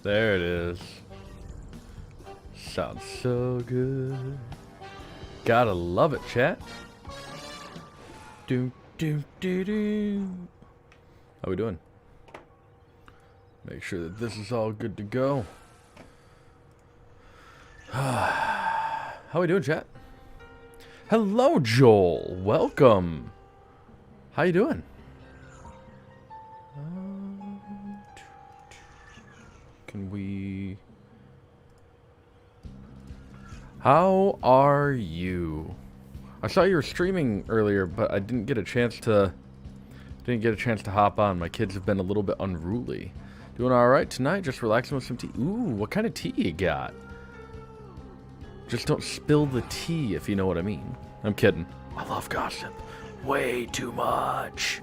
There it is. Sounds so good. Gotta love it, chat. Do do do do. How we doing? Make sure that this is all good to go. How we doing, chat? Hello, Joel. Welcome. How you doing? Can we... How are you? I saw you were streaming earlier, but I didn't get a chance to hop on. My kids have been a little bit unruly. Doing all right tonight? Just relaxing with some tea. Ooh, what kind of tea you got? Just don't spill the tea, if you know what I mean. I'm kidding. I love gossip. Way too much.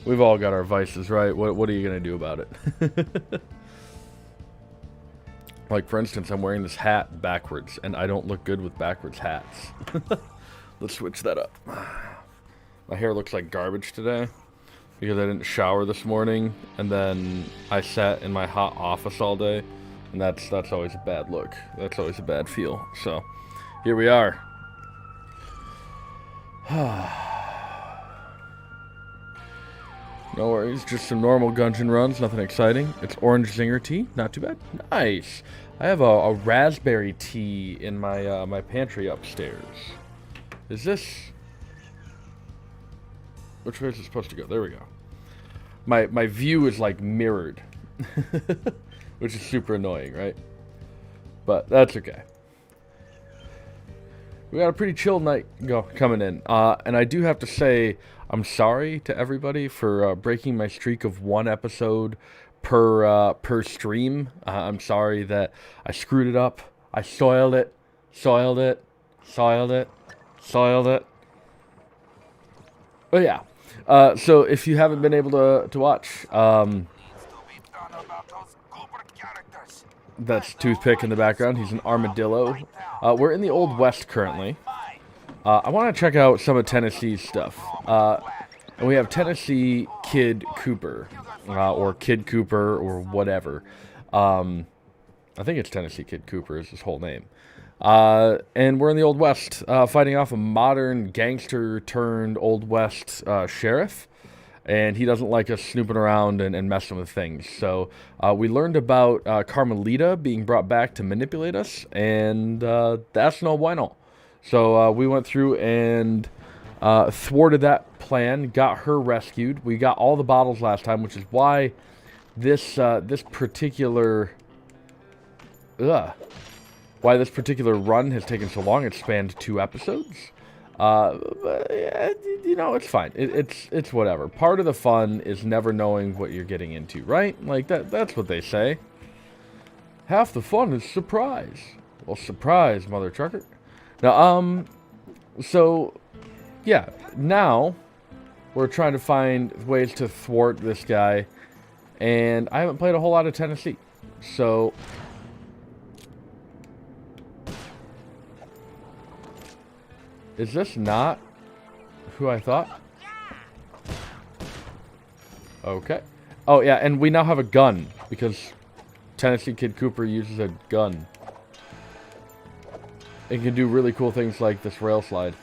We've all got our vices, right? What are you going to do about it? Like, for instance, I'm wearing this hat backwards, and I don't look good with backwards hats. Let's switch that up. My hair looks like garbage today because I didn't shower this morning, and then I sat in my hot office all day, and that's always a bad look. That's always a bad feel. So, here we are. No worries, just some normal Gungeon runs, nothing exciting. It's orange zinger tea, not too bad. Nice. I have a raspberry tea in my my pantry upstairs. Is this... Which way is it supposed to go? There we go. My view is like mirrored, which is super annoying, right? But that's okay. We got a pretty chill night coming in, and I do have to say I'm sorry to everybody for breaking my streak of one episode per stream. I'm sorry that I screwed it up. I soiled it. But yeah. So if you haven't been able to watch, that's Toothpick in the background. He's an armadillo. We're in the Old West currently. I want to check out some of Tennessee's stuff. And we have Tennessee Kid Cooper, or Kid Cooper, or whatever. I think it's Tennessee Kid Cooper is his whole name. And we're in the Old West, fighting off a modern gangster turned Old West sheriff. And he doesn't like us snooping around and messing with things. So we learned about Carmelita being brought back to manipulate us, and that's no bueno. So we went through and thwarted that plan, got her rescued. We got all the bottles last time, which is why this particular run has taken so long. It spanned 2 episodes. But, you know, it's fine. It's whatever. Part of the fun is never knowing what you're getting into, right? Like, that's what they say. Half the fun is surprise. Well, surprise, mother trucker. Now, so, yeah, now we're trying to find ways to thwart this guy, and I haven't played a whole lot of Tennessee, so... Is this not who I thought? Okay. Oh, yeah, and we now have a gun, because Tennessee Kid Cooper uses a gun. It can do really cool things like this rail slide.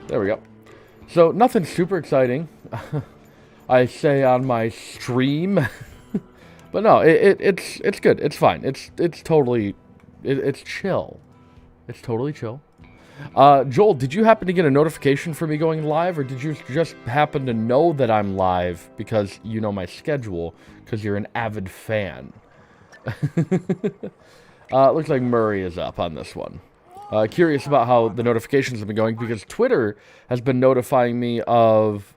There we go. So, nothing super exciting, I say on my stream. But no, it's good. It's fine. It's totally, it's chill. It's totally chill. Joel, did you happen to get a notification for me going live, or did you just happen to know that I'm live because you know my schedule, because you're an avid fan? Looks like Murray is up on this one. Curious about how the notifications have been going, because Twitter has been notifying me of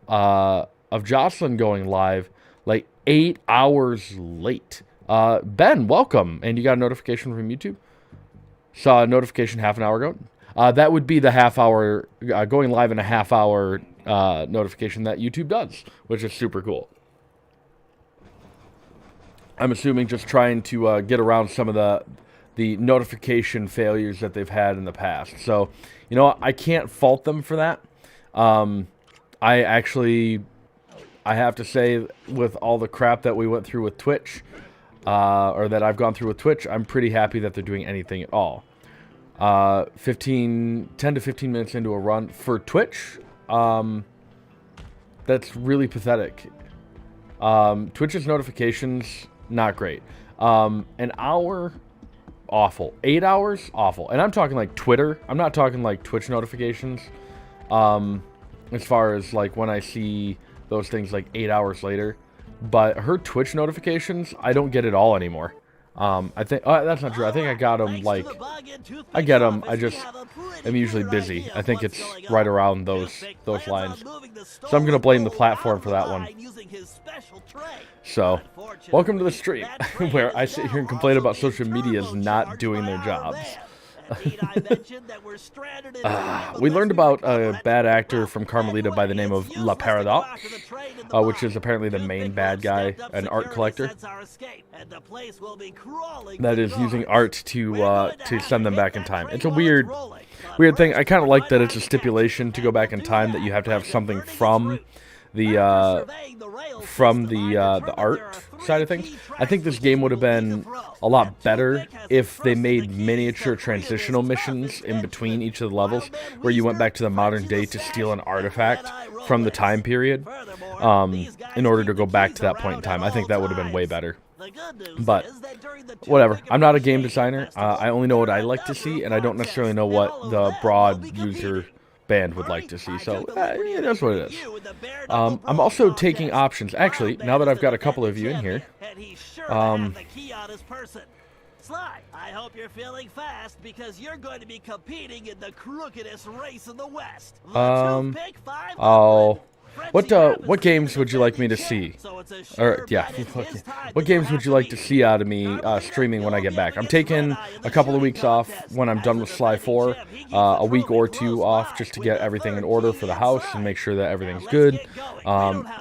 Jocelyn going live like 8 hours late. Ben, welcome. And you got a notification from YouTube? Saw a notification half an hour ago. That would be the half hour, going live in a half hour notification that YouTube does, which is super cool. I'm assuming just trying to get around some of the notification failures that they've had in the past. So, you know, I can't fault them for that. I have to say, with all the crap that we went through with Twitch, or that I've gone through with Twitch, I'm pretty happy that they're doing anything at all. 10 to 15 minutes into a run for Twitch, that's really pathetic. Twitch's notifications, not great. An hour, awful. 8 hours, awful. And I'm talking like Twitter. I'm not talking like Twitch notifications. As far as like when I see those things like 8 hours later. But her Twitch notifications, I don't get it all anymore. I think that's not true. I think I got them like I get them. I just am usually busy. I think it's right around those lines. So I'm gonna blame the platform for that one. So, welcome to the stream where I sit here and complain about social medias not doing their jobs. We learned about a bad actor from Carmelita by the name of La Paradox, which is apparently the main bad guy, an art collector that is using art to send them back in time. It's a weird thing. I kind of like that it's a stipulation to go back in time that you have to have something from the art side of things. I think this game would have been a lot better if they made miniature transitional missions in between each of the levels, where you went back to the modern day to steal an artifact from the time period, in order to go back to that point in time. I think that would have been way better. But whatever. I'm not a game designer. I only know what I like to see, and I don't necessarily know what the broad user band would like to see, so yeah, that's what it is. I'm also taking options. Actually, now that I've got a couple of you in here, Sly, I hope you're feeling fast because you're going to be competing in the crookedest race in the West. What games would you like me to see? Or yeah, what games would you like to see out of me streaming when I get back? I'm taking a couple of weeks off when I'm done with Sly 4, a week or two off just to get everything in order for the house and make sure that everything's good.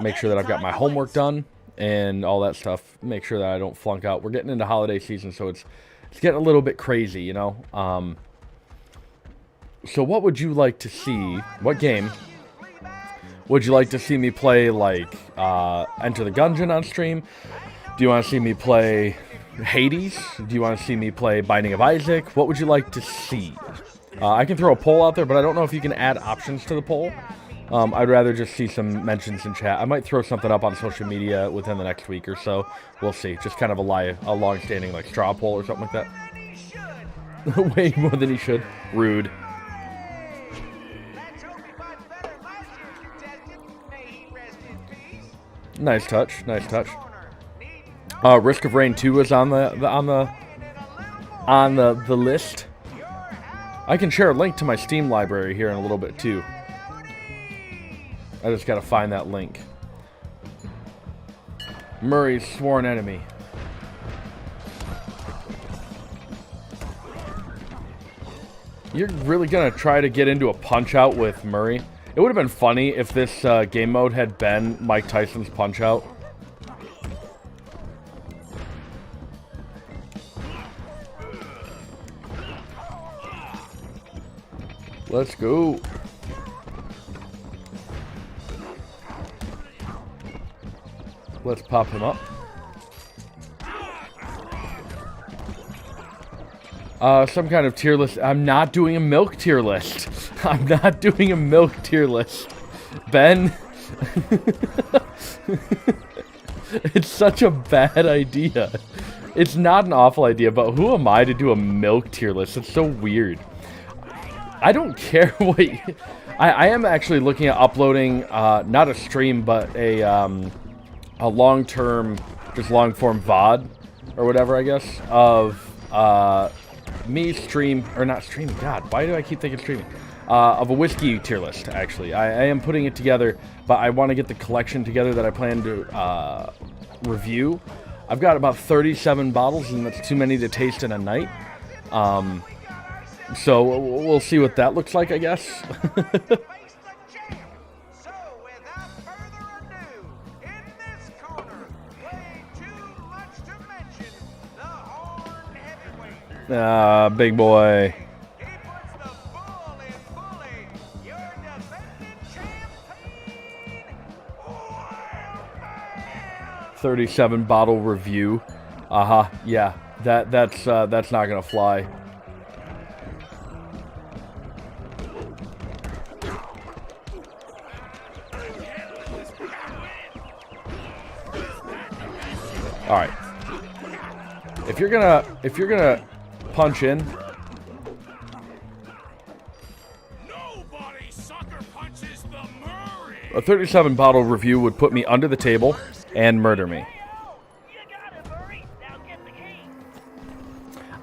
Make sure that I've got my homework done and all that stuff. Make sure that I don't flunk out. We're getting into holiday season, so it's getting a little bit crazy, you know. So what would you like to see? What game would you like to see me play, like, Enter the Gungeon on stream? Do you want to see me play Hades? Do you want to see me play Binding of Isaac? What would you like to see? I can throw a poll out there, but I don't know if you can add options to the poll. I'd rather just see some mentions in chat. I might throw something up on social media within the next week or so. We'll see. Just kind of a long-standing, like, straw poll or something like that. Way more than he should. Rude. Nice touch, nice touch. Risk of Rain 2 is on the list. I can share a link to my Steam library here in a little bit too. I just gotta find that link. Murray's sworn enemy. You're really gonna try to get into a punch-out with Murray? It would have been funny if this game mode had been Mike Tyson's Punch-Out. Let's go. Let's pop him up. Some kind of tier list. I'm not doing a milk tier list. I'm not doing a milk tier list. Ben. It's such a bad idea. It's not an awful idea, but who am I to do a milk tier list? It's so weird. I don't care what... I am actually looking at uploading, not a stream, but a long-term, just long-form VOD, or whatever, I guess, of me not streaming, God, why do I keep thinking streaming? Of a whiskey tier list, actually. I am putting it together, but I want to get the collection together that I plan to review. I've got about 37 bottles, and that's too many to taste in a night. So we'll see what that looks like, I guess. Ah, big boy. He puts the bull in bully. You're defending champion. Wow. 37 bottle review. Yeah. That's not gonna fly. All right. If you're gonna punch in, Nobody sucker punches the Murray. a 37 bottle review would put me under the table and murder me. You got it, Murray. Now get the key.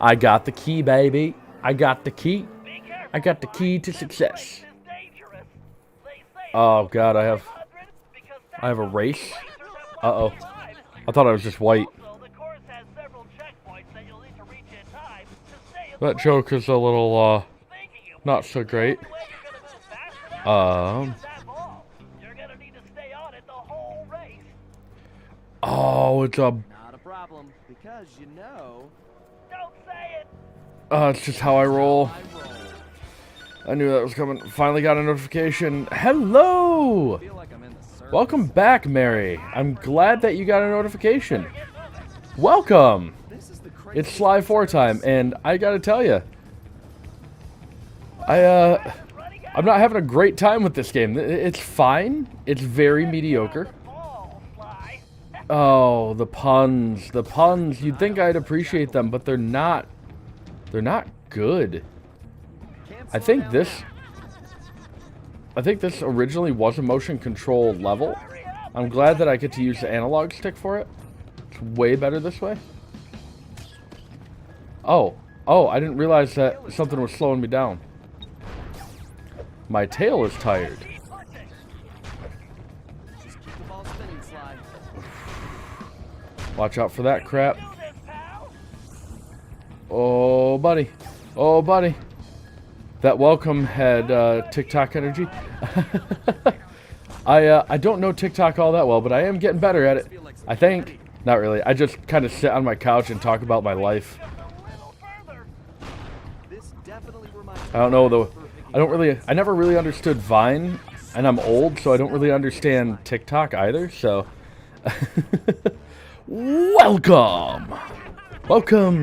I got the key, baby. I got the key. Be careful. I got the key to This success. place is dangerous. They say Oh God, I have 100 because a race. racers have Uh-oh. time. I thought I was just white. Also, the course has several checkpoints that you'll need to reach in time to stay in That the joke is a little Thanking you. not so great. The only way you're gonna move fast enough is use that ball. You're gonna need to stay on it the whole race. Oh, it's a Not a problem, because you know Don't say it. it's just how I roll. I roll. I knew that was coming. Finally got a notification. Hello! I feel like I'm in the circus. Welcome back, Mary. I'm glad that you got a notification. Welcome! This is the It's Sly 4 time, and I gotta tell you, I'm not having a great time with this game. It's fine. It's very mediocre. Ball, Sly. Oh, the puns. The puns. You'd think I'd appreciate them, but they're not. They're not good. I think this originally was a motion control level. I'm glad that I get to use the analog stick for it. It's way better this way. Oh, I didn't realize that something was slowing me down. My tail is tired. Just keep the ball spinning, Sly. Watch out for that crap. Oh, buddy. Oh, buddy. That welcome had TikTok energy. I don't know TikTok all that well, but I am getting better at it. I think. Not really. I just kind of sit on my couch and talk about my life. This definitely reminds me I don't know though. of perfect I never really understood Vine, and I'm old, so I don't really understand TikTok either. So, welcome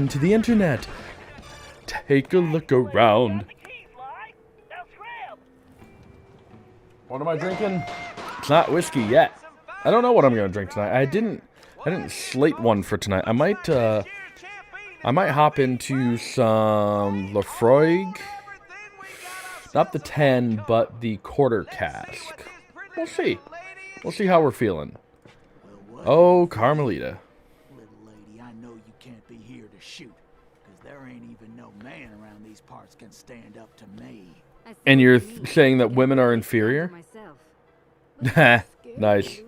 to the internet. Take a look around. What am I drinking? It's not whiskey yet. I don't know what I'm gonna drink tonight. I didn't slate one for tonight. I might hop into some Lafroig. Not the 10, but the quarter cask. We'll see. We'll see how we're feeling. Oh, Carmelita. Little lady, I know you can't be here to shoot, because there ain't even no man around these parts can stand up to me. And you're saying that women are inferior? Nice.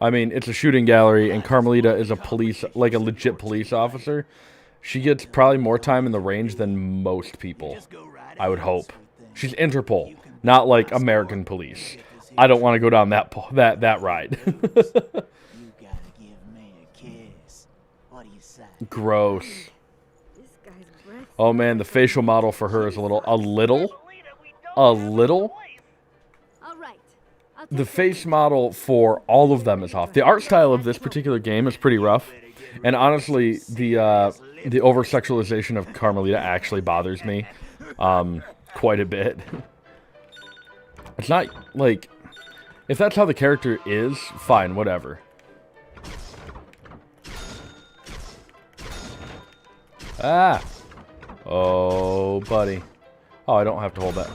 I mean, it's a shooting gallery, and Carmelita is a like a legit police officer. She gets probably more time in the range than most people. I would hope. She's Interpol, not like American police. I don't want to go down that ride. You gotta give me a kiss. What do you say? Gross. Oh man, the facial model for her is a little. The face model for all of them is off. The art style of this particular game is pretty rough, and honestly, the over-sexualization of Carmelita actually bothers me quite a bit. It's not like, if that's how the character is, fine, whatever. Ah! Oh, buddy. Oh, I don't have to hold that.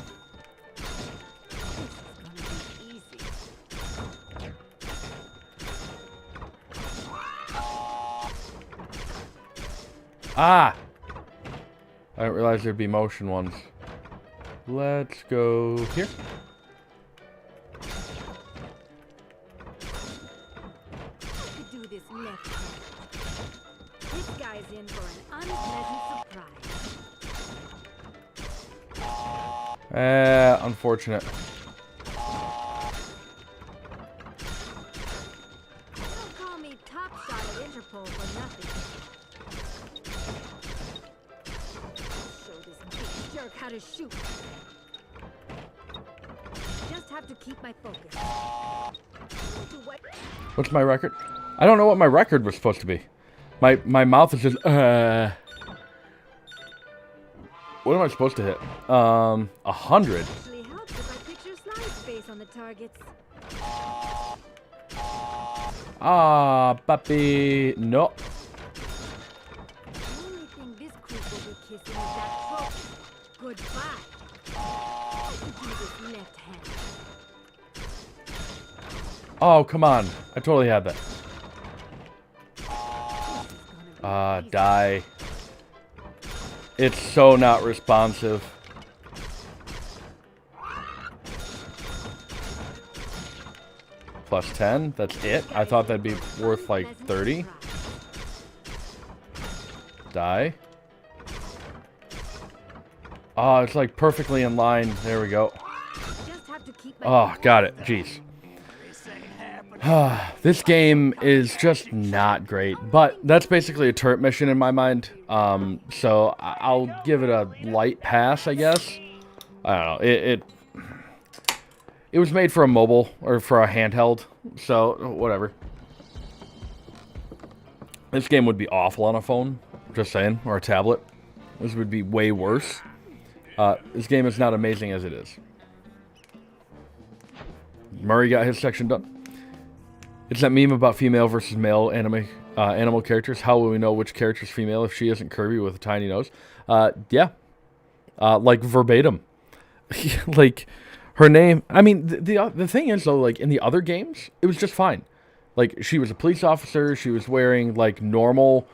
Ah! I didn't realize there'd be motion ones. Let's go here. Do this left hand. This guy's in for an unpleasant surprise. Unfortunate. Don't call me top shot at Interpol for nothing. jerk how to shoot. Just have to keep my focus. What's my record? I don't know what my record was supposed to be. My mouth is just What am I supposed to hit? 100. Actually helps if I picture Sly's face on the targets. Ah, papi, no. The only thing this creep will be kissing is that trophy. Goodbye. Do this left hand. Oh, come on. I totally had that. Die. It's so not responsive. Plus 10? That's it? I thought that'd be worth like 30. Die. Oh, it's like perfectly in line. There we go. Just have to keep Oh, got it. Jeez. This game is just not great, but that's basically a turret mission in my mind. So I'll give it a light pass, I guess. I don't know. It was made for a mobile or for a handheld, so whatever. This game would be awful on a phone, just saying, or a tablet. This would be way worse. This game is not amazing as it is. Murray got his section done. It's that meme about female versus male animal characters. How will we know which character's female if she isn't Kirby with a tiny nose? Yeah. Like verbatim. Like, her name... I mean, the thing is, though, like, in the other games, it was just fine. Like, she was a police officer. She was wearing, like, normal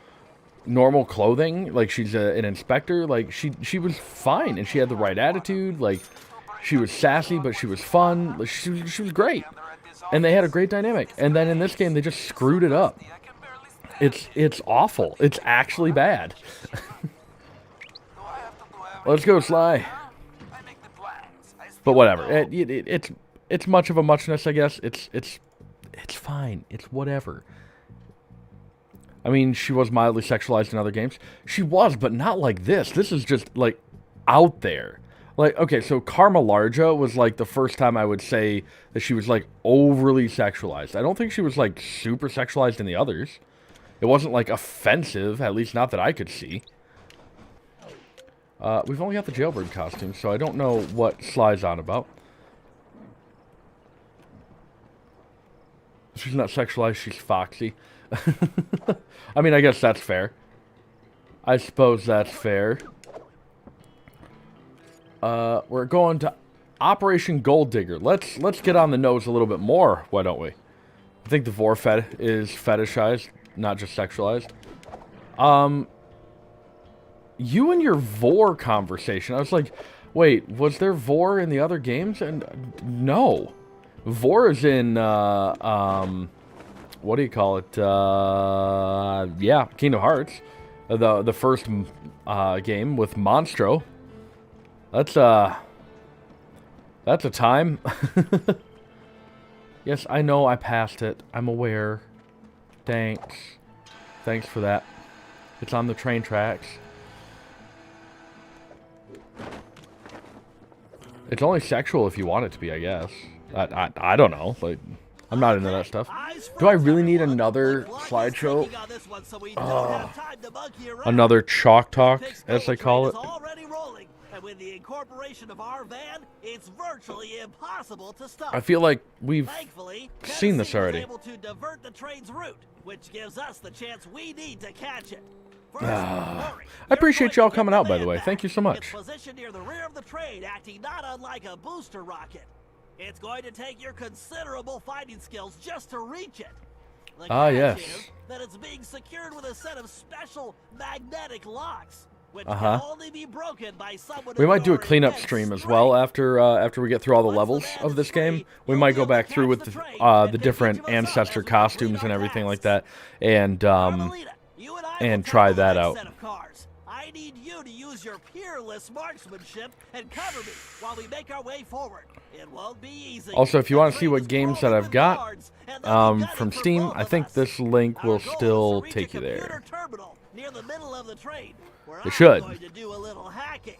clothing. Like, she's an inspector. Like, she was fine, and she had the right attitude. Like, she was sassy, but she was fun. Like, she was great. And they had a great dynamic. And then in this game, they just screwed it up. It's awful. It's actually bad. Let's go, Sly. But whatever. It's much of a muchness, I guess. It's fine. It's whatever. I mean, she was mildly sexualized in other games. She was, but not like this. This is just, like, out there. Like, okay, so Karma Larja was, like, the first time I would say that she was, like, overly sexualized. I don't think she was, like, super sexualized in the others. It wasn't, like, offensive, at least not that I could see. We've only got the jailbird costume, so I don't know what Sly's on about. She's not sexualized, she's foxy. I mean, I guess that's fair. I suppose that's fair. We're going to Operation Gold Digger. Let's get on the nose a little bit more, why don't we? I think the vor is fetishized, not just sexualized. You and your vor conversation. I was like, wait, was there vor in the other games? And no. Vor is in what do you call it? Yeah, Kingdom Hearts. The first game with Monstro. That's a time. Yes, I know I passed it. I'm aware. Thanks. Thanks for that. It's on the train tracks. It's only sexual if you want it to be, I guess. I don't know. Like, I'm not into that stuff. Do I really need another slideshow? Another chalk talk, as they call it. And with the incorporation of our van, it's virtually impossible to stop. I feel like we've Thankfully, seen this already. Able to divert the train's route, which gives us the chance we need to catch it. First, I appreciate y'all coming out, by the way. Thank you so much. It's positioned near the rear of the train, acting not unlike a booster rocket. It's going to take your considerable fighting skills just to reach it. The catch yes. is that it's being secured with a set of special magnetic locks, which can only be broken by someone. We might do a of your cleanup immense stream as strength. well after we get through all the levels of this game. We might go back through with the different ancestor costumes and everything like that, and Carmelita, you and I will try tackle that the next out. set of cars. I need you to use your peerless marksmanship and cover me while we make our way forward. It won't be easy. Also, if you The want to see train what is games that crawling I've with got guards, and they'll be gunning from for Steam, both I of think us. this link will Our goal is still to reach take a you there. computer terminal near the middle of the train, where It I'm should. going to do a little hacking.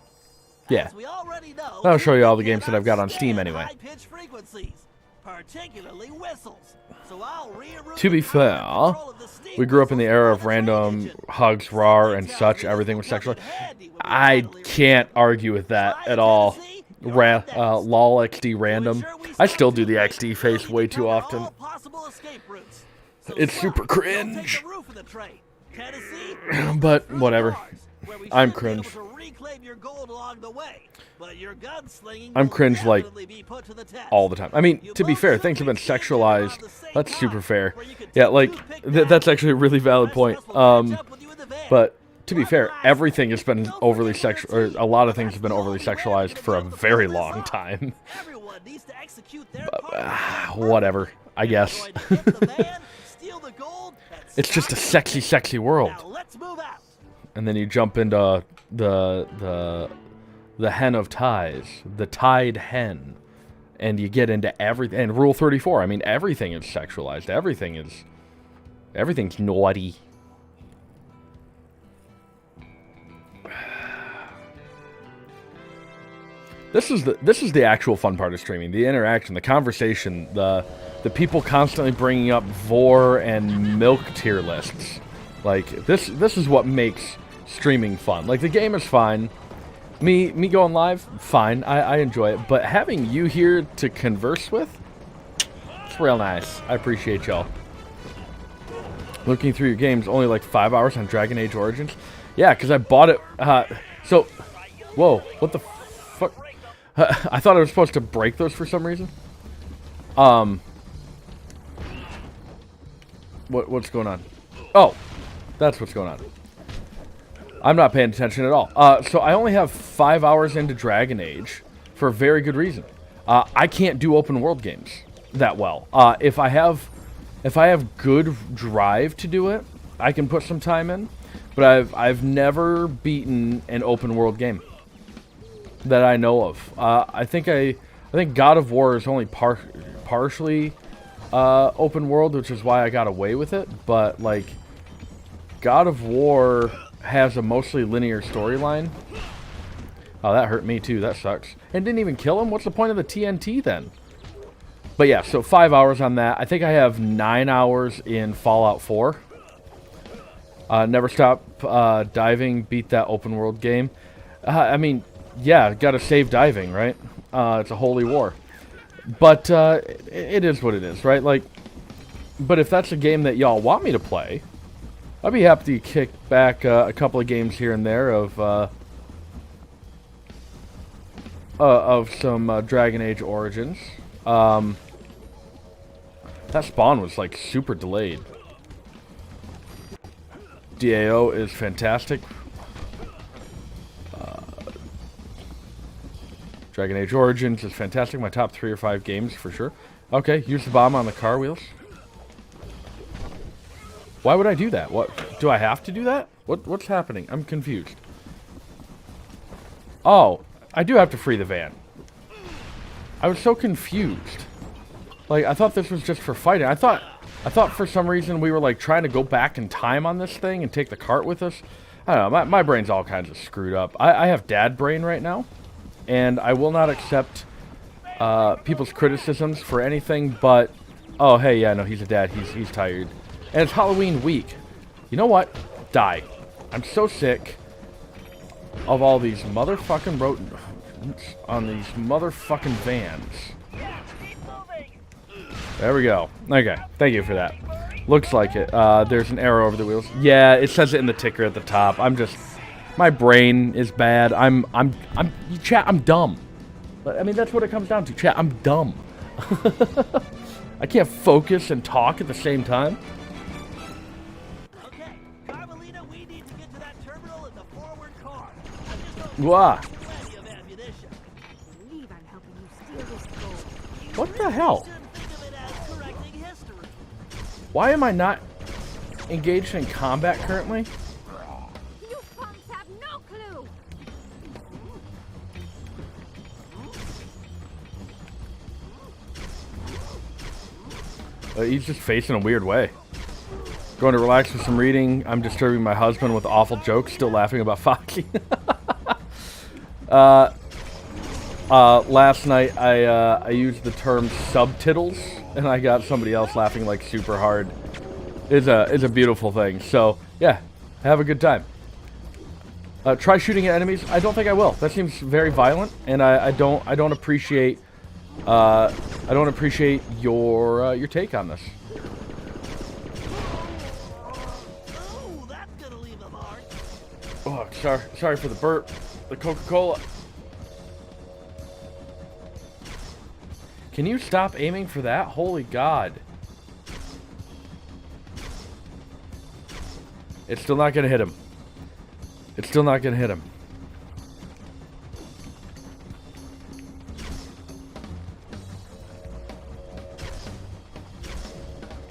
Yeah. As we already know, I'll show you all the humans games that I've got on Steam cannot anyway. stand high-pitched frequencies, particularly whistles. So I'll reroute To be the power and fair, control of the steam we grew up in the whistles era by of the train random engine. hugs, rar, and Something such. tells me Everything was this will come sexualized. in handy when we I finally can't return. argue with that Try at it, all. Tennessee. You're up next. Lol XD random. To ensure we I stay still do the tuned, XD we face need way to too cover often. all possible escape routes. So It's Sly, super you'll take cringe. the roof of the train. Tennessee, But through whatever. cars, where we I'm should be able cringe. to reclaim your gold along the way. But your gunslinging I'm will cringe, like, definitely be put to the test. All the time. I mean, You to be both fair, should things have been be seated sexualized. around the same That's super time, fair. where you can Yeah, take like, two pick that's bags. actually a really valid The point. rest of us will catch up with you in the van. But to be fair, Relax. everything has been Don't overly forget sexual, or Tennessee. a lot of things have been That's overly the only way sexualized we're for a gonna be able to very pull this long off. time. Everyone needs to execute their part. Whatever, I guess. We're going to get the van, steal the gold, and It's just a start sexy, the game. sexy world. Now let's move out. And then you jump into the hen of ties, the tied hen, and you get into everything. And Rule 34. I mean, everything is sexualized. Everything's naughty. This is the actual fun part of streaming. The interaction, the conversation, the people constantly bringing up vor and milk tier lists. Like this is what makes streaming fun. Like the game is fine. Me going live, fine. I enjoy it. But having you here to converse with, it's real nice. I appreciate y'all. Looking through your games, only like 5 hours on Dragon Age Origins. Yeah, because I bought it. Whoa, what the fuck? I thought I was supposed to break those for some reason. What's going on? Oh, that's what's going on. I'm not paying attention at all. So I only have 5 hours into Dragon Age for a very good reason. I can't do open world games that well. If I have good drive to do it, I can put some time in. But I've never beaten an open world game that I know of. I think God of War is only partially open world, which is why I got away with it. But like, God of War has a mostly linear storyline. Oh, that hurt me too. That sucks. And didn't even kill him. What's the point of the TNT then? But yeah, so 5 hours on that. I think I have 9 hours in Fallout 4. Never Stop Diving beat that open world game. I mean, yeah, gotta save diving, right? It's a holy war. But it is what it is, right? Like, but if that's a game that y'all want me to play, I'd be happy to kick back a couple of games here and there of some Dragon Age Origins. That spawn was like super delayed. DAO is fantastic. Dragon Age Origins is fantastic. My top 3 or 5 games for sure. Okay, use the bomb on the car wheels. Why would I do that? What do I have to do that? What's happening? I'm confused. Oh, I do have to free the van. I was so confused. Like, I thought this was just for fighting. I thought for some reason we were like trying to go back in time on this thing and take the cart with us. I don't know. My brain's all kinds of screwed up. I have dad brain right now, and I will not accept people's criticisms for anything but, oh, hey, yeah, no, he's a dad. He's tired. And it's Halloween week. You know what? Die. I'm so sick of all these motherfucking rodents on these motherfucking vans. There we go. Okay, thank you for that. Looks like it. There's an arrow over the wheels. Yeah, it says it in the ticker at the top. My brain is bad. Chat, I'm dumb. But I mean, that's what it comes down to. Chat, I'm dumb. I can't focus and talk at the same time. Okay, Carmelita, we need to get to that terminal in the forward car. Wah. Plenty of ammunition. I believe I'm helping you steal this gold. What the hell? Shouldn't think of it as correcting history. Why am I not engaged in combat currently? You punks have no clue! He's just facing a weird way. Going to relax with some reading. I'm disturbing my husband with awful jokes. Still laughing about Foxy. Last night I used the term subtitles, and I got somebody else laughing like super hard. It's a beautiful thing. So yeah, have a good time. Try shooting at enemies. I don't think I will. That seems very violent, and I don't appreciate your take on this. Ooh, that's gonna leave a mark. Oh, sorry for the burp. The Coca-Cola. Can you stop aiming for that? Holy God. It's still not gonna hit him. It's still not gonna hit him.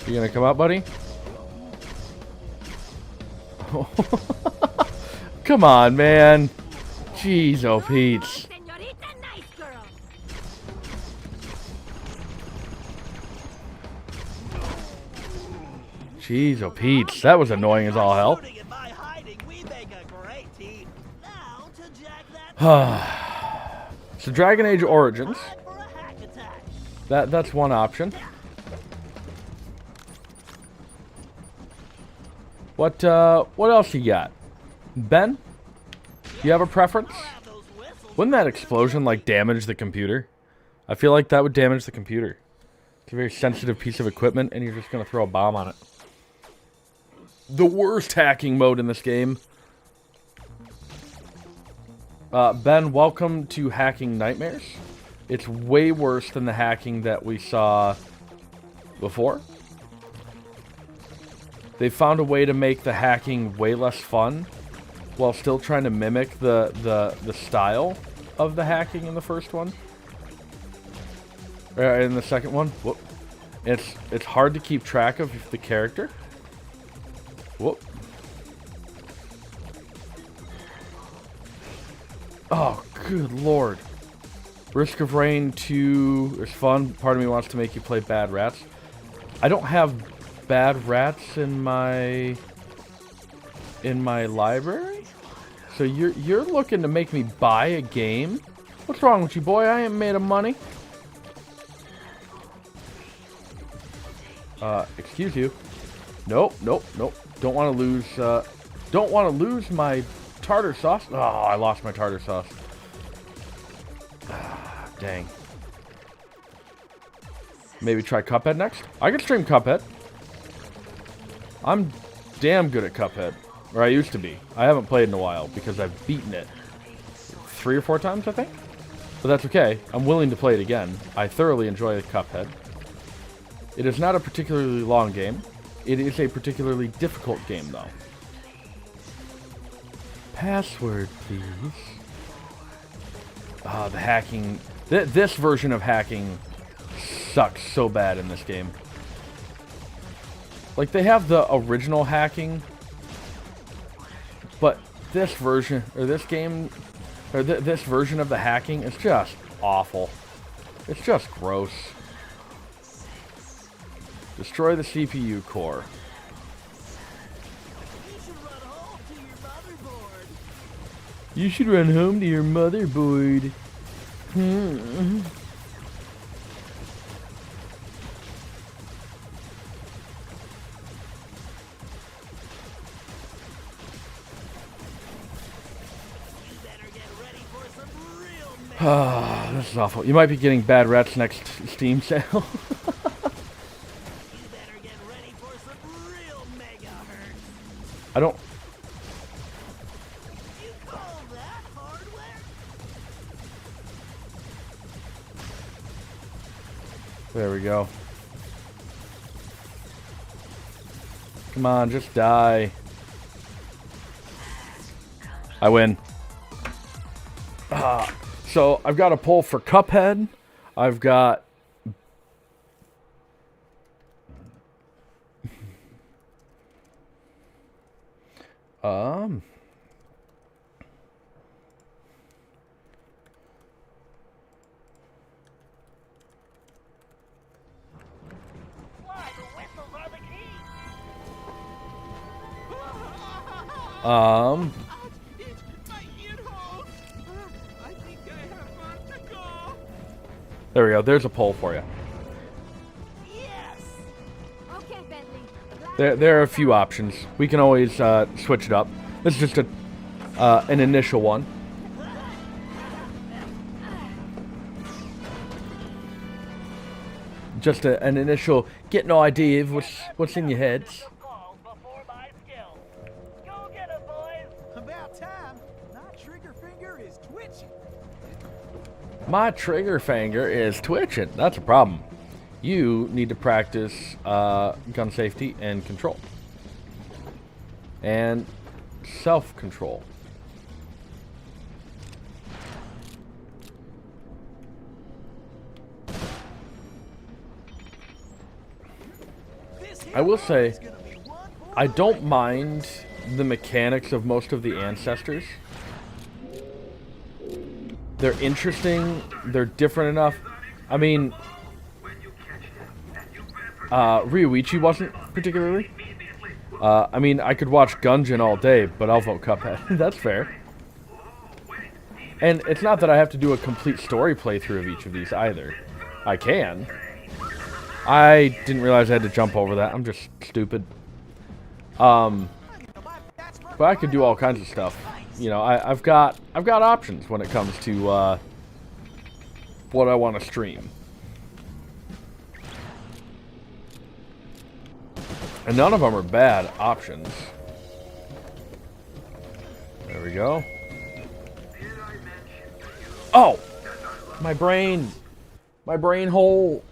You gonna come out, buddy? Come on, man. Jeez, oh Pete's. Señorita Nice Girl. Jeez, oh Pete's. That was annoying as all hell. Shooting and by hiding, we make a great team. Now to jack that So Dragon Age Origins. time for a hack attack. That's one option. What else you got? Ben? You have a preference? Have those whistles. Wouldn't that explosion like damage the computer? I feel like that would damage the computer. It's a very sensitive piece of equipment, and you're just gonna throw a bomb on it. The worst hacking mode in this game. Ben, welcome to Hacking Nightmares. It's way worse than the hacking that we saw before. They found a way to make the hacking way less fun while still trying to mimic the style of the hacking in the first one. In the second one. Whoop. It's hard to keep track of the character. Whoop. Oh, good lord. Risk of Rain 2 is fun. Part of me wants to make you play Bad Rats. I don't have Bad Rats in my library. So you're looking to make me buy a game? What's wrong with you, boy? I ain't made of money. Excuse you. Nope. Don't want to lose my tartar sauce. Oh, I lost my tartar sauce. Dang. Maybe try Cuphead next? I can stream Cuphead. I'm damn good at Cuphead. Or I used to be. I haven't played in a while because I've beaten it 3 or 4 times, I think. But that's okay. I'm willing to play it again. I thoroughly enjoy Cuphead. It is not a particularly long game. It is a particularly difficult game, though. Password, please. Ah, the hacking. This version of hacking sucks so bad in this game. Like, they have the original hacking, but this version, or this game, or this version of the hacking is just awful. It's just gross. Destroy the CPU core. You should run home to your motherboard. You should run home to your motherboard. You better get ready for some real mega. Ah, this is awful. You might be getting Bad Rats next Steam sale. You better get ready for some real megahertz. I don't... You call that hardware? There we go. Come on, just die. I win. So, I've got a pull for Cuphead. I've got... Why, the whistles are the key. It's my ear hole. I There we go. There's a pole for you. Yes! Okay, Bentley. There are a few options. We can always switch it up. This is just an initial one. Just an initial get no idea of what's in your heads. Calls before my skills. Go get 'em, boys! About time. My trigger finger is twitching. My trigger finger is twitching. That's a problem. You need to practice gun safety and control. And self-control. I will say, I don't mind the mechanics of most of the ancestors. They're interesting. They're different enough. I mean, Ryuichi wasn't particularly. I mean, I could watch Gungeon all day, but I'll vote Cuphead. That's fair. And it's not that I have to do a complete story playthrough of each of these either. I can. I didn't realize I had to jump over that. I'm just stupid. But I could do all kinds of stuff. You know, I've got options when it comes to what I want to stream. And none of them are bad options. There we go. Oh! My brain hole.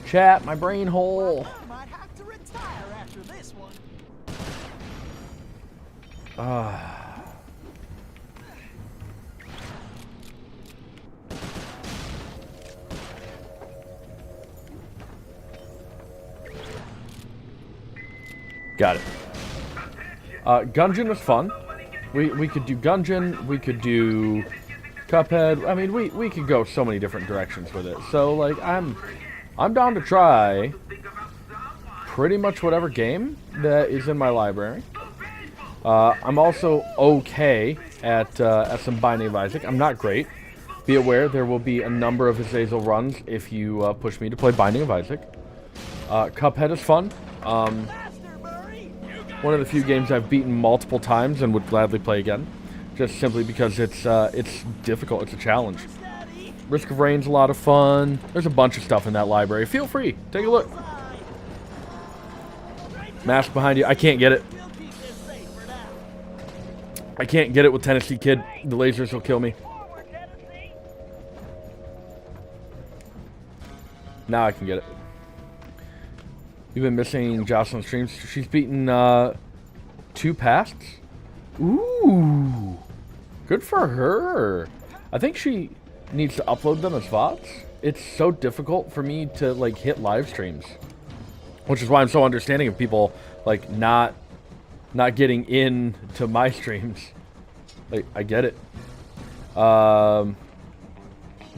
Chat, my brain hole. I might have to retire after this one. Got it. Gungeon was fun. We could do Gungeon. We could do Cuphead. I mean, we could go so many different directions with it. So like, I'm down to try pretty much whatever game that is in my library. I'm also okay at some Binding of Isaac. I'm not great. Be aware there will be a number of Azazel runs if you push me to play Binding of Isaac. Cuphead is fun. One of the few games I've beaten multiple times and would gladly play again, just simply because it's difficult. It's a challenge. Risk of Rain's a lot of fun. There's a bunch of stuff in that library. Feel free. Take a look. Mask behind you. I can't get it. I can't get it with Tennessee Kid. The lasers will kill me. Now I can get it. You've been missing Jocelyn's streams. She's beaten 2 pasts. Ooh. Good for her. I think she needs to upload them as VODs. It's so difficult for me to like hit live streams, which is why I'm so understanding of people like not getting into my streams. Like, I get it.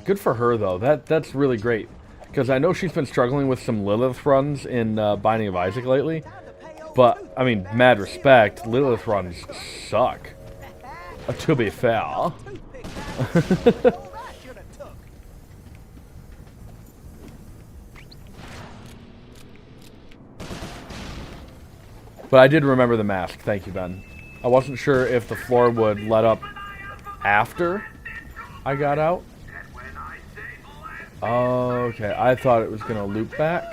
Good for her though. That's really great, because I know she's been struggling with some Lilith runs in Binding of Isaac lately. But I mean, mad respect. Lilith runs suck. To be fair. But I did remember the mask. Thank you, Ben. I wasn't sure if the floor would let up after I got out. Okay, I thought it was going to loop back.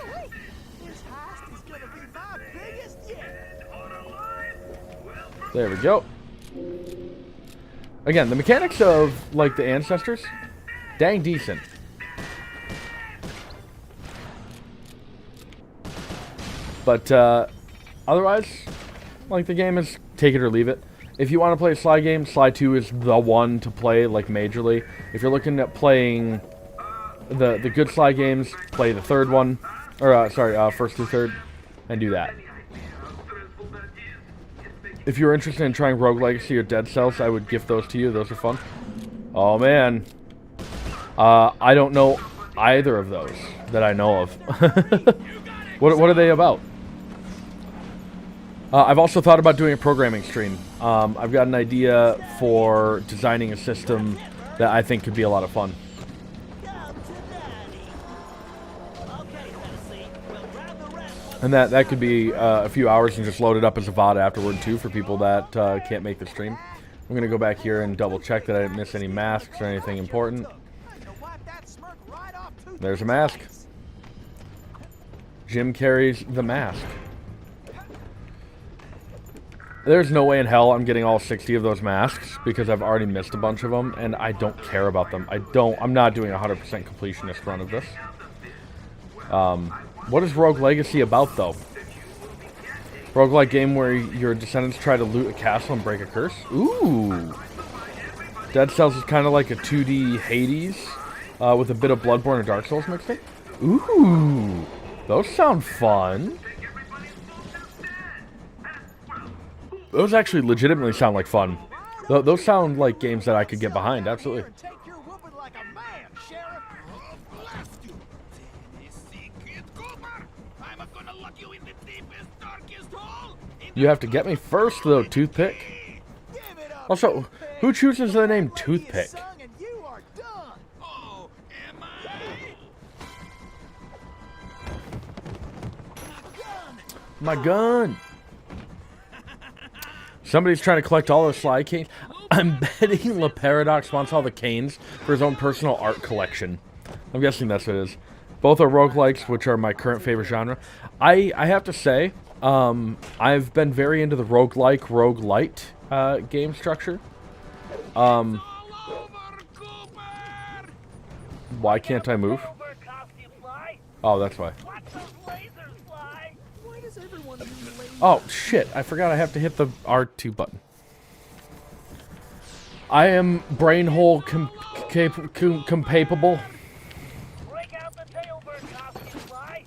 There we go. Again, the mechanics of, like, the ancestors, dang decent. But, otherwise, like, the game is take it or leave it. If you want to play a Sly game, Sly 2 is the one to play, like, majorly. If you're looking at playing the good Sly games, play the third one. Or, first through third, and do that. If you're interested in trying Rogue Legacy or Dead Cells, I would gift those to you. Those are fun. Oh, man. I don't know either of those that I know of. What are they about? I've also thought about doing a programming stream. I've got an idea for designing a system that I think could be a lot of fun. And that could be a few hours and just load it up as a VOD afterward too for people that can't make the stream. I'm gonna go back here and double check that I didn't miss any masks or anything important. There's a mask. Jim carries the mask. There's no way in hell I'm getting all 60 of those masks because I've already missed a bunch of them and I don't care about them. I'm not doing a 100% completionist run of this. What is Rogue Legacy about though? Roguelike game where your descendants try to loot a castle and break a curse? Ooh! Dead Cells is kind of like a 2D Hades with a bit of Bloodborne and Dark Souls mixed in. Ooh! Those sound fun. Those actually legitimately sound like fun. Those sound like games that I could get behind, absolutely. You have to get me first, though, Toothpick. Also, who chooses the name Toothpick? My gun! Somebody's trying to collect all the Sly canes. I'm betting La Paradox wants all the canes for his own personal art collection. I'm guessing that's what it is. Both are roguelikes, which are my current favorite genre. I have to say, I've been very into the roguelike, roguelite game structure. Why can't I move? Oh, that's why. Oh, shit. I forgot I have to hit the R2 button. I am brain hole compapable. Break out the tailbird costume, Fly.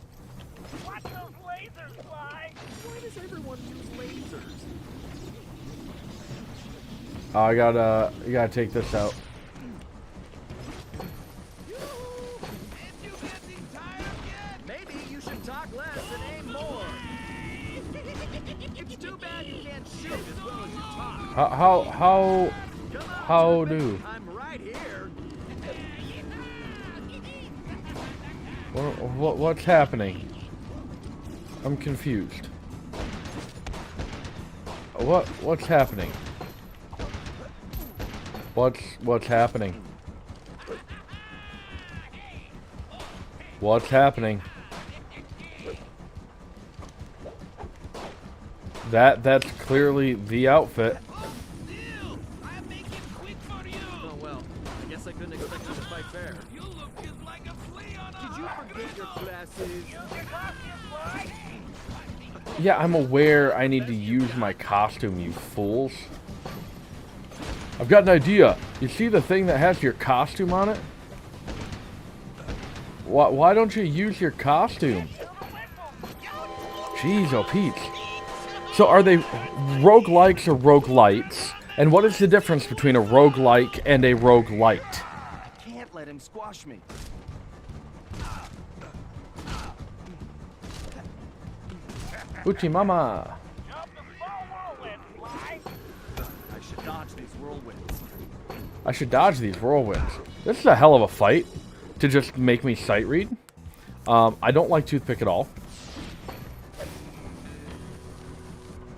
Watch those lasers, Fly. Why does everyone use lasers? Oh, you gotta take this out. Maybe you should talk less and aim more. It's too bad you can't shoot as well as you talk. How do? I'm right here. What's happening? I'm confused. What's happening? What's happening? What's happening? That's clearly the outfit. Oh well, I guess I couldn't expect you to fight fair. You look just like a flea on a Did you forget your glasses? Yeah, I'm aware I need to use my costume, you fools. I've got an idea. You see the thing that has your costume on it? Why don't you use your costume? Jeez, oh Pete. So are they roguelikes or roguelites? And what is the difference between a roguelike and a roguelite? I can't let him squash me. Uchi mama. I should dodge these whirlwinds. I should dodge these whirlwinds. This is a hell of a fight to just make me sight read. I don't like Toothpick at all.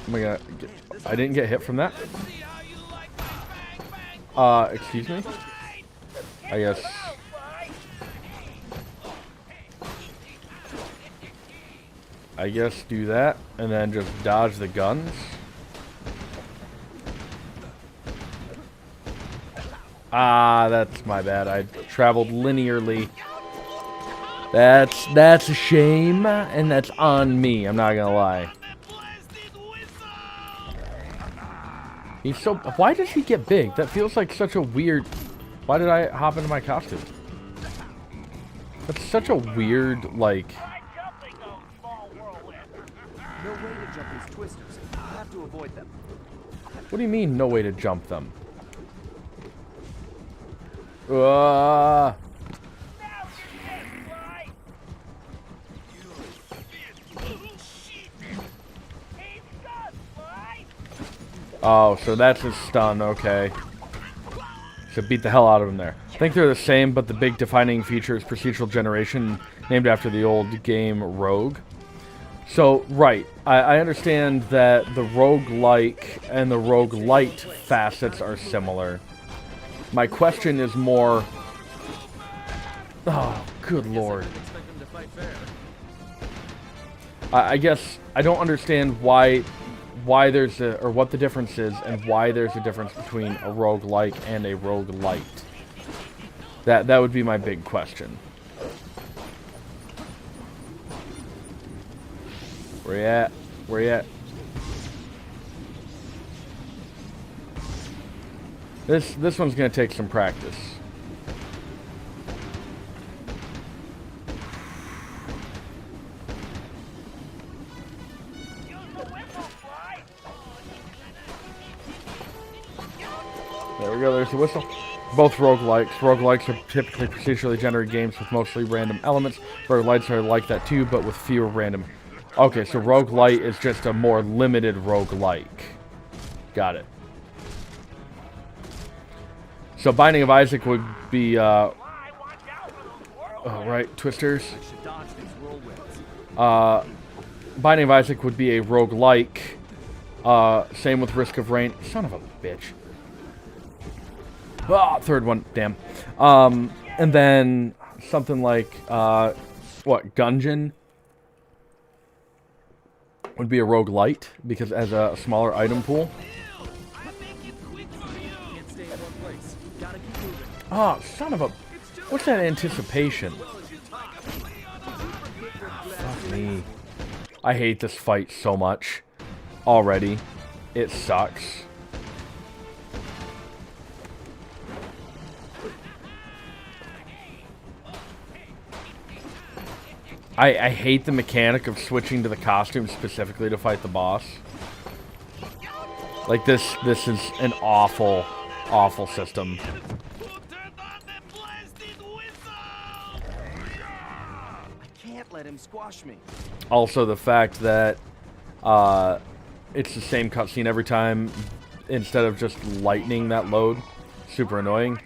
Oh my god. I didn't get hit from that. Excuse me? I guess. I guess do that and then just dodge the guns. Ah, that's my bad. I traveled linearly. That's a shame, and that's on me. I'm not gonna lie. He's so. Why does he get big? That feels like such a weird. Why did I hop into my costume? That's such a weird, like. No way to jump these twisters. I have to avoid them. What do you mean, no way to jump them? Uh. Oh, so that's his stun, okay. So beat the hell out of him there. I think they're the same, but the big defining feature is procedural generation, named after the old game Rogue. So, right. I understand that the roguelike and the roguelite facets are similar. My question is more... Oh, good lord. Expect them to fight fair. I guess I don't understand why there's a... or what the difference is and why there's a difference between a roguelike and a roguelite. That would be my big question. Where you at? Where you at? This one's gonna take some practice. There we go, there's the whistle. Both roguelikes. Roguelikes are typically procedurally generated games with mostly random elements. Roguelites are like that too, but with fewer random. Okay, so roguelite is just a more limited roguelike. Got it. So Binding of Isaac would be, oh, right, Twisters. Binding of Isaac would be a roguelike. Same with Risk of Rain. Son of a bitch. Ah, third one, damn. And then something like, what, Gungeon would be a roguelite, because it has a smaller item pool. Oh, son of a... What's that anticipation? Fuck me. I hate this fight so much. Already. It sucks. I hate the mechanic of switching to the costume specifically to fight the boss. Like, this is an awful, awful system. Let him squash me. Also, the fact that it's the same cutscene every time instead of just lightening that load. Super annoying.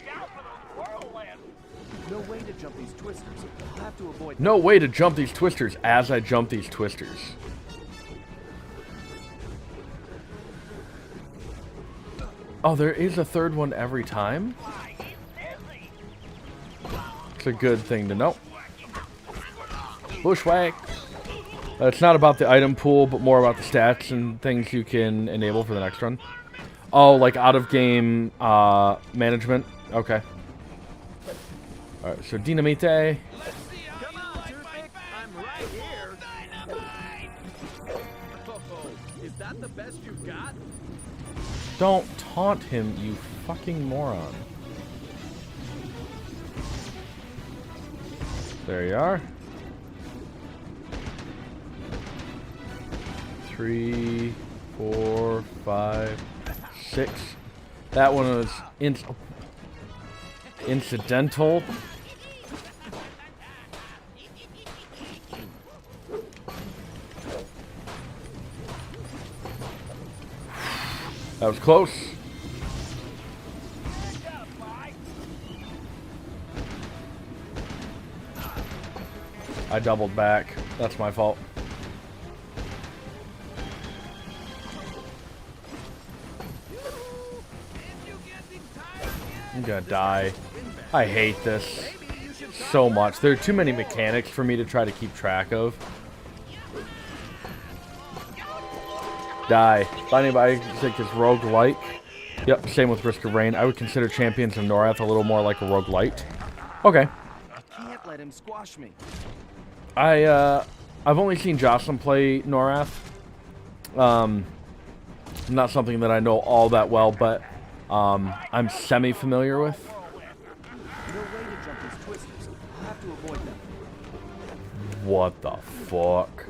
No way to jump these twisters. I'll have to avoid them. No way to jump these twisters as I jump these twisters. Oh, there is a third one every time? It's a good thing to know. Bushwhack. It's not about the item pool, but more about the stats and things you can enable for the next run. Oh, like out-of-game management? Okay. Alright, so Dynamite. Come on, Toothpick. I'm right here. Oh, is that the best you've got? Don't taunt him, you fucking moron. There you are. 3, 4, 5, 6. That one was incidental. That was close. I doubled back. That's my fault. I'm gonna die. I hate this so much. There are too many mechanics for me to try to keep track of. Die. Binding of Isaac is roguelike. Yep, same with Risk of Rain. I would consider Champions of Norath a little more like a roguelite. Okay. I can't let him squash me. I've only seen Jocelyn play Norath. Not something that I know all that well, but I'm semi-familiar with. No way to jump these twisters. I'll have to avoid them. What the fuck?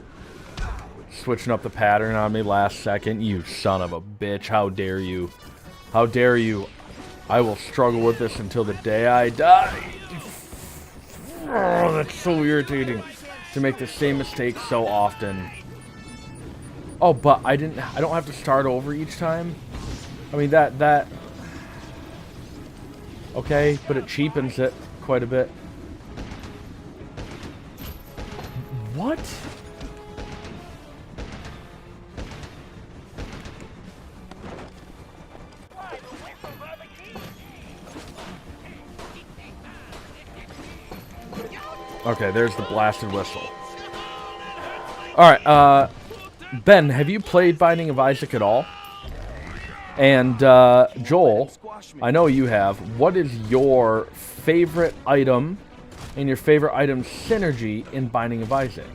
Switching up the pattern on me last second. You son of a bitch. How dare you? How dare you? I will struggle with this until the day I die. Oh, that's so irritating to make the same mistake so often. Oh, but I don't have to start over each time? I mean, that... Okay, but it cheapens it quite a bit. What? Okay, there's the blasted whistle. Alright, Ben, have you played Binding of Isaac at all? And, Joel, I know you have. What is your favorite item and your favorite item synergy in Binding of Isaac?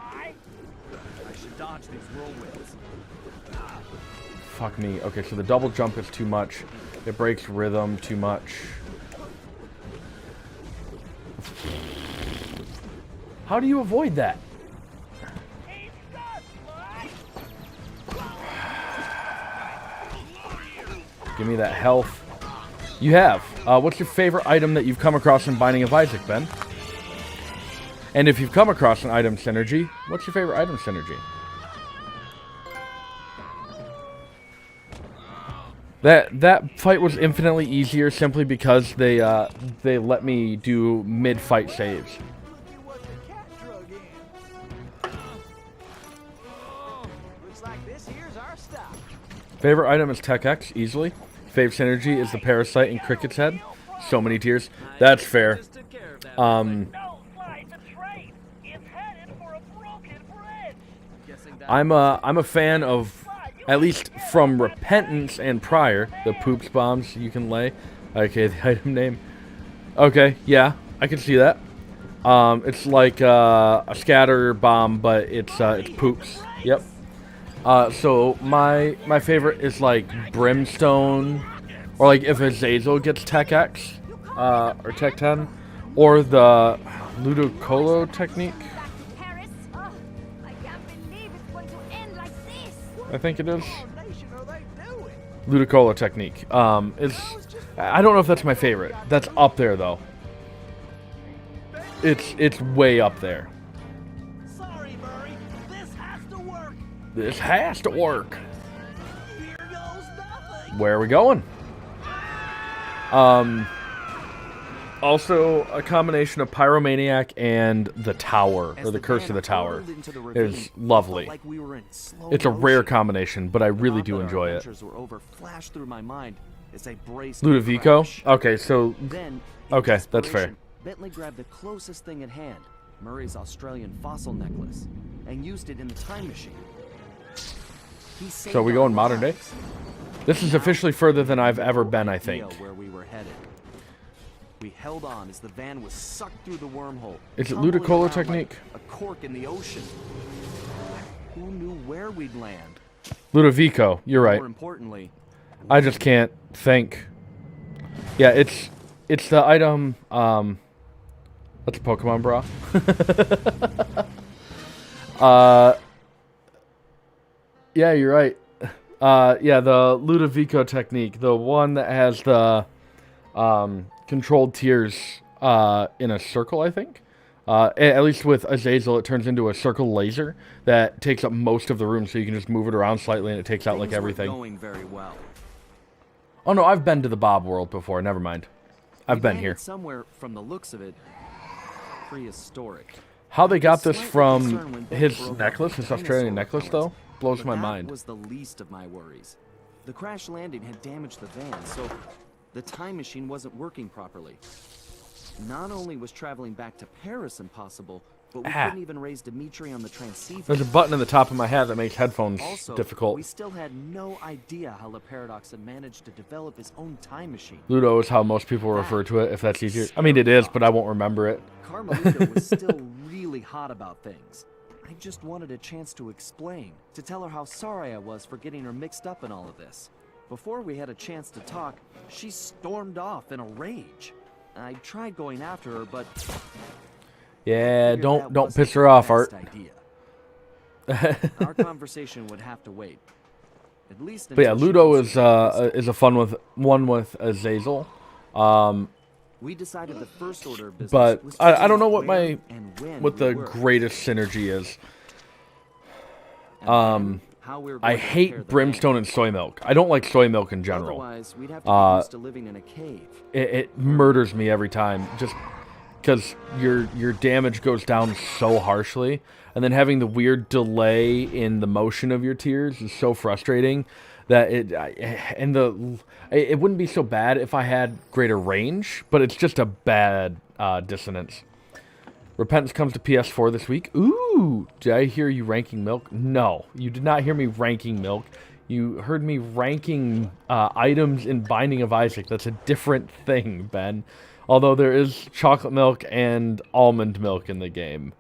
I should dodge these whirlwinds. Fuck me. Okay, so the double jump is too much. It breaks rhythm too much. How do you avoid that? Give me that health. You have. What's your favorite item that you've come across in Binding of Isaac, Ben? And if you've come across an item synergy, what's your favorite item synergy? That fight was infinitely easier simply because they let me do mid-fight saves. Look at what the cat drug in. Looks like this here's our stop. Favorite item is Tech X, easily. Fave synergy is the Parasite in Cricket's head. So many tears. That's fair. Just took care of that. Don't fly the train. It's headed for a broken bridge. Guessing that I'm a fan of, at least from Repentance and prior, the poops bombs you can lay. Okay, the item name. Okay, yeah, I can see that. It's like a scatter bomb, but it's poops. Yep. So my favorite is like Brimstone, or like if Azazel gets Tech X, or Tech 10, or the Ludicolo technique. Back to Paris. Oh, I can't believe it's going to end like this. I think it is. Nation are they doing? Ludicolo technique. I don't know if that's my favorite. That's up there though. It's way up there. Sorry, Murray. This has to work. This has to work. Here goes nothing. Where are we going? Also, a combination of Pyromaniac and the Tower, or the Curse of the Tower, is lovely. It's a rare combination, but I really do enjoy it. Ludovico? Okay, so... Okay, that's fair. Bentley grabbed the closest thing at hand, Murray's Australian fossil necklace, and used it in the time machine. So we going modern day? This is officially further than I've ever been, I think. Where we were headed. We held on as the van was sucked through the wormhole. Is it tumbling Ludicolo around technique? like a cork in the ocean. Who knew where we'd land? Ludovico, you're right. More importantly, I just can't think. Yeah, it's the item, that's a Pokemon bra. Yeah, you're right. Yeah, the Ludovico technique, the one that has the controlled tears in a circle, I think. At least with Azazel, it turns into a circle laser that takes up most of the room, so you can just move it around slightly and it takes out like things weren't everything. going very well. Oh no, I've been to the Bob World before. Never mind. I've We been landed here. somewhere, from the looks of it, prehistoric. How they got this Slightly from concerned when Ben his broke out necklace, the his Australian dinosaur necklace, though, blows But my that mind. was the least of my worries. The crash landing had damaged the van, so the time machine wasn't working properly. Not only was traveling back to Paris impossible, but we couldn't even raise Dimitri on the transceiver. There's a button in the top of my hat that makes headphones Also, difficult. we still had no idea how the Paradox had managed to develop his own time machine. Ludo is how most people refer to it, if that's easier. I mean, it is, but I won't remember it. Carmelita was still really hot about things. I just wanted a chance to explain, to tell her how sorry I was for getting her mixed up in all of this. Before we had a chance to talk, she stormed off in a rage. I tried going after her, but Yeah, figured don't that piss wasn't her the off, best Art. idea. Our conversation would have to wait. At least But yeah, until she Ludo could is see the is a fun one with Azazel. We decided the first order of business But was I figure don't know out what where and when what we the were, greatest synergy is. and then how we were I going to repair hate the van. brimstone and soy milk. I don't like soy milk in general. Otherwise, we'd have to get used to living in a cave. It murders me every time, just because your damage goes down so harshly, and then having the weird delay in the motion of your tears is so frustrating that it wouldn't be so bad if I had greater range, but it's just a bad dissonance. Repentance comes to PS4 this week. Ooh, did I hear you ranking milk? No, you did not hear me ranking milk. You heard me ranking items in Binding of Isaac. That's a different thing, Ben. Although there is chocolate milk and almond milk in the game.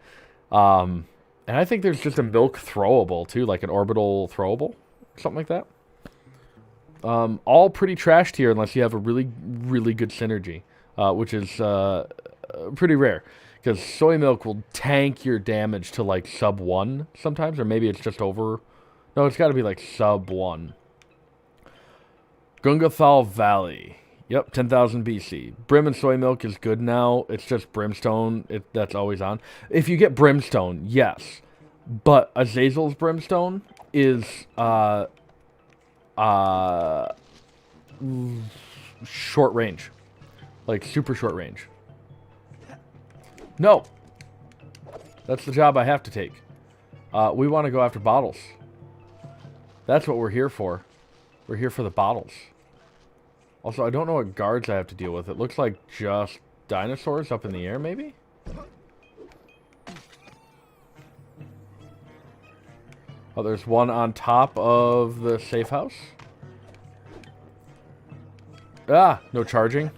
And I think there's just a milk throwable, too, like an orbital throwable. Something like that. All pretty trashed here unless you have a really, really good synergy, which is pretty rare. Because soy milk will tank your damage to like sub 1 sometimes, or maybe it's just over. No, it's got to be like sub 1. Gungathal Valley. Yep, 10,000 BC. Brim and soy milk is good now. It's just brimstone. That's always on. If you get brimstone, yes. But Azazel's brimstone is short range. Like super short range. No. That's the job I have to take. We want to go after bottles. That's what we're here for. We're here for the bottles. Also, I don't know what guards I have to deal with. It looks like just dinosaurs up in the air, maybe? Oh, there's one on top of the safe house. Ah, no charging.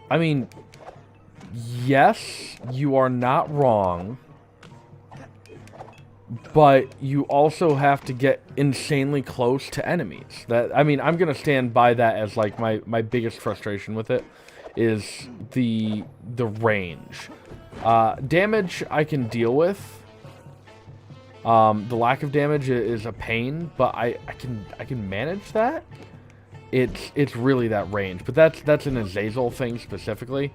I mean, yes, you are not wrong. But you also have to get insanely close to enemies. I mean, I'm going to stand by that as like my biggest frustration with it is the range. Damage I can deal with. The lack of damage is a pain, but I can manage that. It's really that range, but that's an Azazel thing specifically.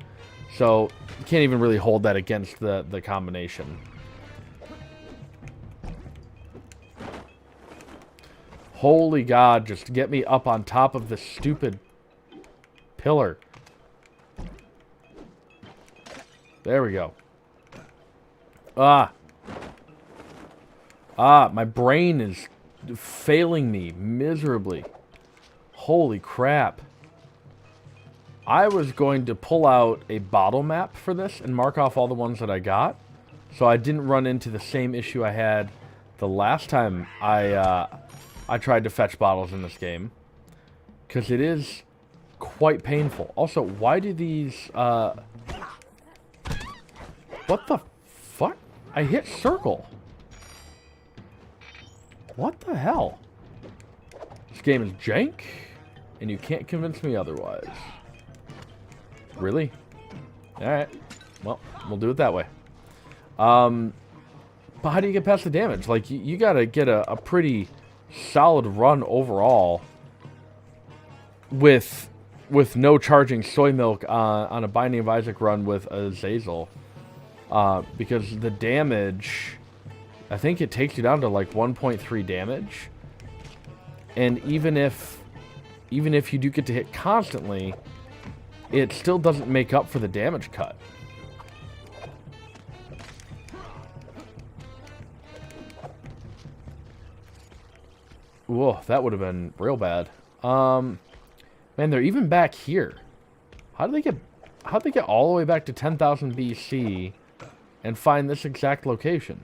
So you can't even really hold that against the combination. Holy God, just get me up on top of this stupid pillar. There we go. My brain is failing me miserably. Holy crap. I was going to pull out a bottle map for this and mark off all the ones that I got, so I didn't run into the same issue I had the last time I tried to fetch bottles in this game, because it is quite painful. Also, why do these, what the fuck? I hit circle. What the hell? This game is jank, and you can't convince me otherwise. Really? Alright. Well, we'll do it that way. But how do you get past the damage? Like, you gotta get a pretty solid run overall with no charging soy milk on a Binding of Isaac run with Azazel, because the damage, I think it takes you down to like 1.3 damage, and even if you do get to hit constantly, it still doesn't make up for the damage cut. Whoa, that would have been real bad. Man, they're even back here. How'd they get all the way back to 10,000 BC and find this exact location?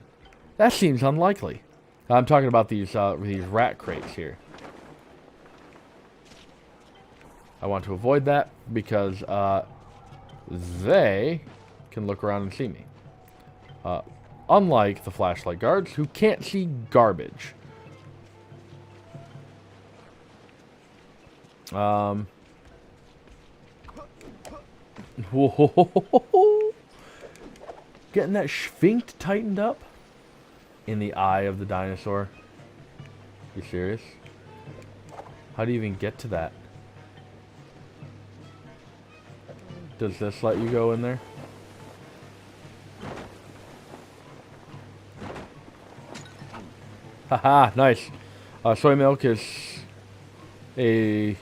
That seems unlikely. I'm talking about these rat crates here. I want to avoid that because they can look around and see me. Unlike the flashlight guards, who can't see garbage. Whoa. Getting that sphinx tightened up in the eye of the dinosaur. You serious? How do you even get to that? Does this let you go in there? Haha, nice. Soy milk is a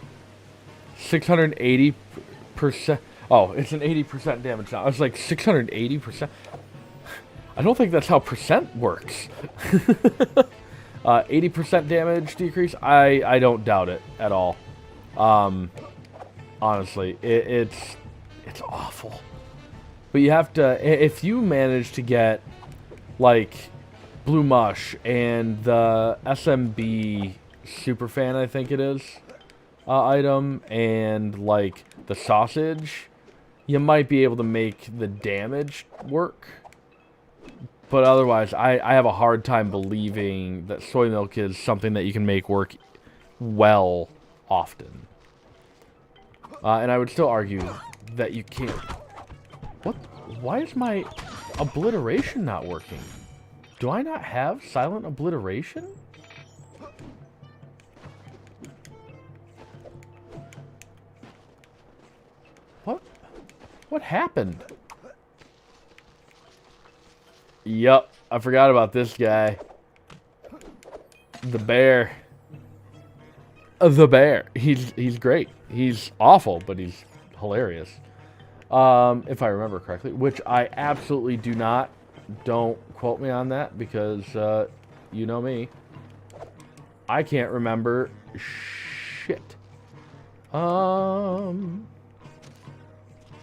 680%. Oh, it's an 80% damage now. I was like 680%. I don't think that's how percent works. 80% damage decrease. I don't doubt it at all. Honestly, it's awful. But you have to, if you manage to get like Blue Mush and the SMB Superfan, I think it is, item, and like the sausage, you might be able to make the damage work. But otherwise, I have a hard time believing that soy milk is something that you can make work well often. And I would still argue that you can't... What? Why is my obliteration not working? Do I not have silent obliteration? What happened? Yup, I forgot about this guy. The bear. The bear. He's great. He's awful, but he's hilarious. If I remember correctly, which I absolutely do not. Don't quote me on that because you know me. I can't remember shit. I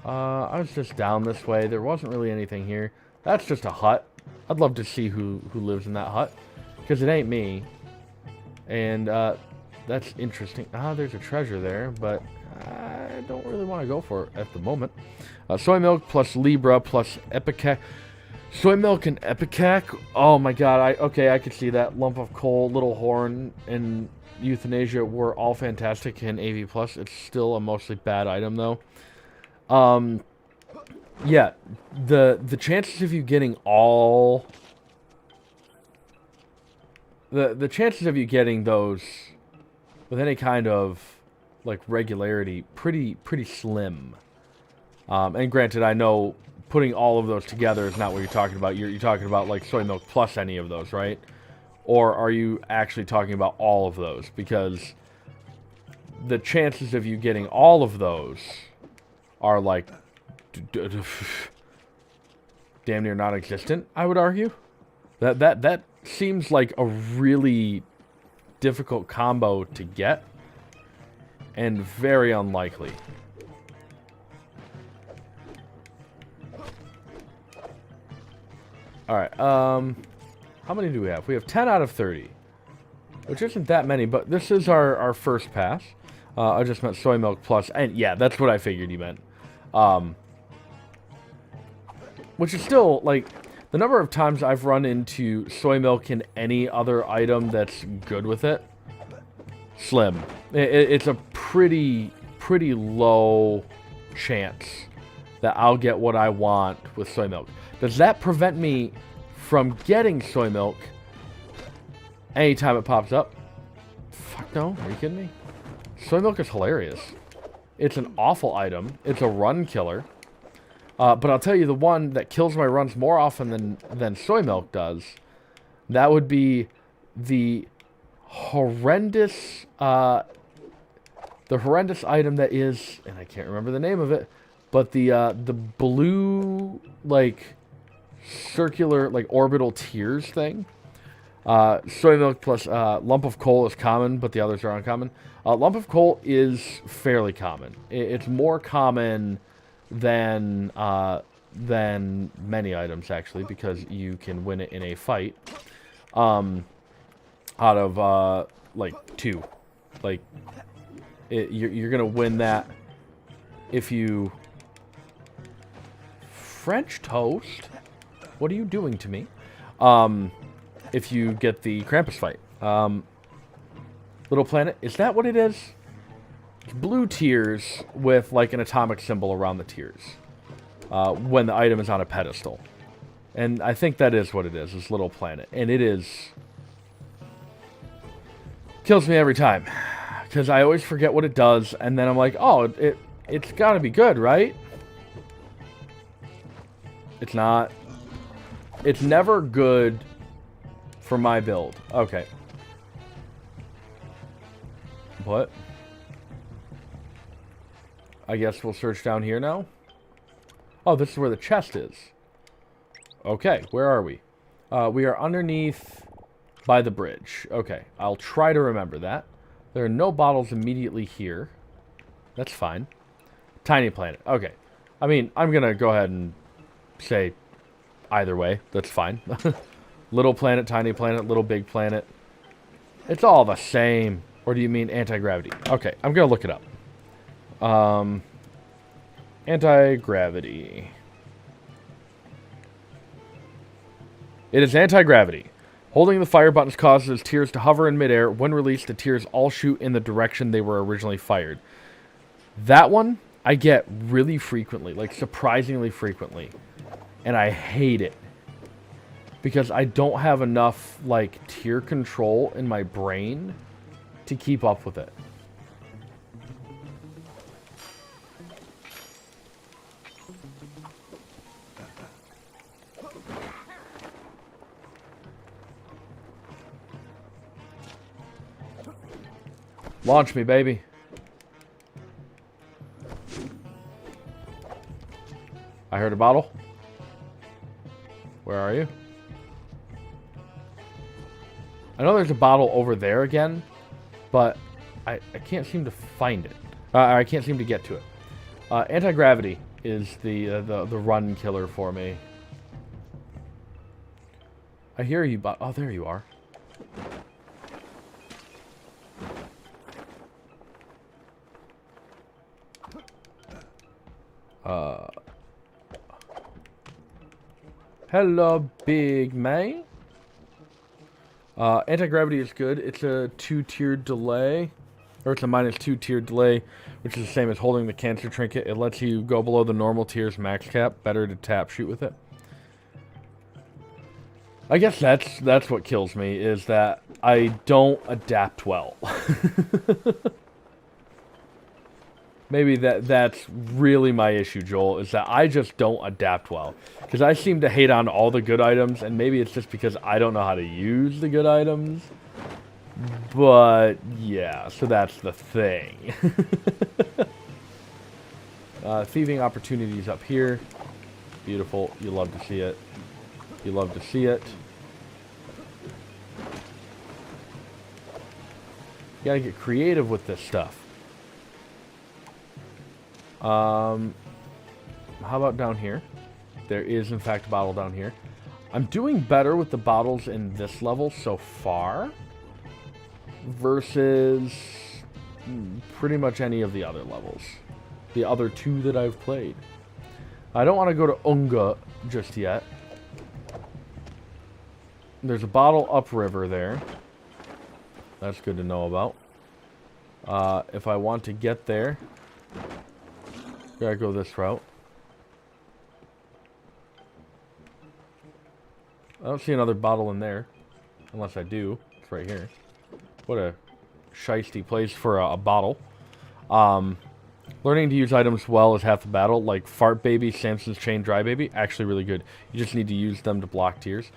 was just down this way. There wasn't really anything here. That's just a hut. I'd love to see who lives in that hut. Because it ain't me. And that's interesting. Ah, there's a treasure there, but I don't really want to go for it at the moment. Soy milk plus Libra plus Epicac. Soy milk and Epicac? Oh my god, I could see that. Lump of coal, Little Horn, and Euthanasia were all fantastic in AV+. It's still a mostly bad item, though. Yeah, the chances of you getting all... The chances of you getting those with any kind of, like, regularity, pretty slim. And granted, I know putting all of those together is not what you're talking about. You're talking about, like, soy milk plus any of those, right? Or are you actually talking about all of those? Because the chances of you getting all of those are, like, damn near non-existent, I would argue. That seems like a really difficult combo to get. And very unlikely. Alright, how many do we have? We have 10 out of 30. Which isn't that many, but this is our first pass. I just meant soy milk plus, and yeah, that's what I figured you meant. Which is still, like, the number of times I've run into soy milk in any other item that's good with it, slim. It's a pretty low chance that I'll get what I want with soy milk. Does that prevent me from getting soy milk anytime it pops up? Fuck no, are you kidding me? Soy milk is hilarious. It's an awful item. It's a run killer. But I'll tell you the one that kills my runs more often than soy milk does. That would be the horrendous item that is, and I can't remember the name of it, but the blue, like, circular, like, orbital tears thing. Soy milk plus lump of coal is common, but the others are uncommon. Lump of coal is fairly common. It's more common than many items, actually, because you can win it in a fight. Out of, like, 2. Like, you're gonna win that if you... French toast? What are you doing to me? If you get the Krampus fight. Little Planet, is that what it is? It's blue tears with, like, an atomic symbol around the tears. When the item is on a pedestal. And I think that is what it is Little Planet. And it is... kills me every time. Because I always forget what it does, and then I'm like, oh, it's gotta be good, right? It's not. It's never good for my build. Okay. What? I guess we'll search down here now. Oh, this is where the chest is. Okay, where are we? We are underneath By the bridge. Okay, I'll try to remember that. There are no bottles immediately here. That's fine. Tiny planet. Okay. I mean, I'm going to go ahead and say either way. That's fine. Little planet, tiny planet, little big planet. It's all the same. Or do you mean anti-gravity? Okay, I'm going to look it up. Anti-gravity. It is anti-gravity. Holding the fire buttons causes tears to hover in midair. When released, the tears all shoot in the direction they were originally fired. That one, I get really frequently. Like, surprisingly frequently. And I hate it. Because I don't have enough, like, tear control in my brain to keep up with it. Launch me, baby. I heard a bottle. Where are you? I know there's a bottle over there again, but I can't seem to find it. I can't seem to get to it. Anti-gravity is the run killer for me. I hear you, but oh, there you are. Hello, big man. Anti-gravity is good. It's a 2-tiered delay. Or it's a -2 tiered delay, which is the same as holding the cancer trinket. It lets you go below the normal tier's max cap. Better to tap shoot with it. I guess that's what kills me, is that I don't adapt well. Maybe that's really my issue, Joel, is that I just don't adapt well. Because I seem to hate on all the good items, and maybe it's just because I don't know how to use the good items. But, yeah, so that's the thing. Thieving opportunities up here. Beautiful. You love to see it. You love to see it. You gotta get creative with this stuff. How about down here? There is, in fact, a bottle down here. I'm doing better with the bottles in this level so far versus pretty much any of the other levels. The other two that I've played. I don't want to go to Unga just yet. There's a bottle upriver there. That's good to know about. If I want to get there, gotta go this route. I don't see another bottle in there. Unless I do. It's right here. What a shiesty place for a bottle. Learning to use items well is half the battle. Like Fart Baby, Samson's Chain, Dry Baby. Actually really good. You just need to use them to block tears.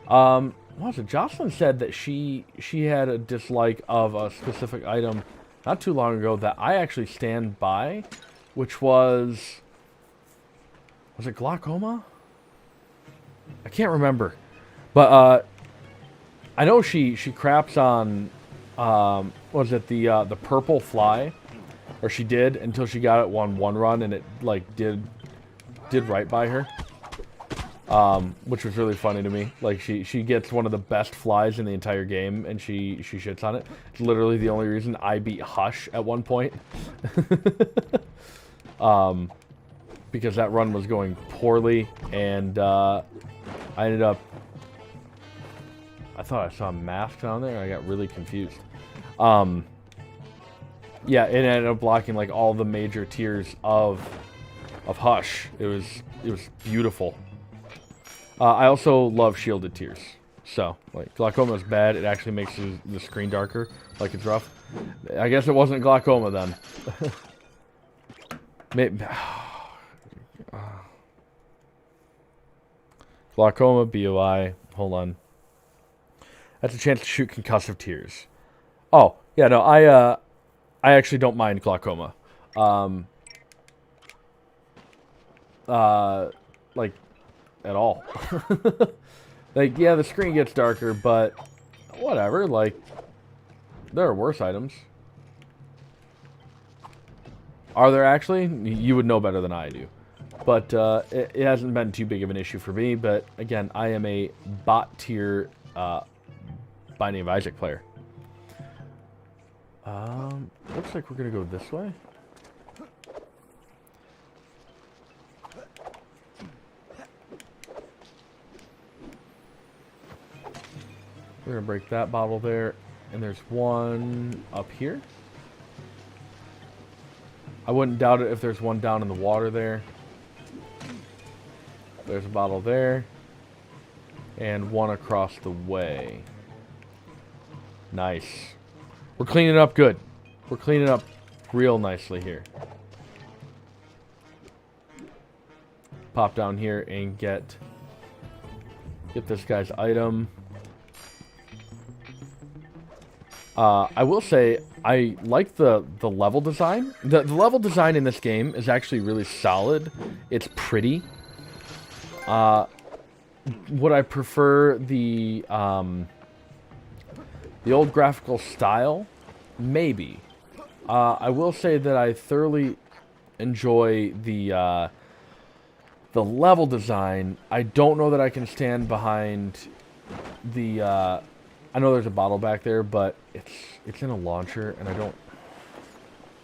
What was it? Jocelyn said that she had a dislike of a specific item not too long ago that I actually stand by. Which was it glaucoma? I can't remember. But I know she craps on was it the purple fly? Or she did until she got it one run and it like did right by her. Which was really funny to me. Like she gets one of the best flies in the entire game and she shits on it. It's literally the only reason I beat Hush at one point. Because that run was going poorly, and I ended up... I thought I saw a mask down there, and I got really confused. Yeah, it ended up blocking, like, all the major tiers of Hush. It was beautiful. I also love shielded tiers. So, like, glaucoma is bad. It actually makes the screen darker, like it's rough. I guess it wasn't glaucoma, then. Maybe... Glaucoma, BOI, hold on. That's a chance to shoot concussive tears. Oh, yeah, no, I actually don't mind glaucoma. Like, at all. Like, yeah, the screen gets darker, but whatever. Like, there are worse items. Are there actually? You would know better than I do. But it hasn't been too big of an issue for me. But again, I am a bot tier Binding of Isaac player. Looks like we're gonna go this way. We're gonna break that bottle there, and there's one up here. I wouldn't doubt it if there's one down in the water there. There's a bottle there. And one across the way. Nice. We're cleaning up good. We're cleaning up real nicely here. Pop down here and get this guy's item. I will say, I like the level design. The level design in this game is actually really solid. It's pretty. Would I prefer the old graphical style? Maybe. I will say that I thoroughly enjoy the level design. I don't know that I can stand behind the... I know there's a bottle back there, but it's in a launcher, and I don't...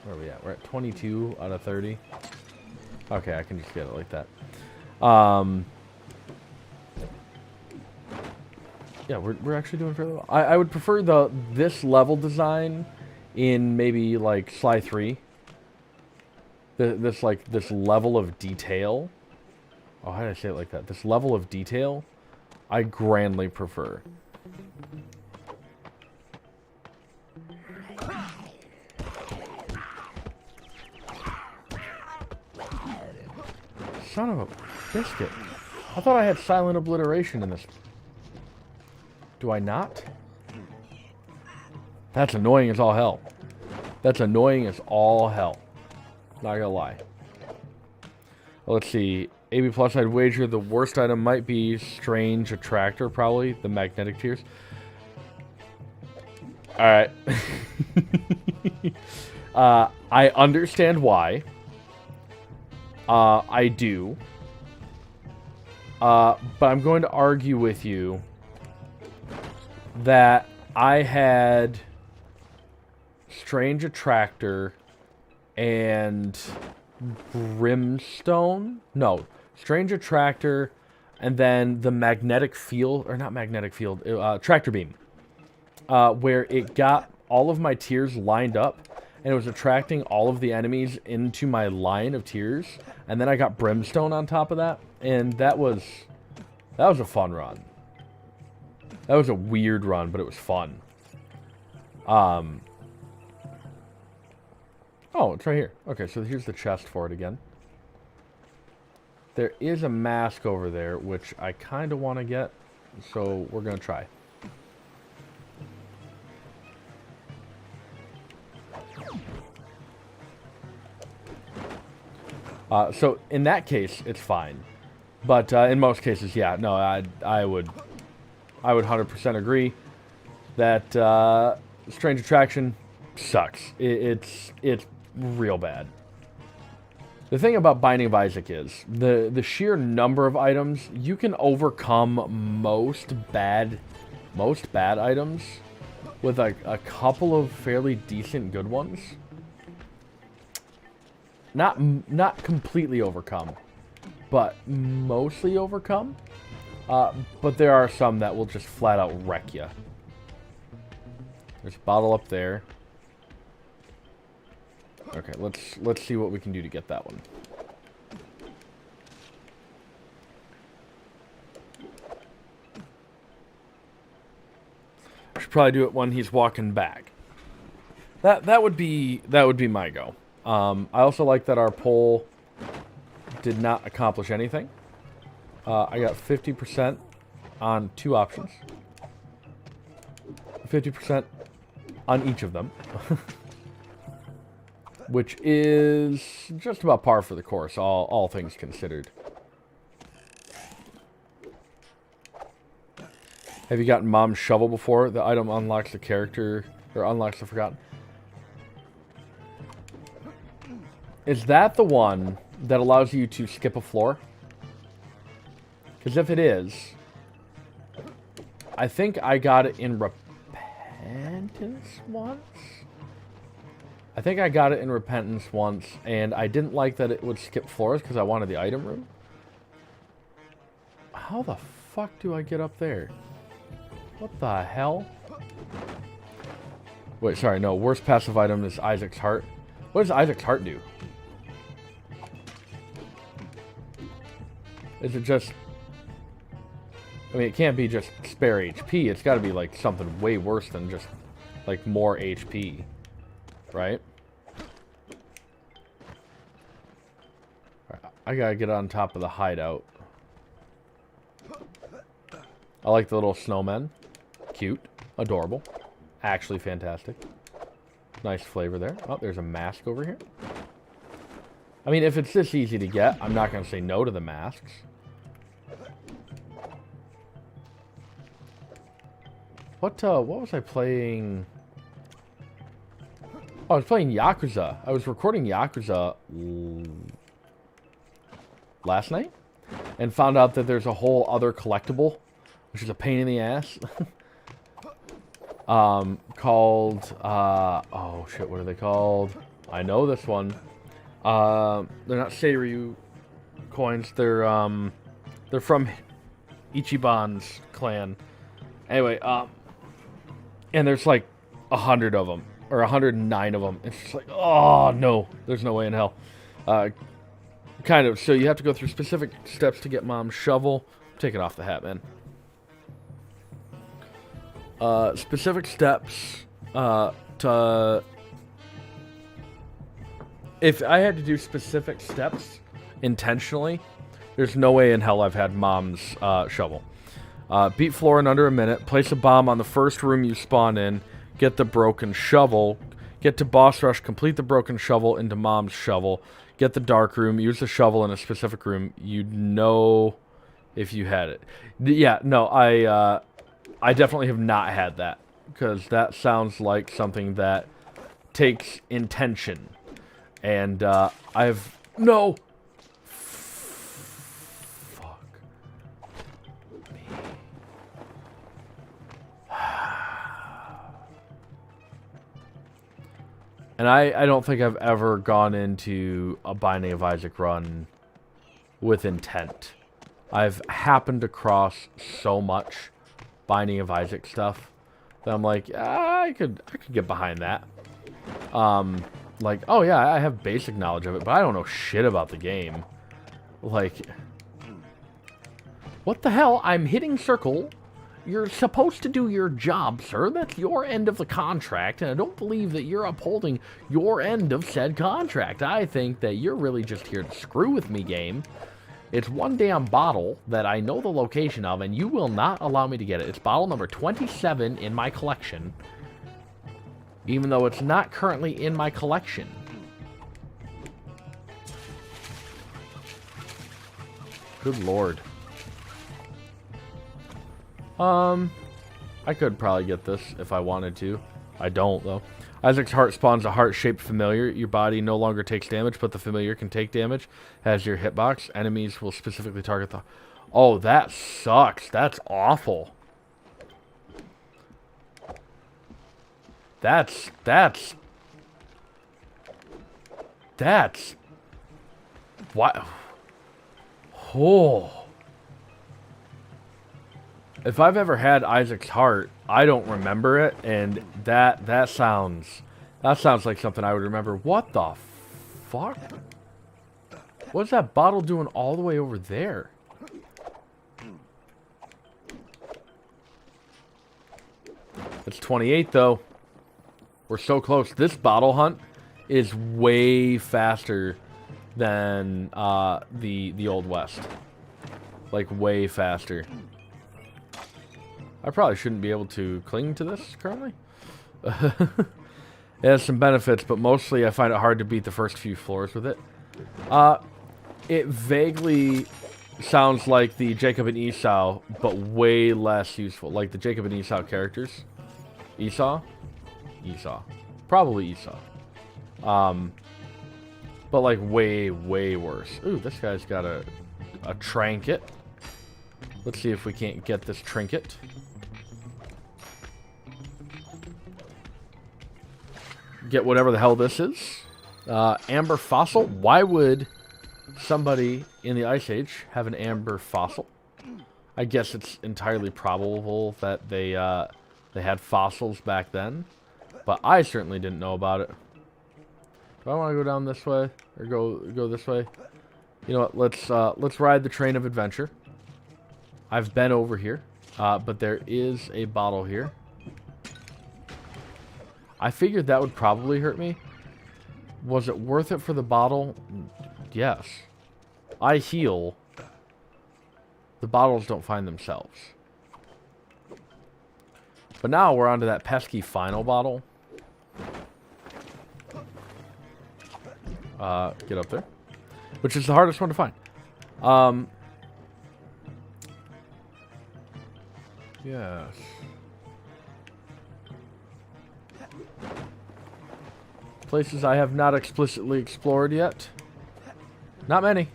Where are we at? We're at 22 out of 30. Okay, I can just get it like that. Yeah, we're actually doing fairly well. I would prefer this level design in maybe like Sly 3. This level of detail. Oh, how did I say it like that? This level of detail, I grandly prefer. Son of a biscuit. I thought I had silent obliteration in this. Do I not? That's annoying as all hell. That's annoying as all hell. Not gonna lie. Well, let's see. AB plus, I'd wager the worst item might be Strange Attractor, probably. The magnetic tears. Alright. I understand why. I do. But I'm going to argue with you that I had Strange Attractor and Brimstone. No, Strange Attractor and then the magnetic field, or not magnetic field, tractor beam. Where it got all of my tiers lined up and it was attracting all of the enemies into my line of tiers. And then I got Brimstone on top of that. And that was a fun run. That was a weird run, but it was fun. Oh, it's right here. Okay, so here's the chest for it again. There is a mask over there, which I kind of want to get. So we're going to try. So in that case, it's fine. But in most cases, yeah, no, I would 100% agree that Strange Attraction sucks. It's real bad. The thing about Binding of Isaac is the sheer number of items. You can overcome most bad items with a couple of fairly decent good ones. Not completely overcome, but mostly overcome. But there are some that will just flat out wreck you. There's a bottle up there. Okay, let's see what we can do to get that one. I should probably do it when he's walking back. That would be my go. I also like that our poll did not accomplish anything. I got 50% on 2 options. 50% on each of them. Which is just about par for the course, all things considered. Have you gotten Mom's shovel before? The item unlocks the character, or unlocks the Forgotten. Is that the one that allows you to skip a floor? Because if it is, I think I got it in Repentance once? I think I got it in Repentance once, and I didn't like that it would skip floors because I wanted the item room. How the fuck do I get up there? What the hell? Wait, sorry, no. Worst passive item is Isaac's Heart. What does Isaac's Heart do? Is it just... I mean, it can't be just spare HP. It's got to be, like, something way worse than just, like, more HP. Right? I gotta get on top of the hideout. I like the little snowmen. Cute. Adorable. Actually fantastic. Nice flavor there. Oh, there's a mask over here. I mean, if it's this easy to get, I'm not gonna say no to the masks. What was I playing? Oh, I was playing Yakuza. I was recording Yakuza last night and found out that there's a whole other collectible, which is a pain in the ass, called, oh shit, what are they called? I know this one. They're not Seiryu coins, they're from Ichiban's clan. Anyway, and there's like 100 of them, or 109 of them. It's just like, oh no, there's no way in hell. Kind of. So you have to go through specific steps to get Mom's shovel. Take it off the hat, man. Specific steps to... If I had to do specific steps intentionally, there's no way in hell I've had Mom's shovel. Beat floor in under a minute. Place a bomb on the first room you spawn in. Get the broken shovel. Get to boss rush. Complete the broken shovel into Mom's shovel. Get the dark room. Use the shovel in a specific room. You'd know if you had it. Yeah, no, I definitely have not had that. Because that sounds like something that takes intention. And I've... No! And I don't think I've ever gone into a Binding of Isaac run with intent. I've happened across so much Binding of Isaac stuff that I'm like, I could get behind that. Like, oh yeah, I have basic knowledge of it, but I don't know shit about the game. Like, what the hell? I'm hitting circle. You're supposed to do your job, sir. That's your end of the contract, and I don't believe that you're upholding your end of said contract. I think that you're really just here to screw with me, game. It's one damn bottle that I know the location of, and you will not allow me to get it. It's bottle number 27 in my collection, even though it's not currently in my collection. Good lord. I could probably get this if I wanted to. I don't, though. Isaac's Heart spawns a heart-shaped familiar. Your body no longer takes damage, but the familiar can take damage. Has your hitbox. Enemies will specifically target the... Oh, that sucks. That's awful. That's... What? Oh... If I've ever had Isaac's Heart, I don't remember it, and that sounds like something I would remember. What the fuck? What's that bottle doing all the way over there? It's 28 though. We're so close. This bottle hunt is way faster than the Old West. Like way faster. I probably shouldn't be able to cling to this currently. It has some benefits, but mostly I find it hard to beat the first few floors with it. It vaguely sounds like the Jacob and Esau, but way less useful. Like the Jacob and Esau characters. Esau? Esau. Probably Esau. But like way, way worse. Ooh, this guy's got a trinket. Let's see if we can't get this trinket. Get whatever the hell this is. Amber fossil. Why would somebody in the Ice Age have an amber fossil? I guess it's entirely probable that they had fossils back then, but I certainly didn't know about it. Do I want to go down this way or go this way? You know what? Let's ride the train of adventure. I've been over here, but there is a bottle here. I figured that would probably hurt me. Was it worth it for the bottle? Yes. I heal. The bottles don't find themselves. But now we're on to that pesky final bottle. Get up there. Which is the hardest one to find. Yes. Places I have not explicitly explored yet. Not many.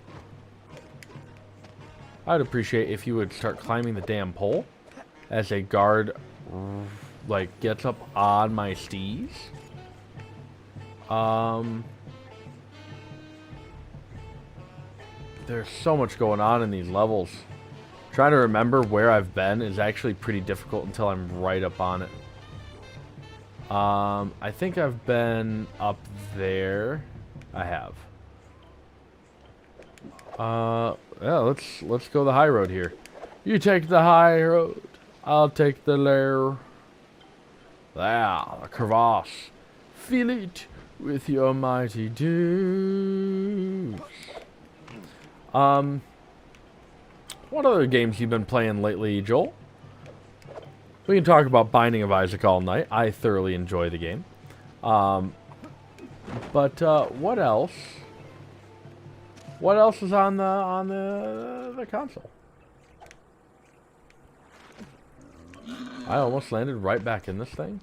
I'd appreciate if you would start climbing the damn pole as a guard, like, gets up on my steez. There's so much going on in these levels. Trying to remember where I've been is actually pretty difficult until I'm right up on it. I think I've been up there. I have. Yeah, let's go the high road here. You take the high road. I'll take the lair. Ah, the crevasse. Feel it with your mighty dues. What other games you've been playing lately, Joel? We can talk about Binding of Isaac all night. I thoroughly enjoy the game. But what else? What else is on the console? I almost landed right back in this thing.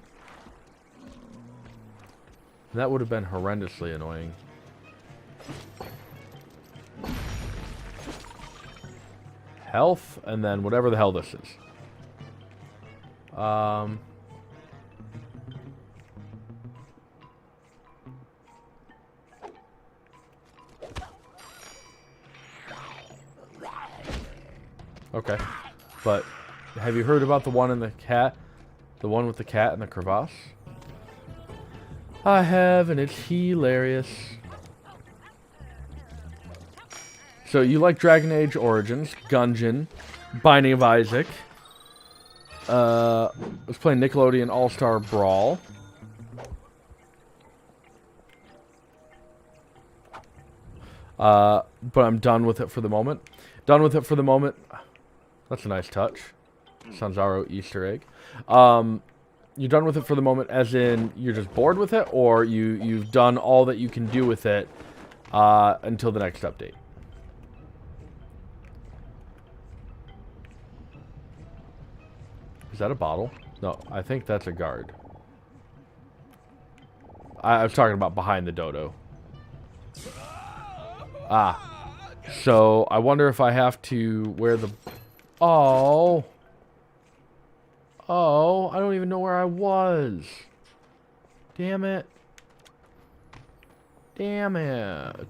That would have been horrendously annoying. Health, and then whatever the hell this is. Okay, but have you heard about the one in the cat? The one with the cat and the crevasse? I have, and it's hilarious. So you like Dragon Age Origins, Gungeon, Binding of Isaac. I was playing Nickelodeon All-Star Brawl. But I'm done with it for the moment. Done with it for the moment. That's a nice touch. Sanzaro Easter egg. You're done with it for the moment as in you're just bored with it, or you've done all that you can do with it until the next update. Is that a bottle? No, I think that's a guard. I was talking about behind the dodo. Ah. So, I wonder if I have to wear the... Oh. Oh, I don't even know where I was. Damn it. Damn it.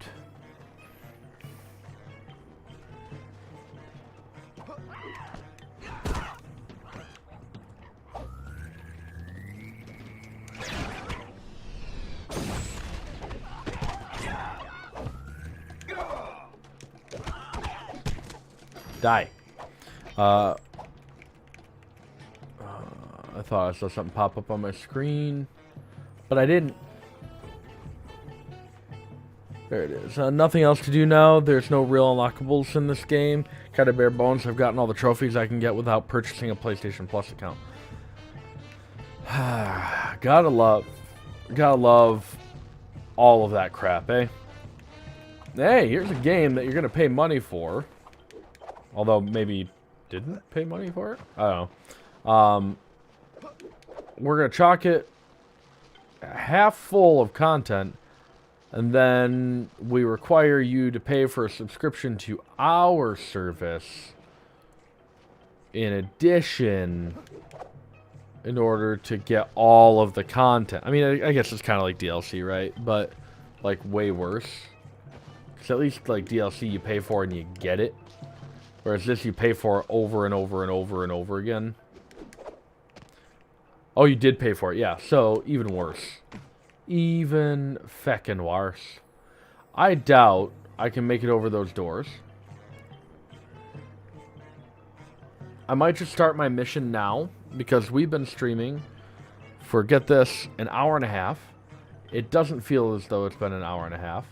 Die. I thought I saw something pop up on my screen, but I didn't. There it is. Nothing else to do now. There's no real unlockables in this game. Kind of bare bones. I've gotten all the trophies I can get without purchasing a PlayStation Plus account. Gotta love all of that crap, eh? Hey, here's a game that you're gonna pay money for. Although maybe didn't pay money for it? I don't know. We're going to chalk it half full of content, and then we require you to pay for a subscription to our service in addition in order to get all of the content. I mean, I guess it's kind of like DLC, right? But, like, way worse. Because at least, like, DLC you pay for and you get it. Whereas this you pay for over and over and over and over again. Oh, you did pay for it. Yeah, so even worse. Even feckin' worse. I doubt I can make it over those doors. I might just start my mission now, because we've been streaming for, get this, an hour and a half. It doesn't feel as though it's been an hour and a half.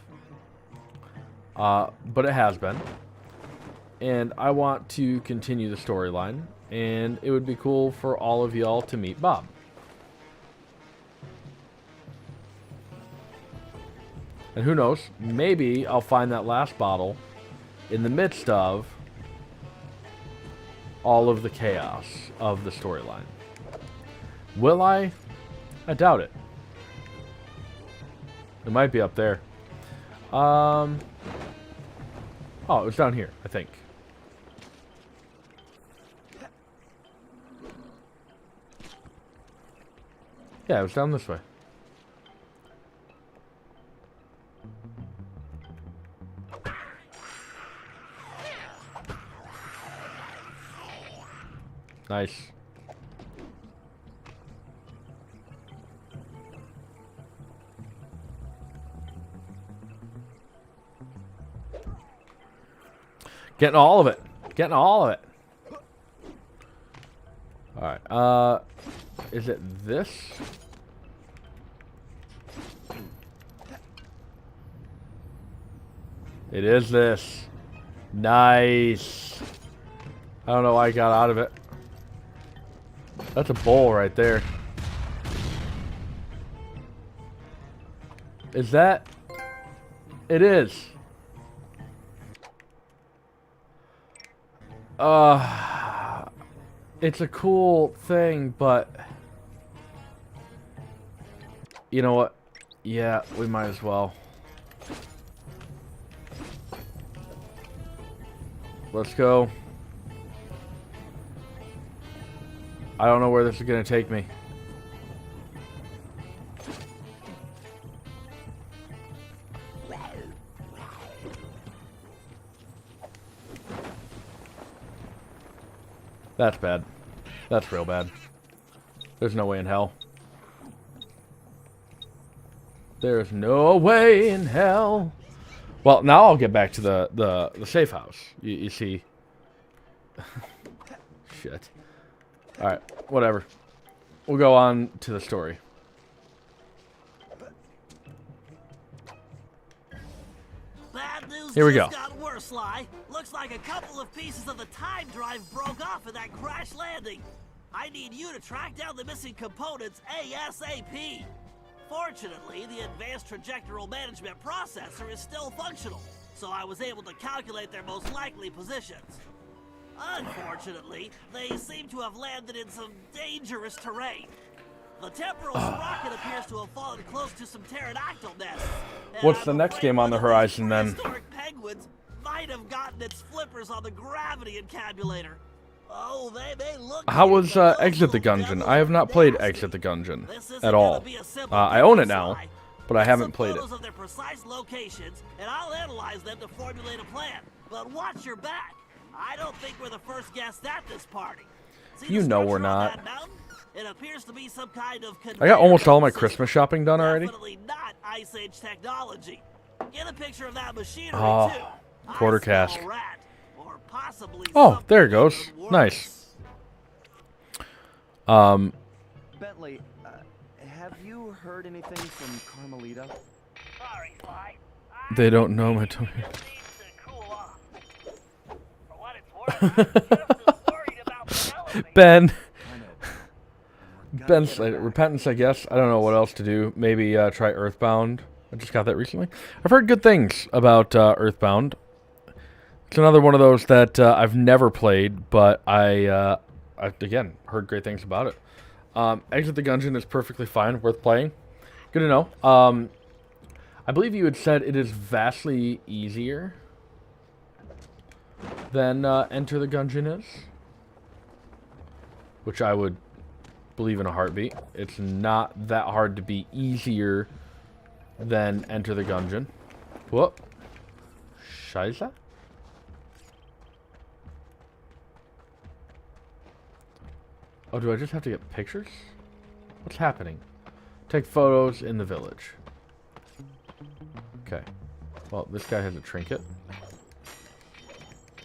But it has been. And I want to continue the storyline, and it would be cool for all of y'all to meet Bob. And who knows, maybe I'll find that last bottle in the midst of all of the chaos of the storyline. Will I? I doubt it. It might be up there. Oh, it was down here, I think. Yeah, it was down this way. Nice. Getting all of it. Getting all of it. Alright, is it this? It is this. Nice. I don't know why I got out of it. That's a bowl right there. Is that? It is. It's a cool thing, but you know what? Yeah, we might as well. Let's go. I don't know where this is going to take me. That's bad. That's real bad. There's no way in hell. There's no way in hell. Well, now I'll get back to the safe house. You see. Shit. Alright, whatever. We'll go on to the story. Bad news Here we just go. got worse, Sly. Looks like a couple of pieces of the time drive broke off in that crash landing. I need you to track down the missing components ASAP. Fortunately, the advanced trajectoral management processor is still functional, so I was able to calculate their most likely positions. Unfortunately, they seem to have landed in some dangerous terrain. The temporal sprocket appears to have fallen close to some pterodactyl nests. and What's I'm the next afraid game on the one of these horizon, then? prehistoric penguins might have gotten its flippers on the gravity encabulator. Oh, they look. How was those Exit the little Gungeon? devils I have not are played nasty. Exit the Gungeon This isn't at gonna all. be a simple I own it thing, now, Sly. but I Get haven't some played it. photos of their precise locations, and I'll analyze them to formulate a plan. But watch your back. I don't think we're the first guests at this party. See You the know we're structure on not. that mountain? It appears to be some kind of I got almost all my conveyor Christmas system. shopping done already. Definitely not Ice Age technology. Get a picture of that machinery Oh, too. quarter I smell cask. a rat, or possibly Oh, there it something goes. even worse. Nice. Bentley, have you heard anything from Carmelita? Sorry, Sly. They don't know my tongue. Needs to cool off. For what it's worth, I'm just as worried about the elevator. Ben. I know. Ben's Repentance, I guess. I don't know what else to do. Maybe try Earthbound. I just got that recently. I've heard good things about Earthbound. It's another one of those that I've never played, but I again heard great things about it. Exit the Gungeon is perfectly fine, worth playing. Good to know. I believe you had said it is vastly easier than Enter the Gungeon is, which I would believe in a heartbeat. It's not that hard to be easier than Enter the Gungeon. Whoop. Scheiße. Oh, do I just have to get pictures? What's happening? Take photos in the village. Okay. Well, this guy has a trinket.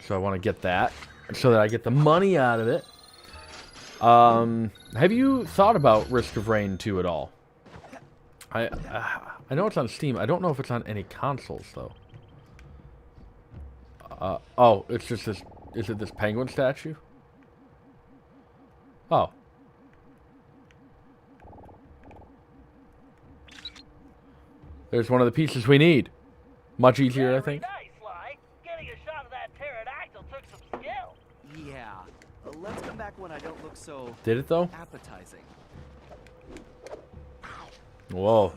So I want to get that so that I get the money out of it. Have you thought about Risk of Rain 2 at all? I know it's on Steam. I don't know if it's on any consoles, though. Oh, it's just this... Is it this penguin statue? Oh. There's one of the pieces we need. Much easier, I think. Nice, Sly. Getting a shot of that pterodactyl took some skill. Yeah. Let's come back when I don't look so Did it, though? appetizing. Whoa.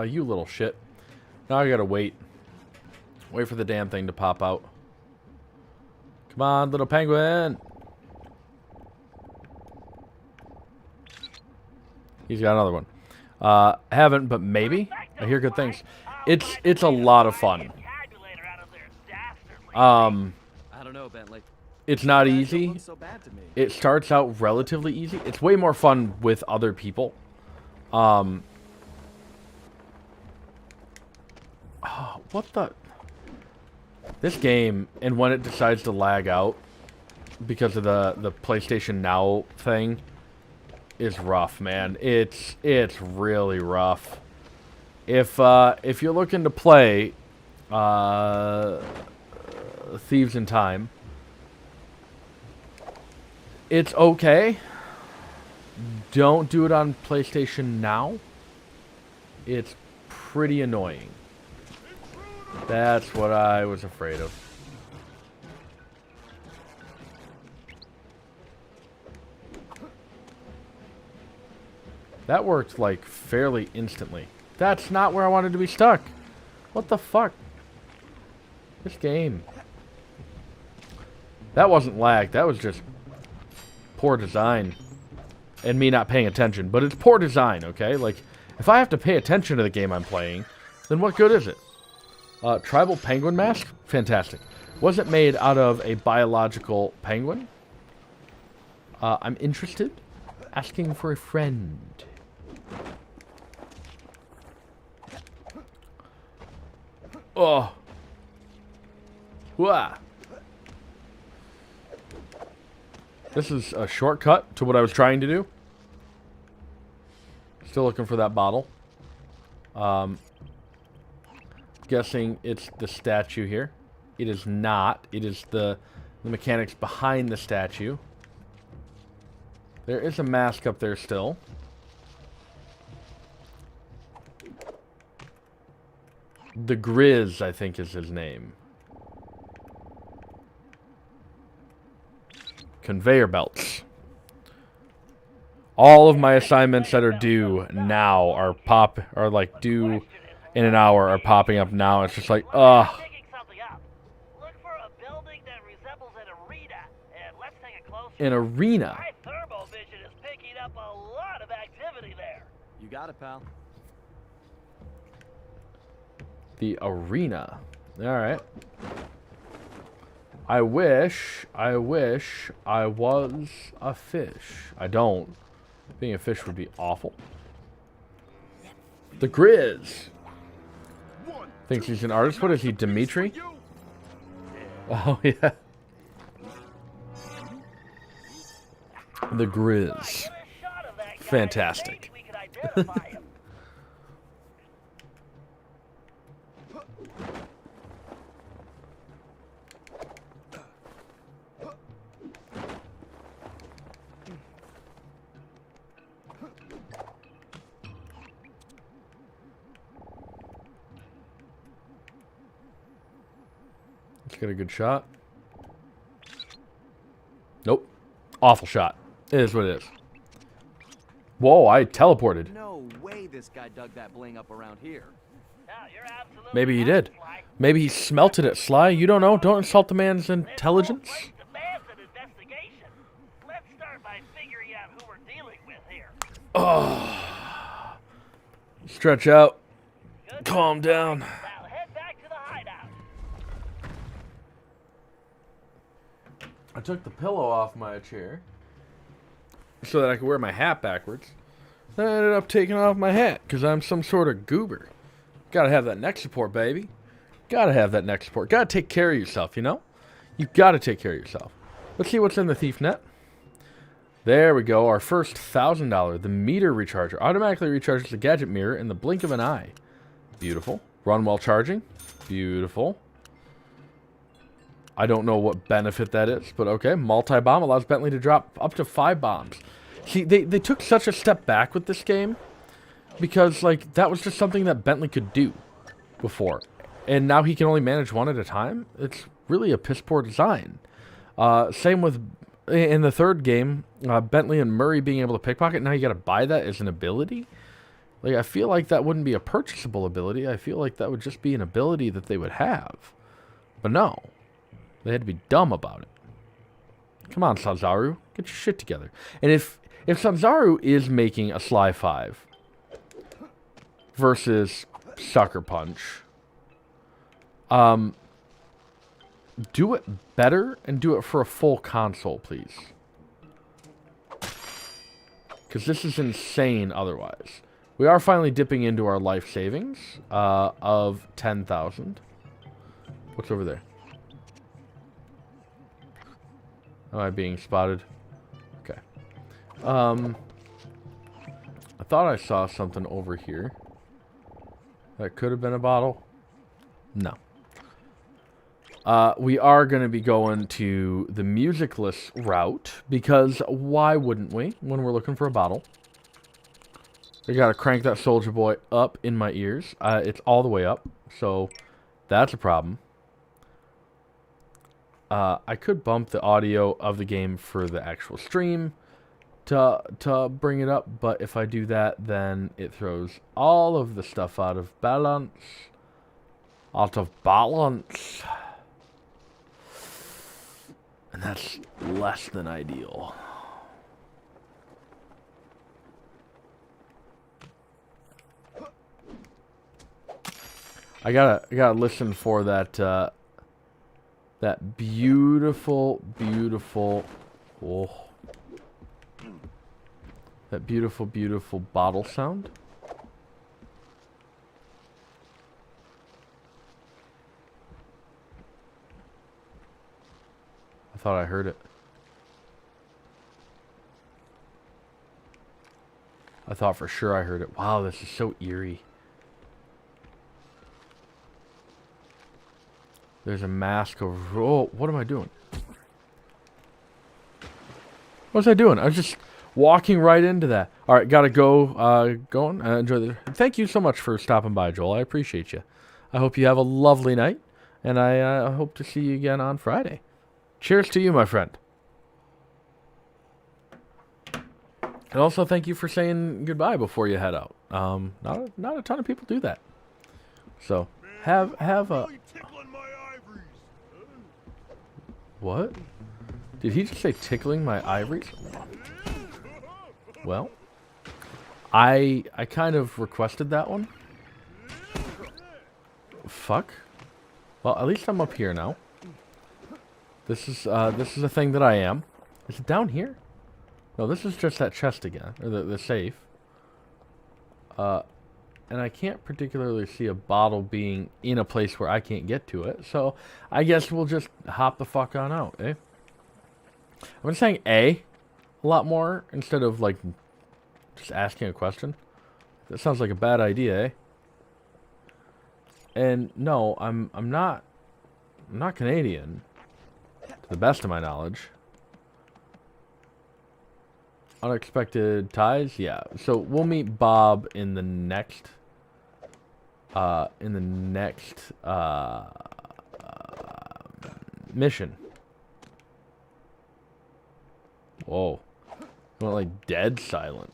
You little shit. Now I gotta wait. Wait for the damn thing to pop out. Come on, little penguin. He's got another one. Haven't, but maybe. I hear good things. It's a lot of fun. I don't know, Bentley. It's not That don't easy. look so bad to me. It starts out relatively easy. It's way more fun with other people. Oh, what the? This game, and when it decides to lag out because of the PlayStation Now thing, is rough, man. It's really rough. If you're looking to play Thieves in Time, it's okay. Don't do it on PlayStation Now. It's pretty annoying. That's what I was afraid of. That worked, like, fairly instantly. That's not where I wanted to be stuck. What the fuck? This game. That wasn't lag. That was just poor design. And me not paying attention. But it's poor design, okay? Like, if I have to pay attention to the game I'm playing, then what good is it? Tribal penguin mask? Fantastic. Was it made out of a biological penguin? I'm interested. Asking for a friend. Oh. Wah. This is a shortcut to what I was trying to do. Still looking for that bottle. Guessing it's the statue here. It is not. It is the mechanics behind the statue. There is a mask up there still. The Grizz, I think, is his name. Conveyor belts. All of my assignments that are due now are due in an hour are popping up now. It's just like, ugh. Look for a building that resembles an arena, and let's take a closer. An arena. My thermovision is picking up a lot of activity there. You got it, pal. The arena. Alright. I wish I was a fish. I don't. Being a fish would be awful. The Grizz. Thinks he's an artist. What is he, Dimitri? Oh, yeah. The Grizz. Fantastic. Let's get a good shot. Nope. Awful shot. It is what it is. Whoa, I teleported. No way this guy dug that bling up around here. Maybe he did. Maybe he smelted it, Sly. You don't know. Don't insult the man's intelligence. Demands an investigation. Let's start by figuring out who we're dealing with here. Stretch out. Calm down. Now head back to the hideout. I took the pillow off my chair so that I could wear my hat backwards. Then I ended up taking off my hat because I'm some sort of goober. Gotta have that neck support, baby. Gotta have that neck support. Gotta take care of yourself, you know? You gotta take care of yourself. Let's see what's in the thief net. There we go. Our first $1,000. The meter recharger automatically recharges the gadget mirror in the blink of an eye. Beautiful. Run while charging. Beautiful. I don't know what benefit that is, but okay. Multi-bomb allows Bentley to drop up to 5 bombs. See, they took such a step back with this game because, like, that was just something that Bentley could do before. And now he can only manage one at a time. It's really a piss-poor design. Same with, in the third game, Bentley and Murray being able to pickpocket. Now you got to buy that as an ability. Like, I feel like that wouldn't be a purchasable ability. I feel like that would just be an ability that they would have. But no. They had to be dumb about it. Come on, Sanzaru. Get your shit together. And if Sanzaru is making a Sly 5 versus Sucker Punch, do it better and do it for a full console, please. Because this is insane otherwise. We are finally dipping into our life savings of 10,000. What's over there? Am I being spotted? Okay. I thought I saw something over here. That could have been a bottle. No. We are going to be going to the musicless route, because why wouldn't we when we're looking for a bottle? I got to crank that Soldier Boy up in my ears. It's all the way up, so that's a problem. I could bump the audio of the game for the actual stream to bring it up, but if I do that, then it throws all of the stuff out of balance. Out of balance. And that's less than ideal. I gotta listen for that that beautiful, oh, that beautiful bottle sound. I thought I heard it. I thought for sure I heard it. Wow, this is so eerie. There's a mask over. Oh, what am I doing? What was I doing? I was just walking right into that. All right, gotta go. Going. Enjoy the. Thank you so much for stopping by, Joel. I appreciate you. I hope you have a lovely night, and I hope to see you again on Friday. Cheers to you, my friend. And also, thank you for saying goodbye before you head out. Not a ton of people do that. So have a. What? Did he just say tickling my ivories? Well, I kind of requested that one. Fuck. Well, at least I'm up here now. This is a thing that I am. Is it down here? No, this is just that chest again, or the safe. And I can't particularly see a bottle being in a place where I can't get to it, so I guess we'll just hop the fuck on out, eh? I've been saying a lot more instead of, like, just asking a question. That sounds like a bad idea, eh? And no, I'm not Canadian, to the best of my knowledge. Unexpected ties, yeah. So we'll meet Bob in the next mission. Whoa. It went like dead silent.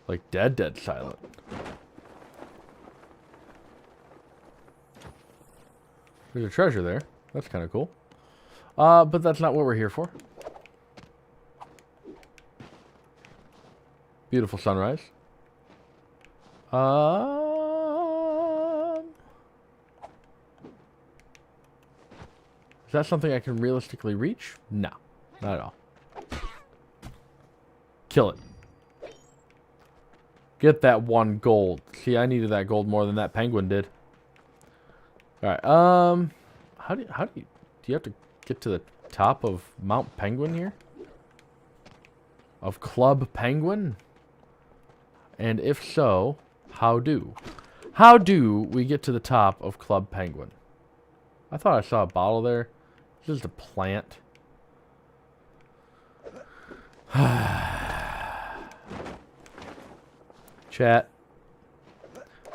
Like dead silent. There's a treasure there. That's kind of cool. But that's not what we're here for. Beautiful sunrise. Is that something I can realistically reach? No, not at all. Kill it. Get that 1 gold. See, I needed that gold more than that penguin did. All right. How do you have to get to the top of Mount Penguin here? Of Club Penguin? And if so, how do we get to the top of Club Penguin? I thought I saw a bottle there. This is a plant. Chat.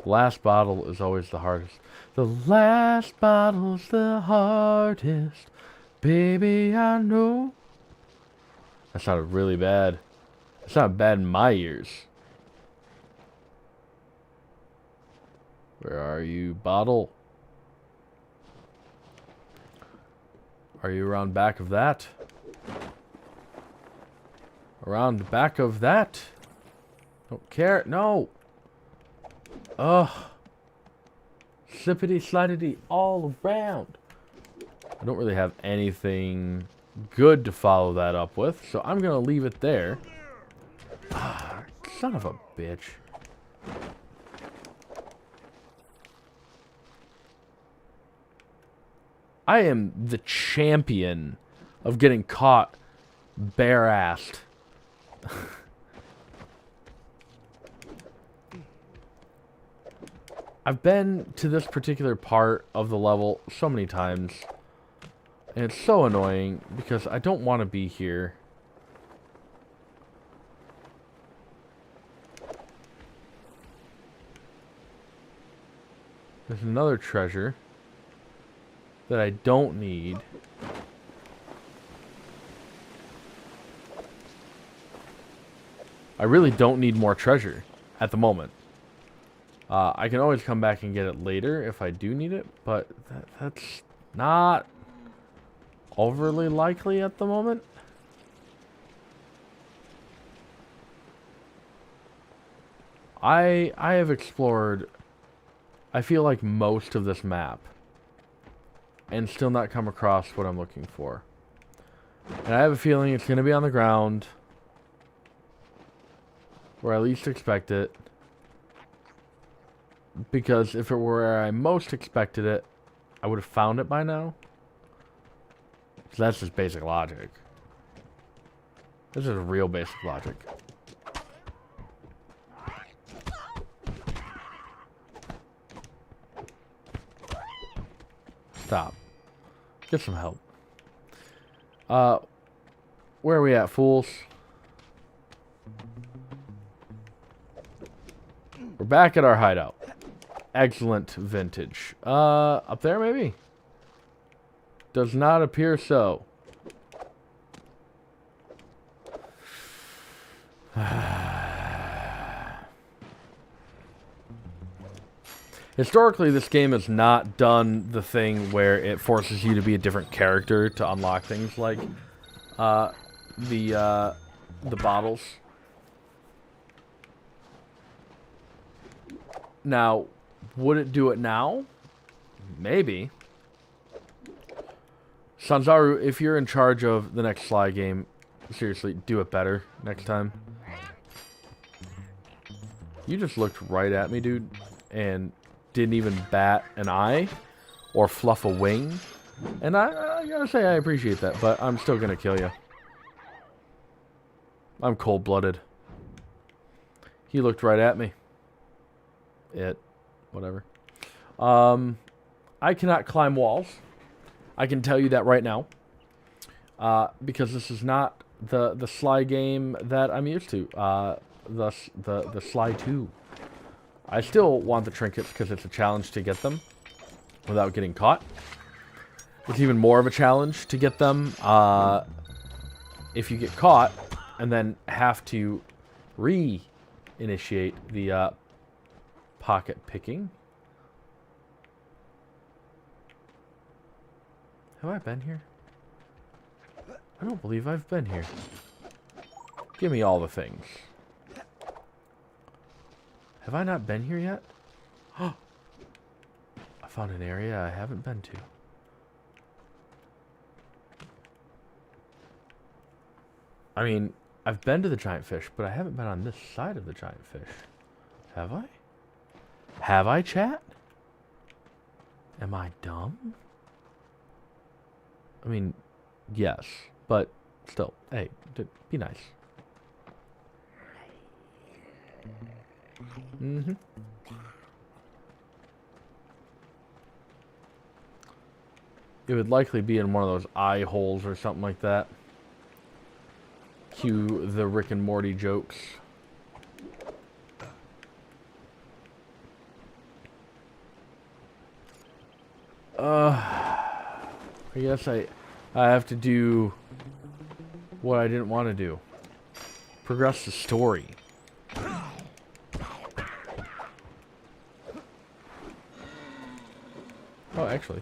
Last bottle is always the hardest. The last bottle's the hardest. Baby, I know. That sounded really bad. It sounded bad in my ears. Where are you, bottle? Are you around back of that? Around back of that? Don't care. No. Ugh. Slippity slidity all around. I don't really have anything good to follow that up with, so I'm gonna leave it there. Ah, son of a bitch. I am the champion of getting caught bare-assed. I've been to this particular part of the level so many times, and it's so annoying because I don't want to be here. There's another treasure that I don't need. I really don't need more treasure at the moment. I can always come back and get it later if I do need it, but that's not overly likely at the moment. I have explored, I feel like, most of this map and still not come across what I'm looking for. And I have a feeling it's going to be on the ground where I least expect it. Because if it were where I most expected it, I would have found it by now. So that's just basic logic. This is real basic logic. Stop. Get some help. Where are we at, fools? We're back at our hideout. Excellent vintage. Up there maybe? Does not appear so. Historically, this game has not done the thing where it forces you to be a different character to unlock things like the bottles. Now, would it do it now? Maybe. Sanzaru, if you're in charge of the next Sly game, seriously, do it better next time. You just looked right at me, dude, and didn't even bat an eye or fluff a wing. And I gotta say, I appreciate that, but I'm still gonna kill you. I'm cold-blooded. He looked right at me. Whatever. I cannot climb walls. I can tell you that right now. Because this is not the Sly game that I'm used to. The Sly 2. I still want the trinkets because it's a challenge to get them without getting caught. It's even more of a challenge to get them if you get caught and then have to re-initiate the pocket picking. Have I been here? I don't believe I've been here. Give me all the things. Have I not been here yet? I found an area I haven't been to. I mean, I've been to the giant fish, but I haven't been on this side of the giant fish. Have I? Have I, chat? Am I dumb? I mean, yes, but still, hey, be nice. Mm-hmm. It would likely be in one of those eye holes or something like that. Cue the Rick and Morty jokes. I guess I have to do what I didn't want to do. Progress the story. Oh, actually,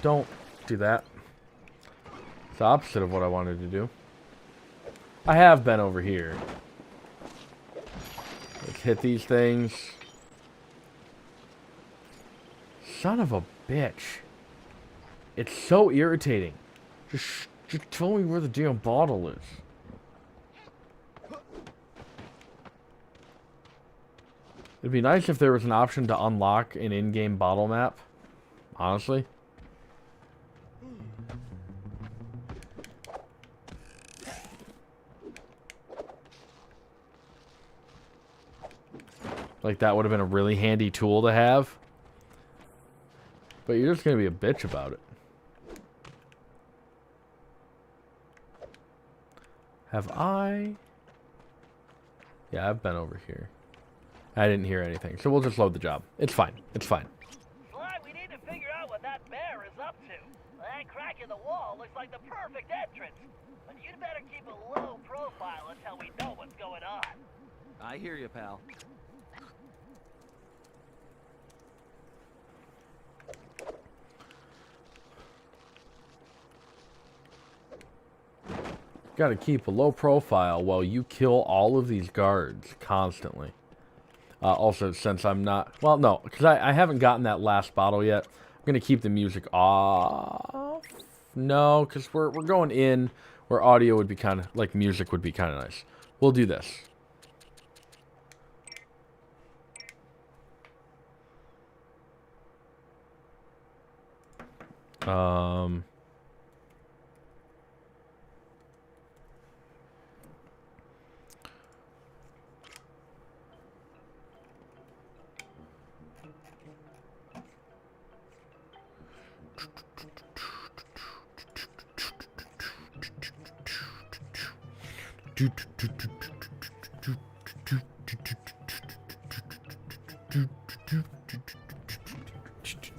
don't do that. It's the opposite of what I wanted to do. I have been over here. Let's hit these things. Son of a bitch. It's so irritating. Just tell me where the damn bottle is. It'd be nice if there was an option to unlock an in-game bottle map. Honestly. Like, that would have been a really handy tool to have. But you're just going to be a bitch about it. Have I? Yeah, I've been over here. I didn't hear anything, so we'll just load the job. It's fine. It's fine. Sly, we need to figure out what that bear is up to. That crack in the wall looks like the perfect entrance. But you'd better keep a low profile until we know what's going on. I hear you, pal. Got to keep a low profile while you kill all of these guards constantly. Also, since I'm not... Well, no, because I haven't gotten that last bottle yet. I'm going to keep the music off. No, because we're going in where audio would be kind of... Like, music would be kind of nice. We'll do this.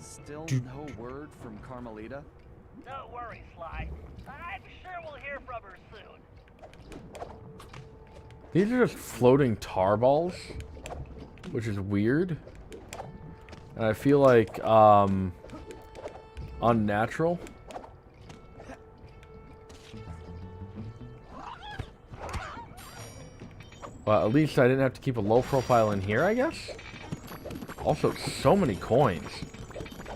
Still no word from Carmelita? Don't worry, Sly. I'm sure we'll hear from her soon. These are just floating tar balls, which is weird. And I feel like, unnatural. Well, at least I didn't have to keep a low profile in here, I guess? Also, so many coins.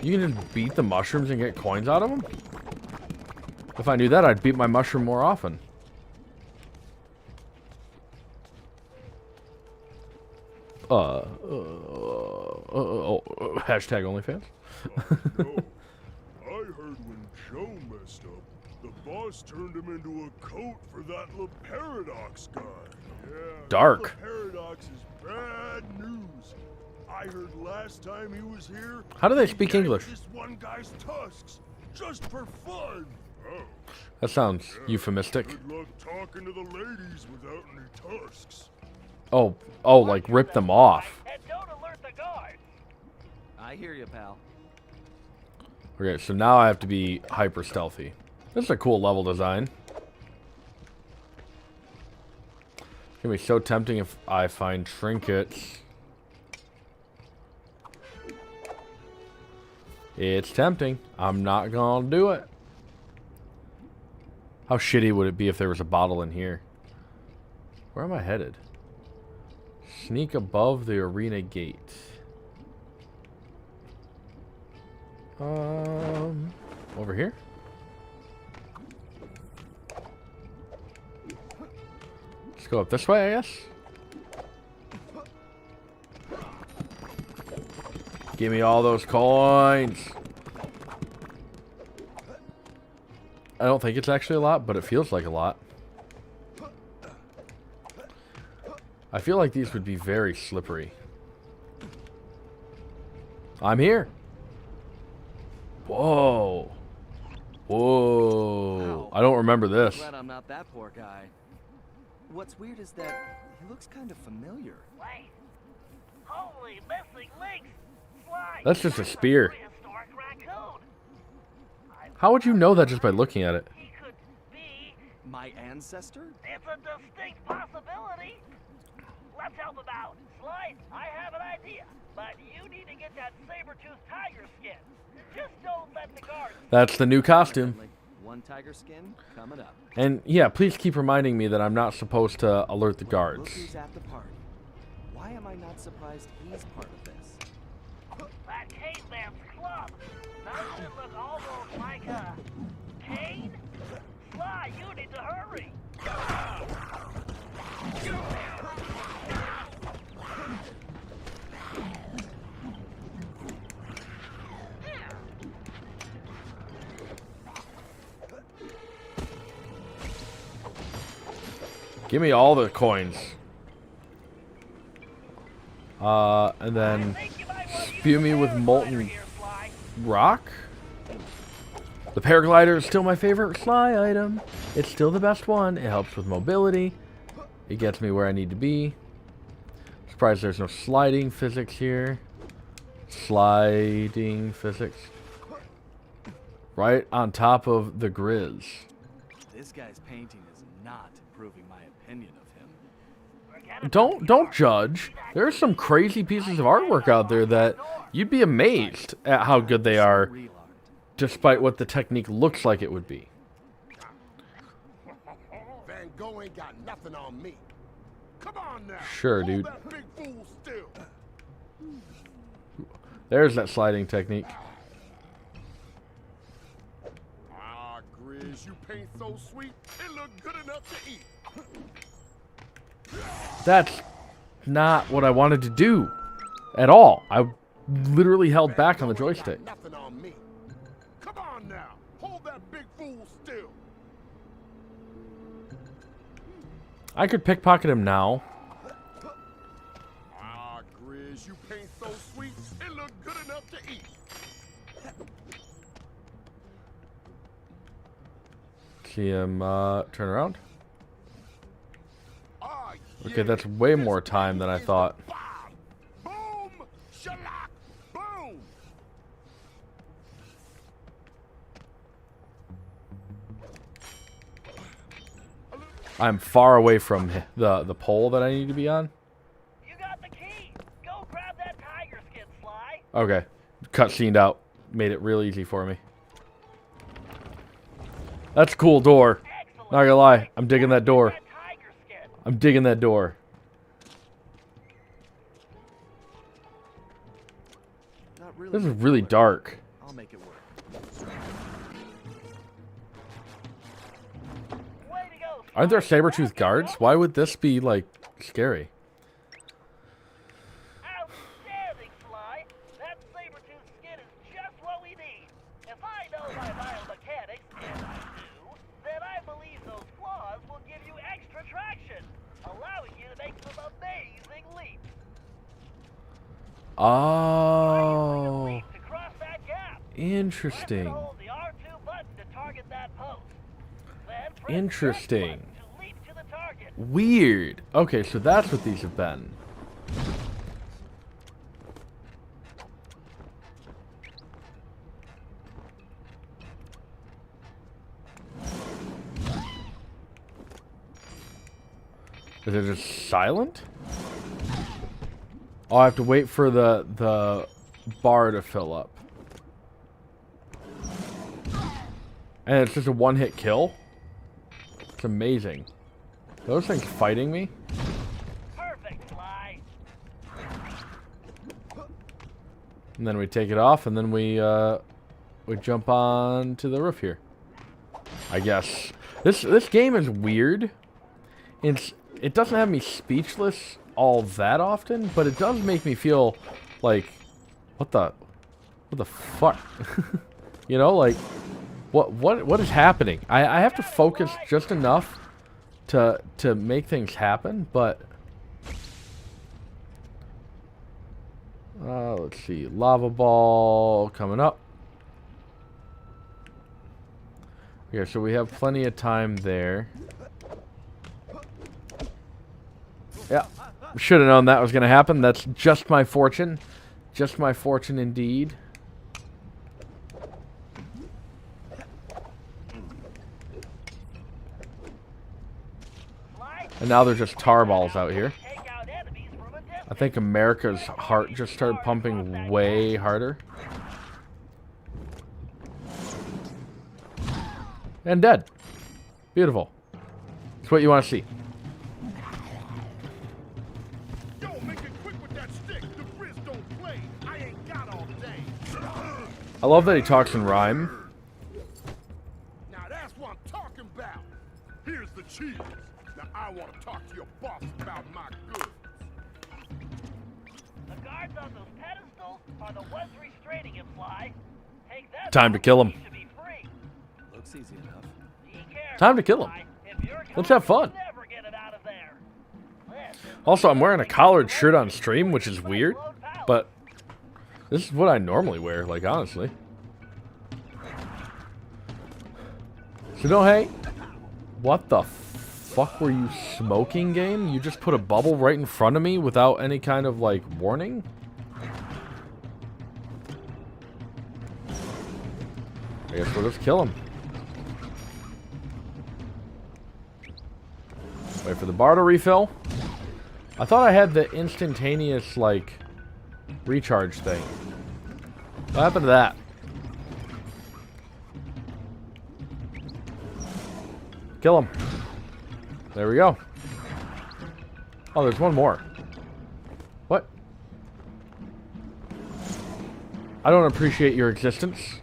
You can just beat the mushrooms and get coins out of them? If I knew that, I'd beat my mushroom more often. Hashtag OnlyFans. I heard when Joe messed up, the boss turned him into a coat for that La Paradox guy. Yeah, Dark. La Paradox is bad news. I heard last time he was here. How do they he speak yanked English? This one guy's tusks, just for fun. Oh, That sounds euphemistic. good luck talking to the ladies without any tusks. Oh, like rip them off. And don't alert the guards. I hear you, pal. Okay, so now I have to be hyper stealthy. This is a cool level design. It's gonna be so tempting if I find trinkets. It's tempting. I'm not gonna do it. How shitty would it be if there was a bottle in here? Where am I headed? Sneak above the arena gate. Over here? Let's go up this way, I guess. Give me all those coins. I don't think it's actually a lot, but it feels like a lot. I feel like these would be very slippery. I'm here. Whoa. Whoa. I don't remember this. Glad I'm not that poor guy. What's weird is that he looks kind of familiar. Wait. Holy missing links! Sly, That's just a spear. prehistoric raccoon. How would you know that just by looking at it? He could be. My ancestor? It's a distinct possibility. Let's help him out. Sly, I have an idea, but you need to get that saber-toothed tiger skin. Just don't let the guards. That's the new costume. Definitely. One tiger skin coming up. And yeah, please keep reminding me that I'm not supposed to alert the Well, guards. look who's at the party. Why am I not surprised he's part of this? That caveman's club. Doesn't it look almost like a cane? Sly, you need to hurry. Give me all the coins. And then spew me with molten rock. The paraglider is still my favorite Sly item. It's still the best one. It helps with mobility. It gets me where I need to be. Surprised there's no sliding physics here. Sliding physics. Right on top of the Grizz. This guy's painting is not improving my opinion of him. Don't judge. There's some crazy pieces of artwork out there that you'd be amazed at how good they are, Real art. despite what the technique looks like it would be. Van Gogh ain't got nothing on me. Come on now. Sure, Hold dude. that big fool still. There's that sliding technique. Ah, Grizz, you paint so sweet, it look good enough to eat. That's not what I wanted to do at all. I literally held back on the Van Gogh ain't joystick. got nothing on me. Come on now. Hold that big fool still. I could pickpocket him now. Ah, Grizz, you paint so sweet, it look good enough to eat. See him turn around. Ah, Okay, yeah. that's way This more time than I is the thought. bomb. Boom! Shalak! Boom! I'm far away from the pole that I need to be on. You got the key. Go grab that tiger skin, Sly. Okay. Cutscened out. Made it real easy for me. That's a cool door. Excellent. Not gonna lie. I'm digging that door. That tiger skin. I'm digging that door. Not really. This is really dark. I'll make it work. Way to go, Aren't there Sly. saber-tooth guards? Why would this be, like, scary? Outstanding, Sly. That saber-tooth skin is just what we need. If I know my biomechanics, and I do, then I believe those claws will give you extra traction, allowing you to make some amazing leaps. Oh, Leap to cross that gap. Press and interesting. hold the R2 button to target that post. Then press the X Interesting. button to leap to the target. Weird. Okay, so that's what these have been. Is it just silent? Oh, I have to wait for the bar to fill up. And it's just a one-hit kill? It's amazing. Are those things fighting me? Perfect, Sly. And then we take it off, and then we jump on to the roof here. I guess. This game is weird. It doesn't have me speechless all that often, but it does make me feel like, what the fuck? You know, like, what is happening? I have to focus just enough to make things happen, but let's see, lava ball coming up. Yeah, so we have plenty of time there. Yeah, should have known that was going to happen. That's just my fortune. Just my fortune indeed. And now they're just tar balls out here. I think America's heart just started pumping way harder. And dead. Beautiful. It's what you want to see. Yo, make it quick with that stick. The Frizz don't play. I ain't got all day. I love that he talks in rhyme. Now that's what I'm talking about. Here's the cheese. Now I want to talk to your boss about my goods. The guards on those pedestals are the ones restraining him, Sly. Take that. Time to kill him. He should be free. Looks easy enough. Be careful, Time to kill him. Sly. If you're Let's have fun. caught, you'll never get it out of there. Also, I'm wearing a collared shirt on stream, which is weird, but this is what I normally wear, like, honestly. So, no, hey, what the fuck were you smoking, game? You just put a bubble right in front of me without any kind of, like, warning? I guess we'll just kill him. Wait for the bar to refill. I thought I had the instantaneous, like, recharge thing. What happened to that? Kill him. There we go. Oh, there's one more. What? I don't appreciate your existence.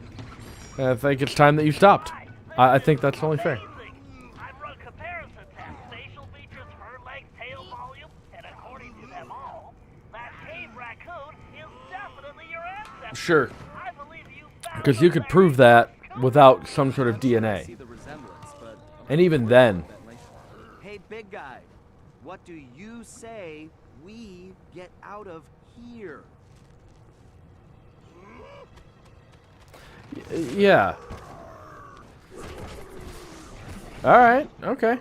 And I think it's time that you stopped. I think that's only fair. I've run comparison tests, facial features, fur length, tail volume, and according to them all, that cave raccoon is definitely your ancestor. Sure. I believe you Because you could prove that without some sort of DNA. See the resemblance, but And even then, hey, big guy, what do you say we get out of here? yeah. Alright, okay.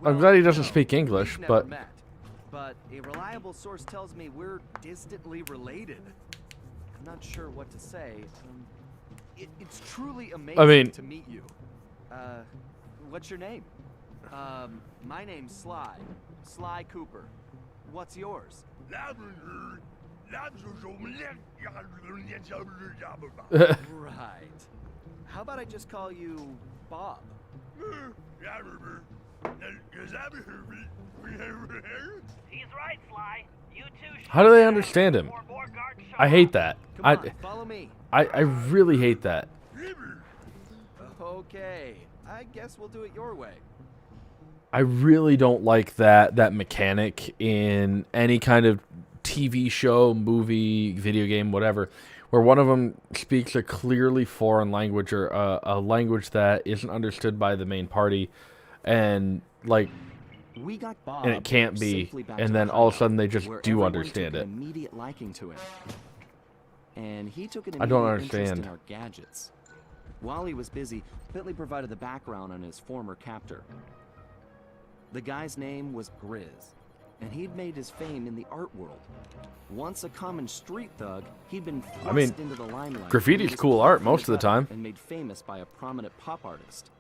I'm glad he doesn't speak English, We've but never met, but a reliable source tells me we're distantly related. I'm not sure what to say. It's truly amazing to meet you. What's your name? My name's Sly. Sly Cooper. What's yours? Right. How about I just call you Bob? He's right, Sly. You two should how do they understand him? before more guards show I hate up. that. Come on, follow me. I really hate that. Okay, I guess we'll do it your way. I really don't like that mechanic in any kind of TV show, movie, video game, whatever, where one of them speaks a clearly foreign language or a language that isn't understood by the main party, and like, We got Bob and it can't be, safely back and to then the all of a hideout, sudden they just where do everyone understand took it. an immediate liking to him. And he took an I don't immediate interest understand. in our gadgets. While he was busy, Bentley provided the background on his former captor. The guy's name was Grizz, and he'd made his fame in the art world. Once a common street thug, he'd been thrust mean, into the limelight. graffiti's when he was cool caught art in most his of the letter time. And made famous by a prominent pop artist.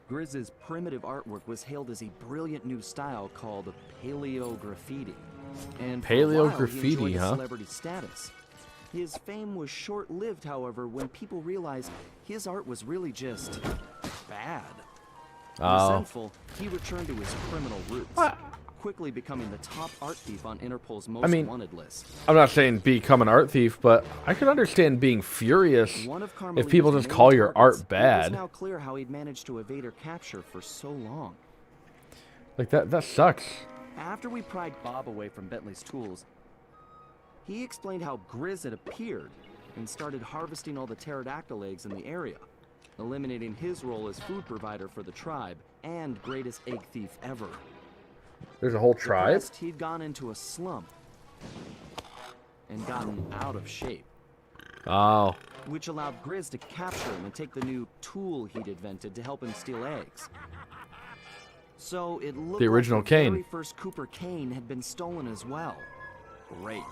Grizz's primitive artwork was hailed as a brilliant new style called paleo graffiti. And for a Paleo while, graffiti, he enjoyed a huh? celebrity status. His fame was short-lived, however, when people realized his art was really just bad. Oh. Resentful, he returned to his criminal roots, quickly becoming the top art thief on Interpol's most wanted list. I'm not saying become an art thief, but I could understand being furious One of if Carmelita's people just main call your targets, art It was bad. now clear how he'd managed to evade her capture for so long. Like, that sucks. After we pried Bob away from Bentley's tools, he explained how Grizz had appeared and started harvesting all the pterodactyl eggs in the area, eliminating his role as food provider for the tribe and greatest egg thief ever. There's a whole tribe? Depressed, he'd gone into a slump and gotten out of shape, Oh. which allowed Grizz to capture him and take the new tool he'd invented to help him steal eggs. So it looked The original like the cane. very first Cooper cane had been stolen as well. Great.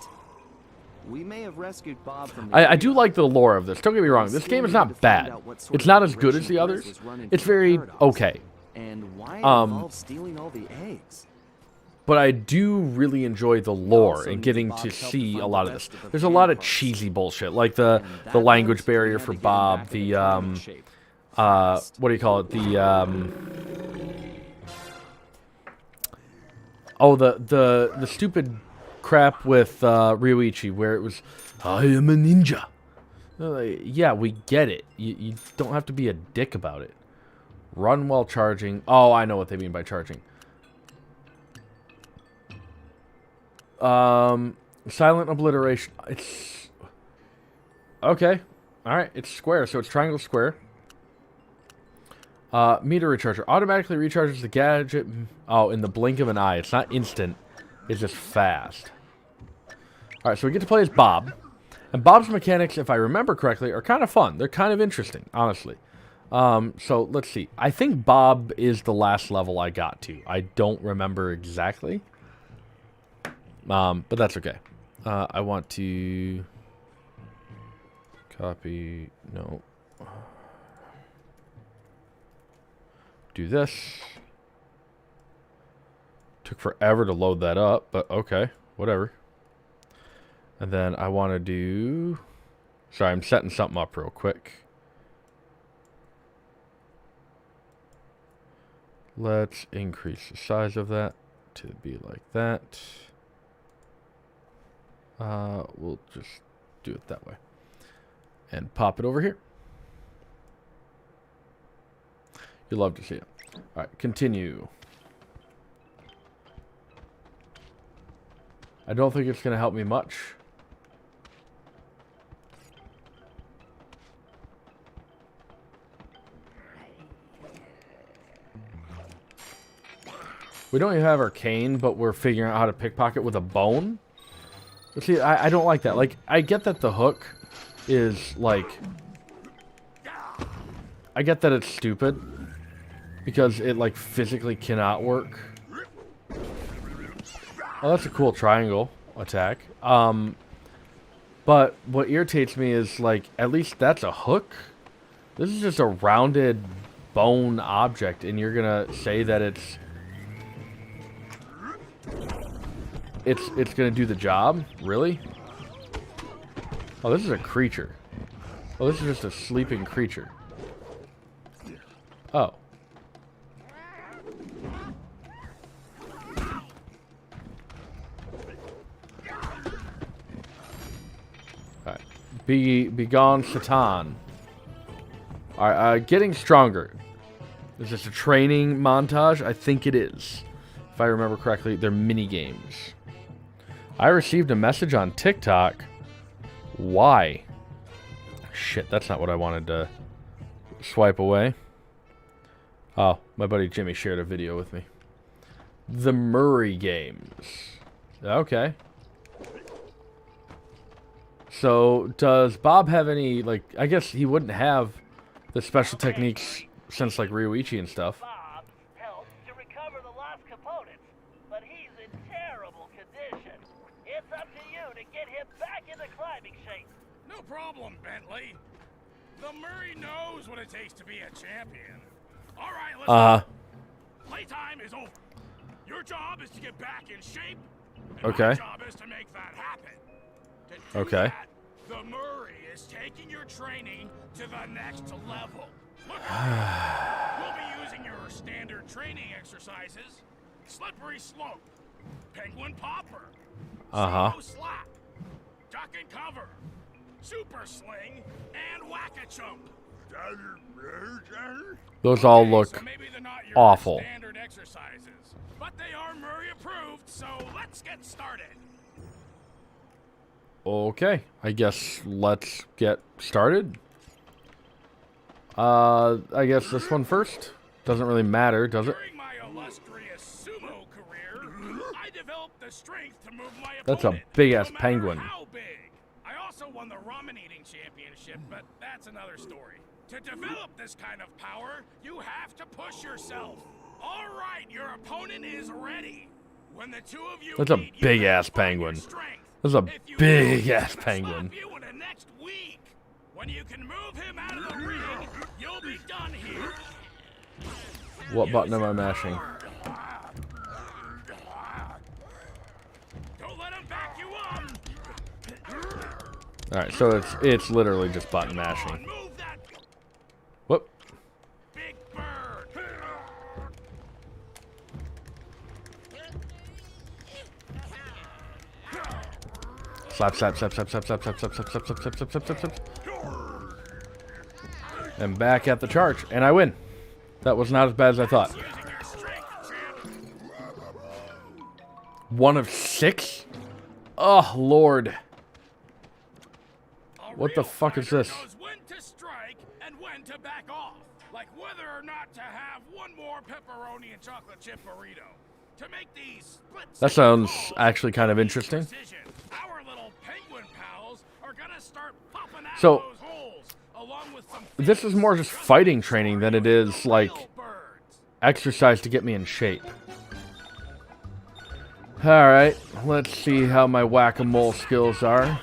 We may have rescued Bob from the I do like the lore of this. Don't get me wrong. This game is not bad. It's not as good as the others. It's very okay. And why it Um, involved stealing all the eggs. But I do really enjoy the lore also and need getting Bob's to help to see find a the lot of rest this. of the There's a can lot of parts. cheesy bullshit, like the And that language meant barrier we had for to get him Bob, back the into tournament shape. what do you call it? The stupid crap with Ryoichi where it was, I am a ninja. Yeah, we get it. You don't have to be a dick about it. Run while charging. Oh, I know what they mean by charging. Silent obliteration. It's okay. All right, it's square, so it's triangle square. Meter recharger automatically recharges the gadget. Oh, in the blink of an eye. It's not instant. It's just fast. All right, so we get to play as Bob, and Bob's mechanics, if I remember correctly, are kind of fun. They're kind of interesting, honestly. So let's see. I think Bob is the last level I got to. I don't remember exactly. But that's okay. I want to copy. No. Do this. Took forever to load that up, but okay, whatever. And then I want to do... Sorry, I'm setting something up real quick. Let's increase the size of that to be like that. We'll just do it that way. And pop it over here. You'll love to see it. Alright, continue. I don't think it's going to help me much. We don't even have our cane, but we're figuring out how to pickpocket with a bone. But see, I don't like that. Like, I get that the hook is, like... I get that it's stupid. Because it, like, physically cannot work. Oh, that's a cool triangle attack. But what irritates me is, like, at least that's a hook. This is just a rounded bone object, and you're gonna say that it's gonna do the job? Really? Oh, this is a creature. Oh, this is just a sleeping creature. Oh. Alright. Be gone, Satan. Alright, getting stronger. Is this a training montage? I think it is. If I remember correctly, they're mini games. I received a message on TikTok. Why? Shit, that's not what I wanted to swipe away. Oh, my buddy Jimmy shared a video with me. The Murray games. Okay. So, does Bob have any, like, I guess he wouldn't have the special techniques since, like, Ryoichi and stuff. Bob helped to recover the lost components, but he's in terrible condition. It's up to you to get him back into climbing shape. No problem, Bentley. The Murray knows what it takes to be a champion. All right, listen. Playtime is over. Your job is to get back in shape. And Okay. My job is to make that happen. To do Okay. that, the Murray is taking your training to the next level. Look, we'll be using your standard training exercises: slippery slope, penguin popper, sumo slap, duck and cover, super sling, and whack-a-chump. Those all Okay, look so maybe they're not your awful. standard exercises, but they are Murray approved, so let's get started. Okay, I guess let's get started. I guess this one first. Doesn't really matter, does it? During my illustrious sumo career, I developed the strength to move my That's a opponent, big-ass no matter penguin. How big. I also won the ramen eating championship, but that's another story. To develop this kind of power, you have to push yourself. All right, your opponent is ready. When the two of you That's a meet, you big-ass verify your penguin. strength. That's a If you big-ass lose, penguin. I'll slap you in the next week. When you can move him out of the ring, you'll be done here. What button am I mashing? Don't let him back you up. Alright, so it's literally just button mashing. Move that Whoop. big bird. Slap, slap, slap, slap, slap, slap, slap, slap, slap, slap, slap, slap, slap, slap, slap, slap. And back at the charge, and I win. That was not as bad as I thought. Using your strength, champ. 1 of 6? Oh, Lord. A What the real fuck is fighter this? knows when to strike and when to back off. Like whether or not to have one more pepperoni and chocolate chip burrito. To make these split That sounds actually kind of interesting. precision, our little penguin pals are gonna start popping out So, of those holes, along with some this is more just fighting training than it is, like, real birds. exercise to get me in shape. Alright, let's see how my whack-a-mole skills are.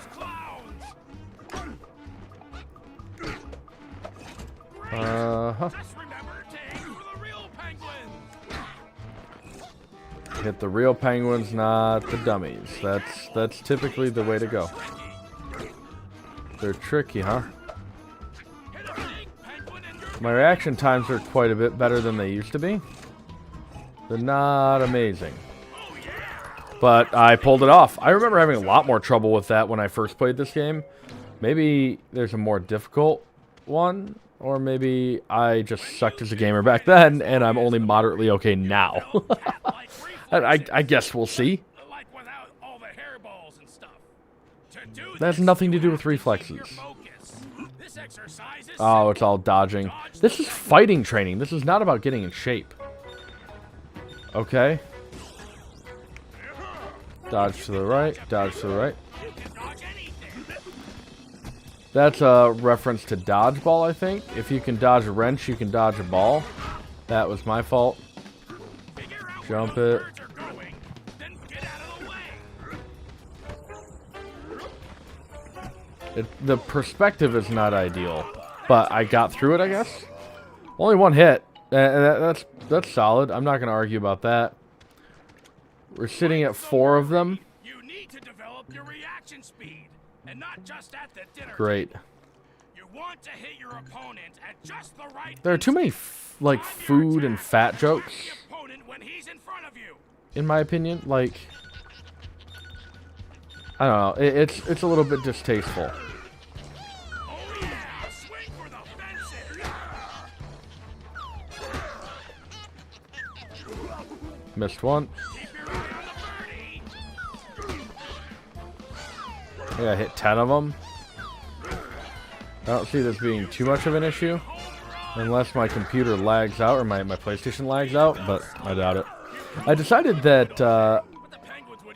Uh-huh. Just remember to aim for the real penguins. Hit the real penguins, not the dummies. That's typically the way to go. They're tricky, huh? Hit a big penguin and you're My reaction times are quite a bit better than they used to be. They're not amazing. But I pulled it off. I remember having a lot more trouble with that when I first played this game. Maybe there's a more difficult one, or maybe I just sucked as a gamer back then, and I'm only moderately okay now. I guess we'll see. like without all the hairballs and stuff. To do That has this, nothing to you do have with keep reflexes. your focus. This exercise is Oh, it's all dodging. This is fighting training. This is not about getting in shape. Okay. Dodge to the right, dodge to the right. you can dodge anything. That's a reference to dodgeball, I think. If you can dodge a wrench, you can dodge a ball. That was my fault. Figure out Jump where it. those birds are going, then get out of the way. The perspective is not ideal, but I got through it, I guess. Only 1 hit. That's solid. I'm not going to argue about that. We're sitting at 4 of them. You need to develop your reaction speed, and not just at the dinner. Great. You want to hit your opponent at just the right. There are too many like food and fat jokes, The opponent when he's in front of you. in my opinion. Like, I don't know. It's a little bit distasteful. Oh yeah, swing for the fences. Missed one. Keep your eye on the birdie. I think I hit 10 of them. I don't see this being too much of an issue. Unless my computer lags out or my PlayStation lags out, but I doubt it. I decided that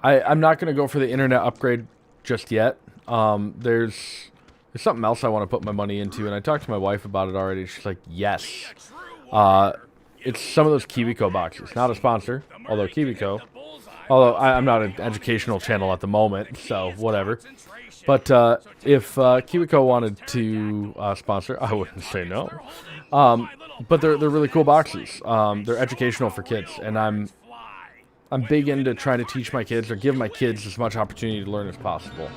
I'm not going to go for the internet upgrade just yet. There's something else I want to put my money into, and I talked to my wife about it already. She's like, yes. It's some of those KiwiCo boxes. Not a sponsor, although KiwiCo. Although I'm not an educational channel at the moment, so whatever. But if Kiwiko wanted to sponsor, I wouldn't say no. But they're really cool boxes. They're educational for kids, and I'm big into trying to teach my kids or give my kids as much opportunity to learn as possible.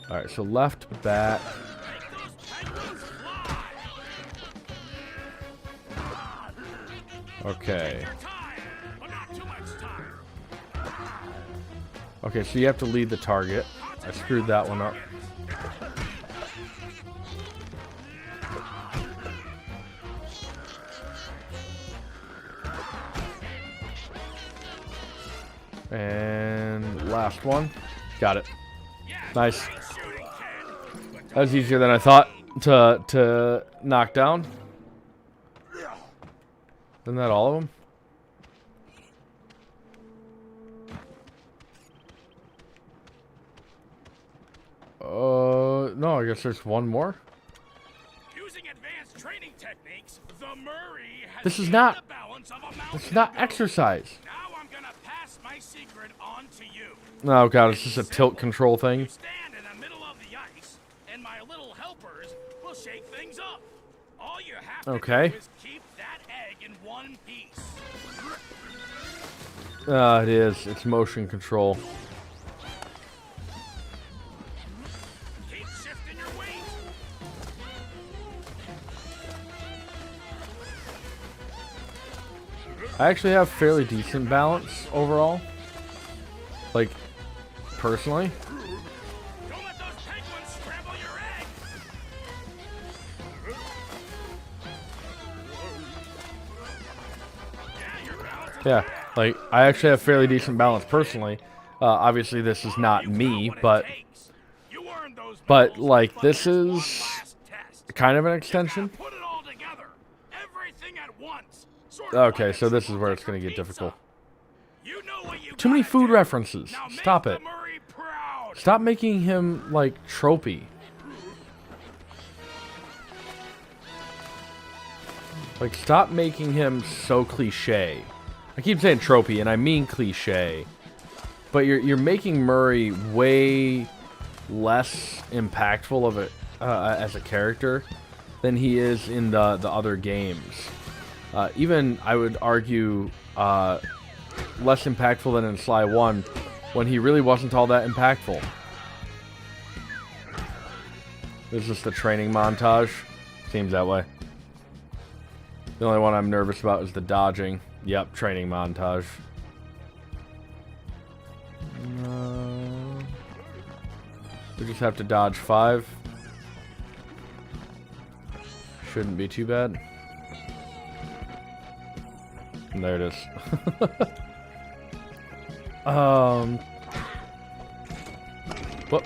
All right, so left back. Okay. Okay, so you have to lead the target. I screwed that one up. And last one. Got it. Nice. That was easier than I thought to knock down. Isn't that all of them? No, I guess there's one more. Using advanced training techniques, the Murray has This is gained not. the balance of a This mountain is not goat. exercise. Now I'm gonna pass my secret on to you. Oh god, it's just a tilt control thing. You stand in the middle of the ice, and my little helpers will shake things up. All you have to Okay. do is keep that egg in one piece. It is. It's motion control. Keep shifting your weight. I actually have fairly decent balance overall. Like, personally. Don't let those penguins scramble your egg. Yeah, your balance is Yeah, like, I actually have fairly decent balance personally. Obviously, this is not me, but You earned those medals like, with this one is last test. kind of an extension. Put it all together. Everything at once. Sort of Okay, like a so this is triple where it's decker going to get pizza. difficult. You know what you Too many gotta food do. references. Now make Stop the it. Murray proud. Stop making him, like, tropey. Like, stop making him so cliche. I keep saying tropey, and I mean cliche. But you're making Murray way less impactful of it as a character than he is in the other games. Even, I would argue, less impactful than in Sly 1, when he really wasn't all that impactful. Is this the training montage? Seems that way. The only one I'm nervous about is the dodging. Yep, training montage. We just have to dodge 5. Shouldn't be too bad. And there it is. Whoop.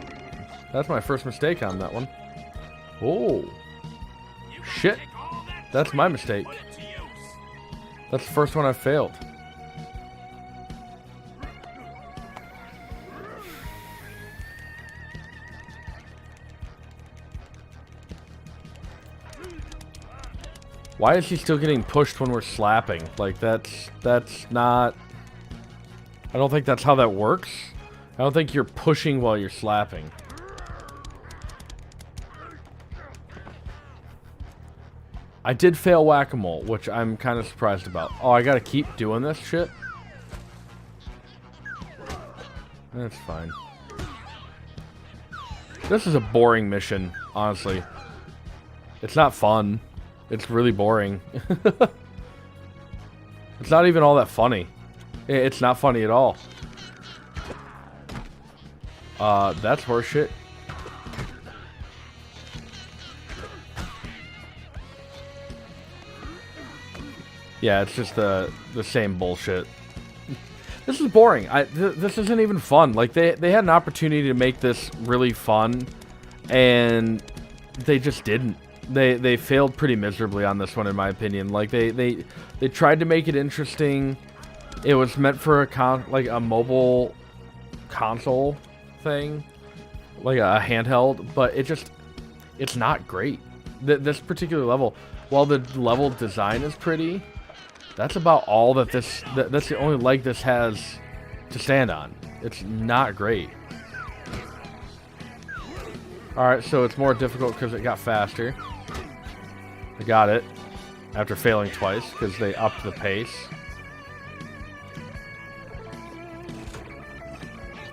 That's my first mistake on that one. Oh. Shit. That's my mistake. Put it to use. That's the first one I've failed. Why is he still getting pushed when we're slapping? Like, that's not... I don't think that's how that works. I don't think you're pushing while you're slapping. I did fail whack-a-mole, which I'm kind of surprised about. Oh, I gotta keep doing this shit? That's fine. This is a boring mission, honestly. It's not fun. It's really boring. It's not even all that funny. It's not funny at all. That's horseshit. Yeah, it's just the same bullshit. This is boring. This isn't even fun. Like, they had an opportunity to make this really fun, and they just didn't. They failed pretty miserably on this one, in my opinion. Like, they tried to make it interesting. It was meant for a mobile console thing, like a handheld, but it's not great. This particular level, while the level design is pretty, That's about all that that's the only leg this has to stand on. It's not great. Alright, so it's more difficult because it got faster. I got it. After failing twice, because they upped the pace.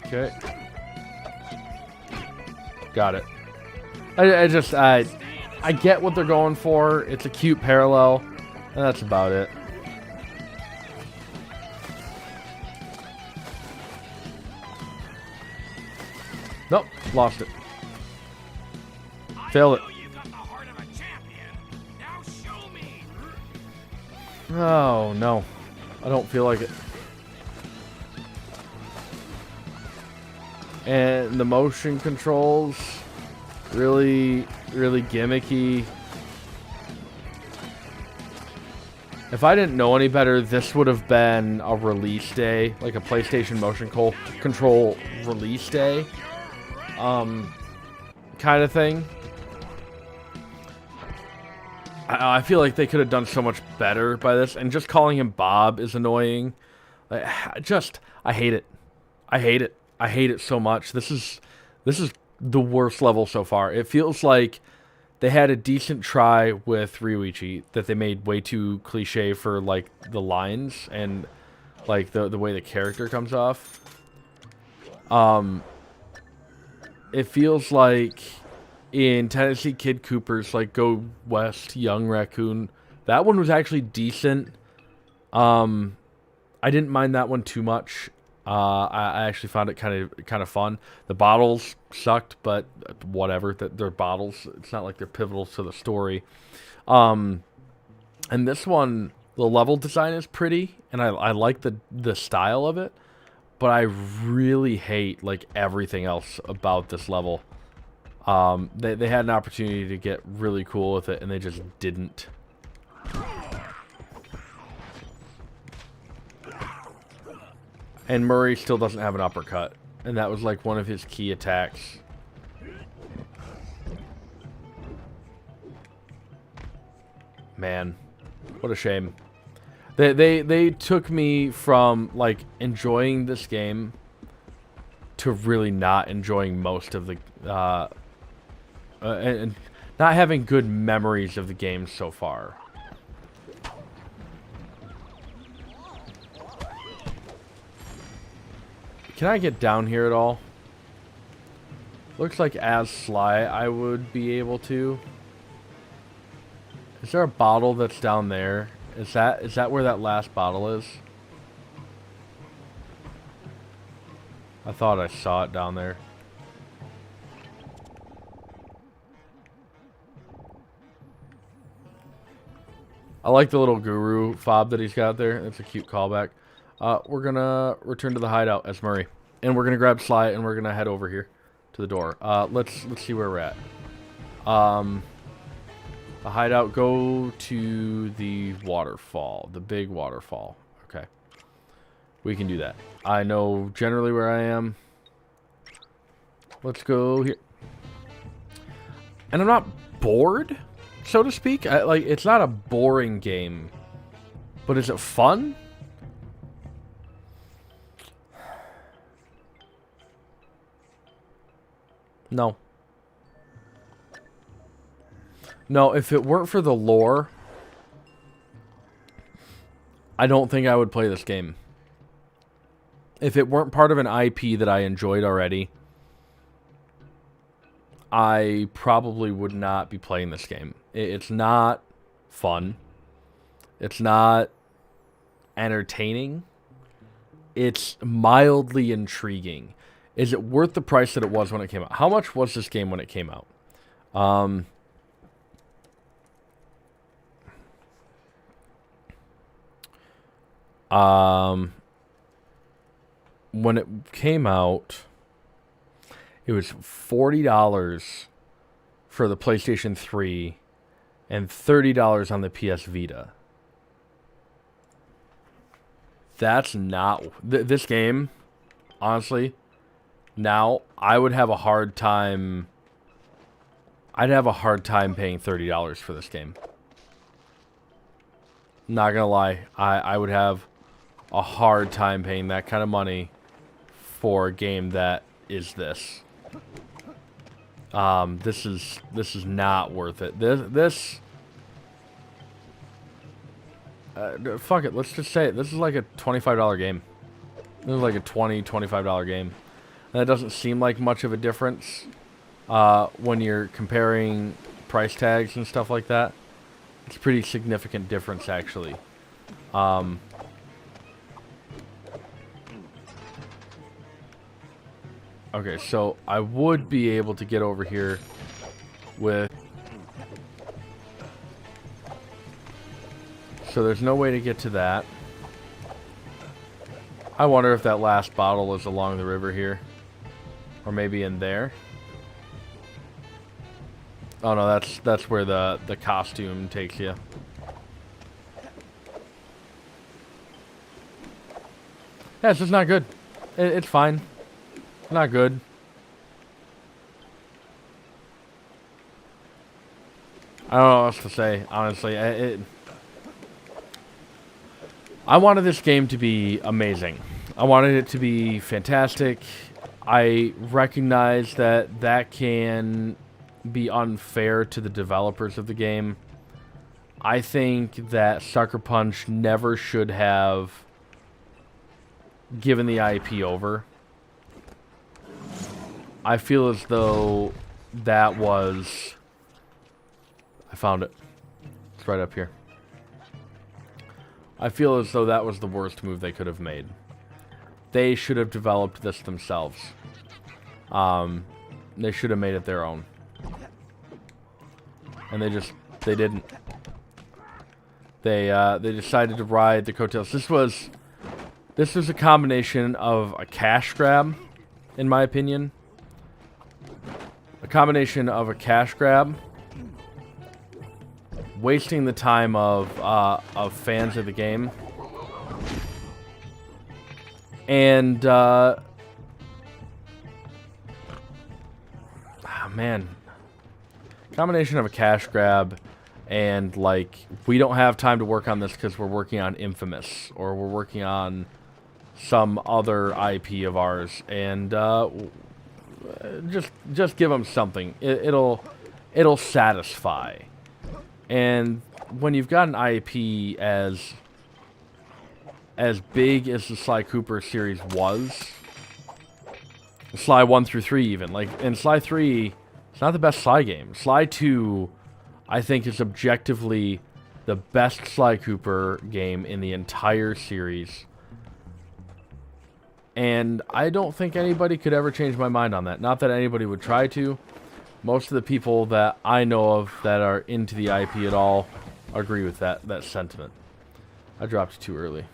Okay. Got it. I get what they're going for. It's a cute parallel. And that's about it. Nope, lost it. Failed it. Oh, no. I don't feel like it. And the motion controls, really, really gimmicky. If I didn't know any better, this would have been a release day, like a PlayStation motion control release day, kind of thing. I feel like they could have done so much better by this, and just calling him Bob is annoying. I hate it. I hate it. I hate it so much. This is the worst level so far. It feels like they had a decent try with Ryuichi that they made way too cliche for like the lines and like the way the character comes off. It feels like in Tennessee Kid Cooper's like Go West Young Raccoon, that one was actually decent. I didn't mind that one too much. I actually found it kind of fun. The bottles sucked, but whatever. They're bottles. It's not like they're pivotal to the story. And this one, the level design is pretty, and I like the style of it. But I really hate like everything else about this level. They had an opportunity to get really cool with it, and they just didn't. And Murray still doesn't have an uppercut. And that was like one of his key attacks. Man, what a shame. They took me from like enjoying this game to really not enjoying most of the and not having good memories of the game so far. Can I get down here at all? Looks like as Sly I would be able to. Is there a bottle that's down there? Is that where that last bottle is? I thought I saw it down there. I like the little guru fob that he's got there. That's a cute callback. We're gonna return to the hideout as Murray, and we're gonna grab Sly, and we're gonna head over here to the door. Let's see where we're at. The hideout. Go to the waterfall, the big waterfall. Okay, we can do that. I know generally where I am. Let's go here. And I'm not bored, so to speak. It's not a boring game, but is it fun? No. No, if it weren't for the lore, I don't think I would play this game. If it weren't part of an IP that I enjoyed already, I probably would not be playing this game. It's not fun. It's not entertaining. It's mildly intriguing. Is it worth the price that it was when it came out? How much was this game when it came out? When it came out, it was $40 for the PlayStation 3 and $30 on the PS Vita. That's not... this game, honestly, now I would have a hard time... I'd have a hard time paying $30 for this game. Not gonna lie, I would have a hard time paying that kind of money for a game that is this. This is not worth it. Fuck it, let's just say it. This is like a $25 game. This is like a $25 game. And that doesn't seem like much of a difference when you're comparing price tags and stuff like that. It's a pretty significant difference, actually. Okay, so I would be able to get over here with... So there's no way to get to that. I wonder if that last bottle is along the river here. Or maybe in there. Oh no, that's where the costume takes you. Yeah, it's just not good. It's fine. Not good. I don't know what else to say, honestly. I wanted this game to be amazing. I wanted it to be fantastic. I recognize that that can be unfair to the developers of the game. I think that Sucker Punch never should have given the IP over. I feel as though that was... I found it. It's right up here. I feel as though that was the worst move they could have made. They should have developed this themselves. They should have made it their own. And they didn't. They decided to ride the coattails. This was a combination of a cash grab, in my opinion. A combination of a cash grab, wasting the time of fans of the game, and man, combination of a cash grab and like, we don't have time to work on this because we're working on Infamous or we're working on some other IP of ours, and just give them something. It'll satisfy. And when you've got an IP as big as the Sly Cooper series was, Sly 1 through 3 even, like, in Sly 3, it's not the best Sly game. Sly 2, I think, is objectively the best Sly Cooper game in the entire series. And I don't think anybody could ever change my mind on that. Not that anybody would try to. Most of the people that I know of that are into the IP at all agree with that sentiment. I dropped it too early.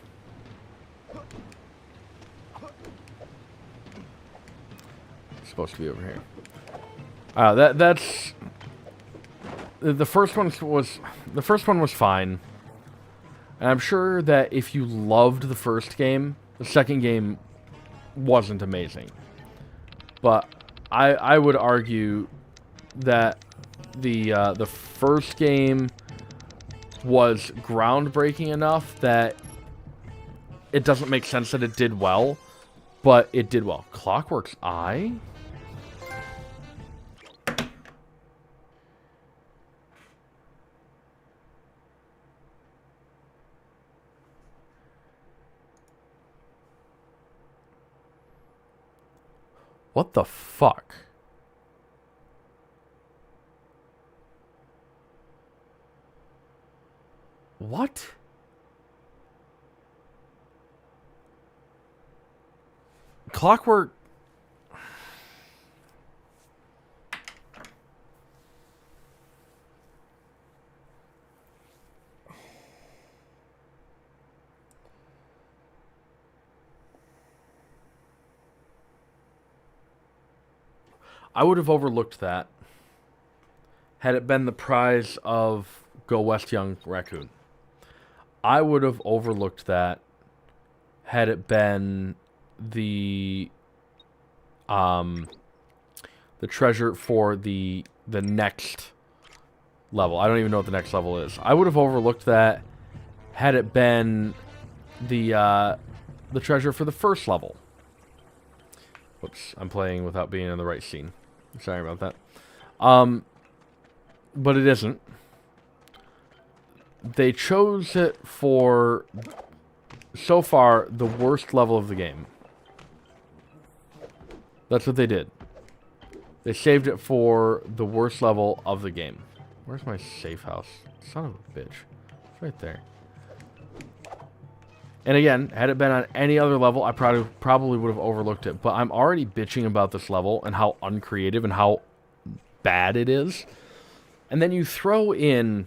It's supposed to be over here. That's the first one was fine. And I'm sure that if you loved the first game, the second game wasn't amazing. But I would argue that the first game was groundbreaking enough that it doesn't make sense that it did well, but it did well. Clockwork's Eye? What the fuck? What? Clockwork... I would have overlooked that had it been the prize of Go West Young Raccoon. I would have overlooked that had it been the treasure for the next level. I don't even know what the next level is. I would have overlooked that had it been the treasure for the first level. Whoops, I'm playing without being in the right scene. Sorry about that. But it isn't. They chose it for, so far, the worst level of the game. That's what they did. They saved it for the worst level of the game. Where's my safe house? Son of a bitch. It's right there. And again, had it been on any other level, I probably would have overlooked it. But I'm already bitching about this level and how uncreative and how bad it is. And then you throw in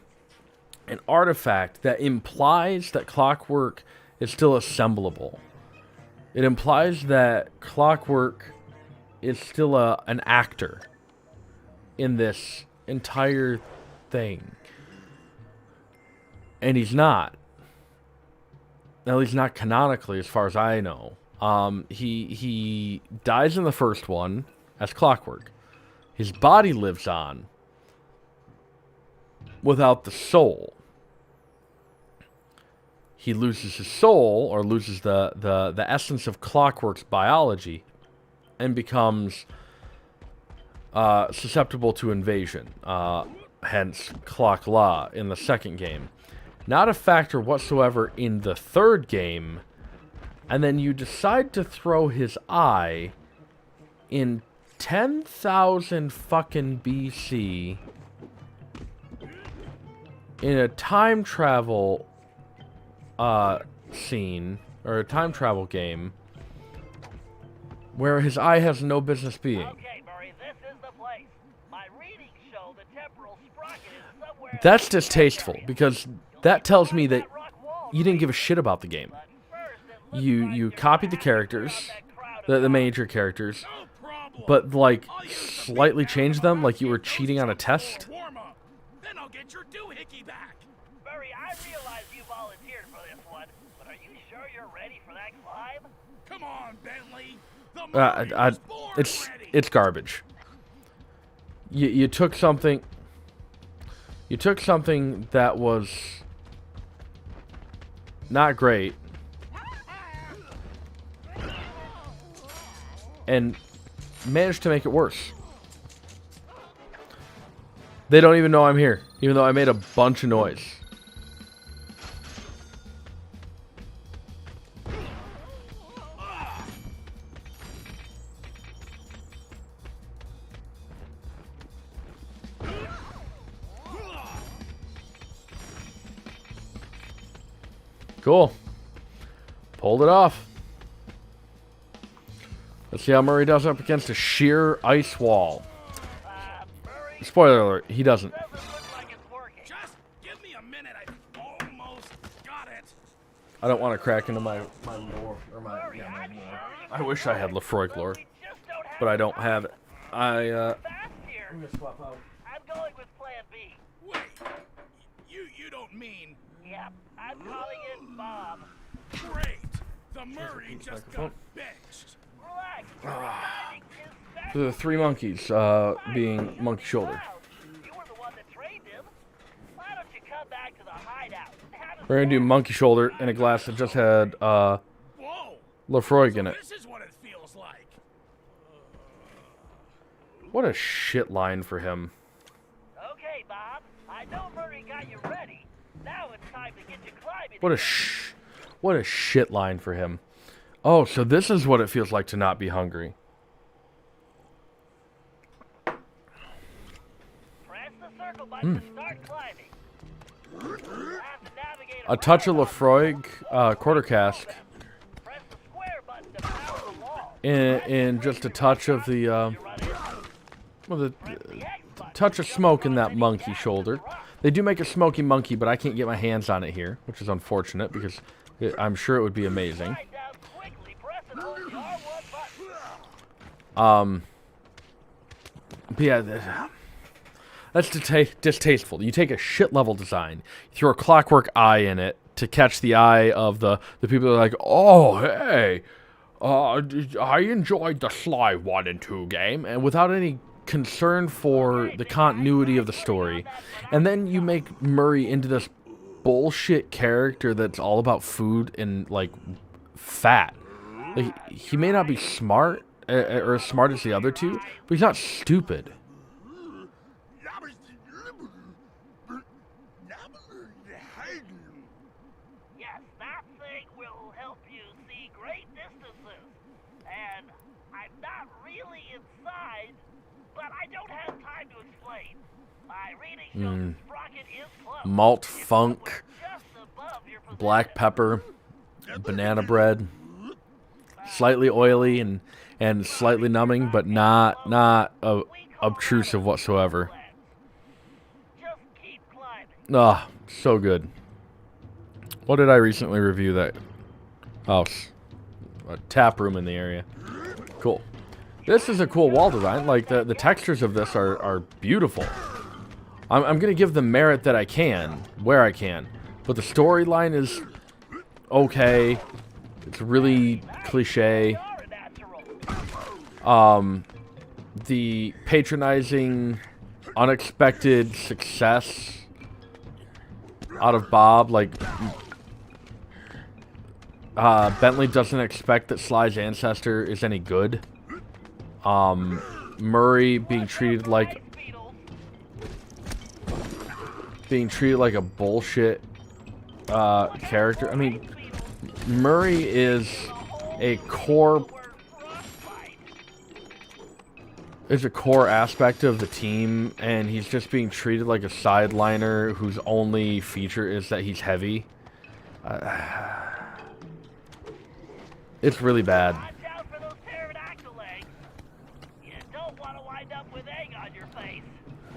an artifact that implies that Clockwork is still assemblable. It implies that Clockwork is still an actor in this entire thing. And he's not. At least not canonically, as far as I know. He dies in the first one as Clockwork. His body lives on without the soul. He loses his soul, or loses the essence of Clockwork's biology, and becomes susceptible to invasion. Hence, Clock Law in the second game. Not a factor whatsoever in the third game. And then you decide to throw his eye in 10,000 fucking BC in a time travel scene, or a time travel game, where his eye has no business being. Okay, Murray, this is the place. My readings show the temporal sprocket is somewhere. That's distasteful, because that tells me that you didn't give a shit about the game. You copied the characters, the major characters, but like slightly changed them, like you were cheating on a test. Then I'll get your doohickey back. Murray, I realize you volunteered for this one, but are you sure you're ready for that climb? Come on, Bentley. The Murray was born ready. It's garbage. You took something. You took something that was not great and managed to make it worse. They don't even know I'm here, even though I made a bunch of noise. Cool. Pulled it off. Let's see how Murray does up against a sheer ice wall. Spoiler alert, he doesn't. Just give me a minute. I almost got it. I don't want to crack into my lore, or my lore. I wish I had Lefroy lore, but I don't have it. I'm gonna swap out. I'm going with Plan B. Wait. You don't mean... Yep, I'm calling it Bob. Great. The Murray just got benched. Relax, Murray. The three monkeys, being Monkey Shoulder. You were the one that trained him. Why don't you come back to the hideout? We're gonna do Monkey Shoulder in a glass that just had Whoa. Lefroy in it. This is what it feels like. What a shit line for him. Okay, Bob. I know Murray got you ready. Now it's time to get you climbing. What a shit line for him. Oh, so this is what it feels like to not be hungry. Press the circle button to start climbing. You have to navigate A touch of Lefroy quarter cask, Press the square button to power the wall. and just a touch of the well, the touch of smoke in that monkey shoulder. They do make a smoky monkey, but I can't get my hands on it here, which is unfortunate because I'm sure it would be amazing. Slide down quickly. Press and hold the R1 button. But yeah, that's distasteful. You take a shit level design, you throw a clockwork eye in it to catch the eye of the people that are like, oh, hey, I enjoyed the Sly 1 and 2 game, and without any concern for the continuity of the story. And then you make Murray into this bullshit character that's all about food and like fat. Like, he may not be smart or as smart as the other two, but he's not stupid. Yes, that thing will help you see great distances. And I'm not really inside, but I don't have time to explain. My reading shows the sprocket is close. Malt It's funk, somewhere just above your position. black pepper, banana bread, slightly oily and slightly numbing, but not obtrusive whatsoever. Just keep climbing. Ah, so good. What did I recently review that? Oh, a tap room in the area. Cool. This is a cool wall design. Like, the textures of this are beautiful. I'm going to give them merit that I can, where I can. But the storyline is okay. It's really cliche. The patronizing, unexpected success out of Bob, like, Bentley doesn't expect that Sly's ancestor is any good. Murray being treated like a bullshit character. I mean, Murray is a core aspect of the team, and he's just being treated like a sideliner whose only feature is that he's heavy. It's really bad. Watch out for those pterodactyl eggs. You don't want to wind up with egg on your face.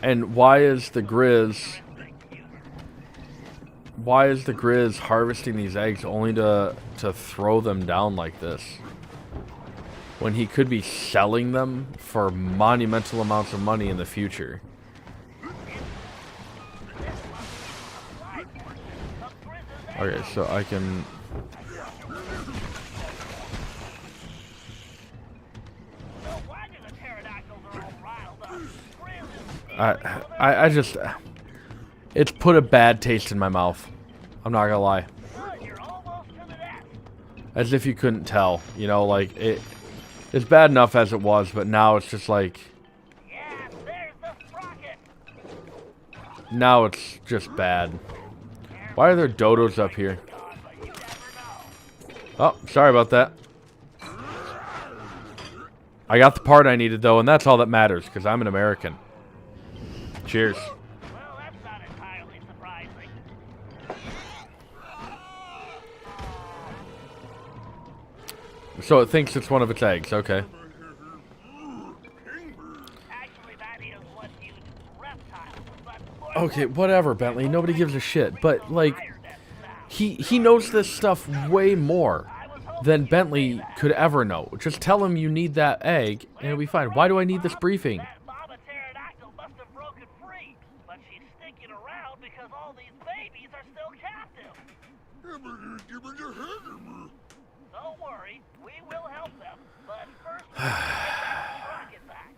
And why is the Grizz harvesting these eggs only to throw them down like this? When he could be selling them for monumental amounts of money in the future. Okay, so I can... I just... It's put a bad taste in my mouth. I'm not gonna lie. As if you couldn't tell. You know, like, it's bad enough as it was, but now it's just like... Now it's just bad. Why are there dodos up here? Oh, sorry about that. I got the part I needed, though, and that's all that matters, because I'm an American. Cheers. Well, that's not entirely surprising. So it thinks it's one of its eggs, okay. Actually, that is what huge reptiles, but Okay, whatever, Bentley. Nobody gives a shit. But, like, he knows this stuff way more than Bentley could ever know. Just tell him you need that egg, and it'll be fine. Why do I need this briefing? that mama pterodactyl must have broken free, but she's sticking around because all these babies are still captive. Don't worry, we will help them, but first we get that sprocket back.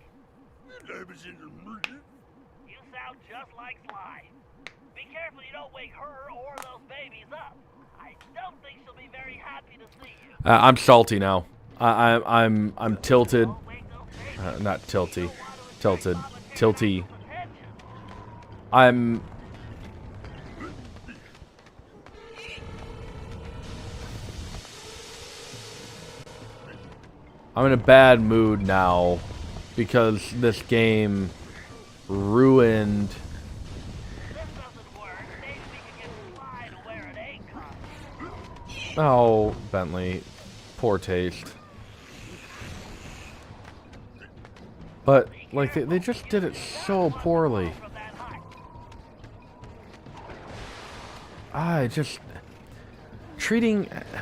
You sound just like Sly. Be careful you don't wake her or those babies up. I don't think she'll be very happy to see you. I'm salty now. I'm tilted. Not tilty. Tilted. Tilty. I'm in a bad mood now because this game ruined... Oh, Bentley. Poor taste. But, like, they just did it so poorly.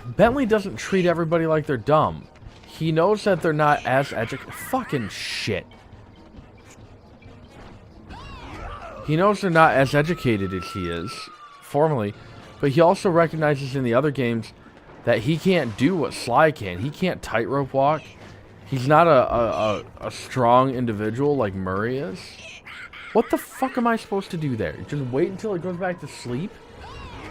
Bentley doesn't treat everybody like they're dumb. He knows that they're not as educated. Fucking shit. He knows they're not as educated as he is, formally, but he also recognizes in the other games that he can't do what Sly can. He can't tightrope walk. He's not a strong individual like Murray is. What the fuck am I supposed to do there? Just wait until it goes back to sleep?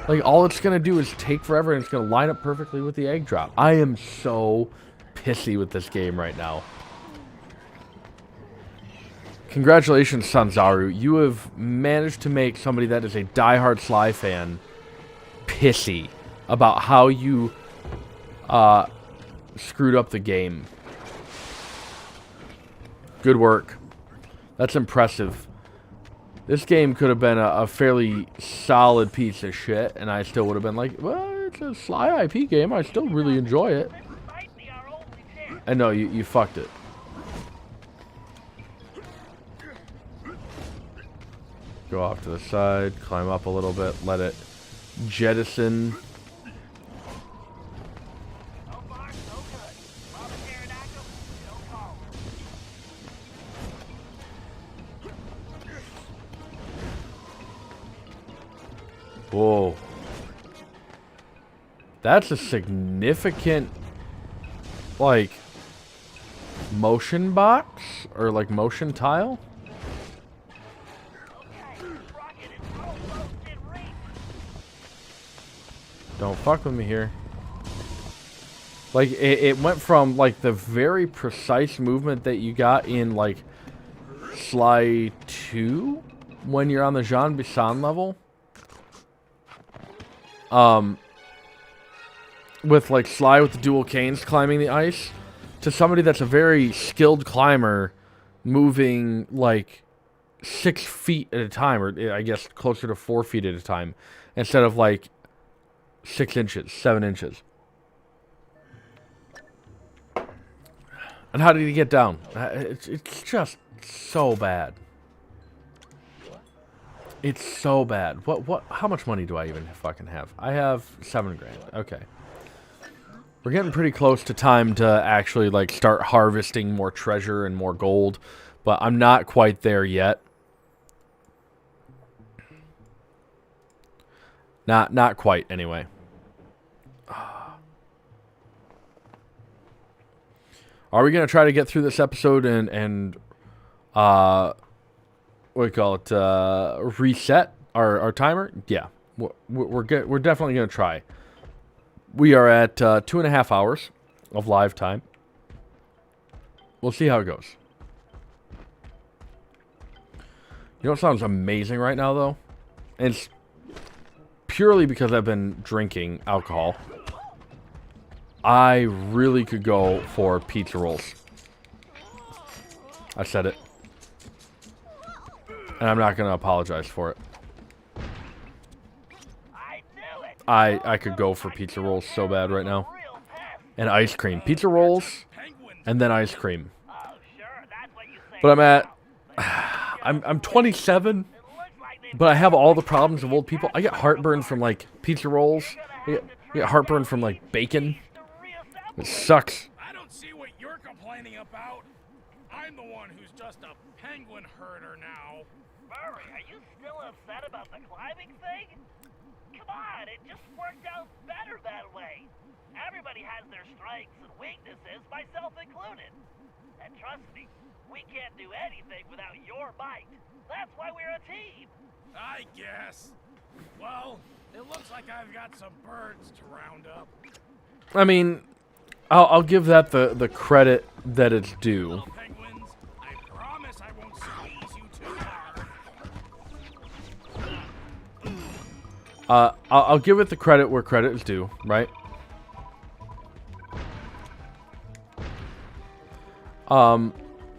Like, all it's going to do is take forever, and it's going to line up perfectly with the egg drop. I am so pissy with this game right now. Congratulations, Sanzaru. You have managed to make somebody that is a diehard Sly fan pissy about how you screwed up the game. Good work. That's impressive. This game could have been a fairly solid piece of shit, and I still would have been like, well, it's a Sly IP game. I still really enjoy it. And no, you fucked it. Go off to the side, climb up a little bit, let it jettison. Whoa. That's a significant, like, motion box? Or, like, motion tile? Don't fuck with me here. Like, it went from, like, the very precise movement that you got in, like, Sly 2? When you're on the Jean Bisson level? With like Sly with the dual canes climbing the ice, to somebody that's a very skilled climber, moving like 6 feet at a time, or I guess closer to 4 feet at a time, instead of like 6 inches, 7 inches. And how did he get down? It's just so bad. It's so bad. How much money do I even fucking have? I have 7 grand. Okay. We're getting pretty close to time to actually, like, start harvesting more treasure and more gold. But I'm not quite there yet. Not quite, anyway. Are we going to try to get through this episode and what do you call it, reset our timer? Yeah, we're definitely going to try. We are at 2.5 hours of live time. We'll see how it goes. You know what sounds amazing right now, though? And it's purely because I've been drinking alcohol. I really could go for pizza rolls. I said it. And I'm not going to apologize for it. I could go for pizza rolls so bad right now. And ice cream. Pizza rolls, and then ice cream. But I'm 27, but I have all the problems of old people. I get heartburn from, like, pizza rolls. I get heartburn from, like, bacon. It sucks. I don't see what you're complaining about. I'm the one who's just a penguin herder now. Murray, are you still upset about the climbing thing? Come on, it just worked out better that way. Everybody has their strengths and weaknesses, myself included. And trust me, we can't do anything without your might. That's why we're a team. I guess. Well, it looks like I've got some birds to round up. I mean, I'll give that the credit that it's due. Penguins, I promise I won't squeeze you too hard. I'll give it the credit where credit is due, right?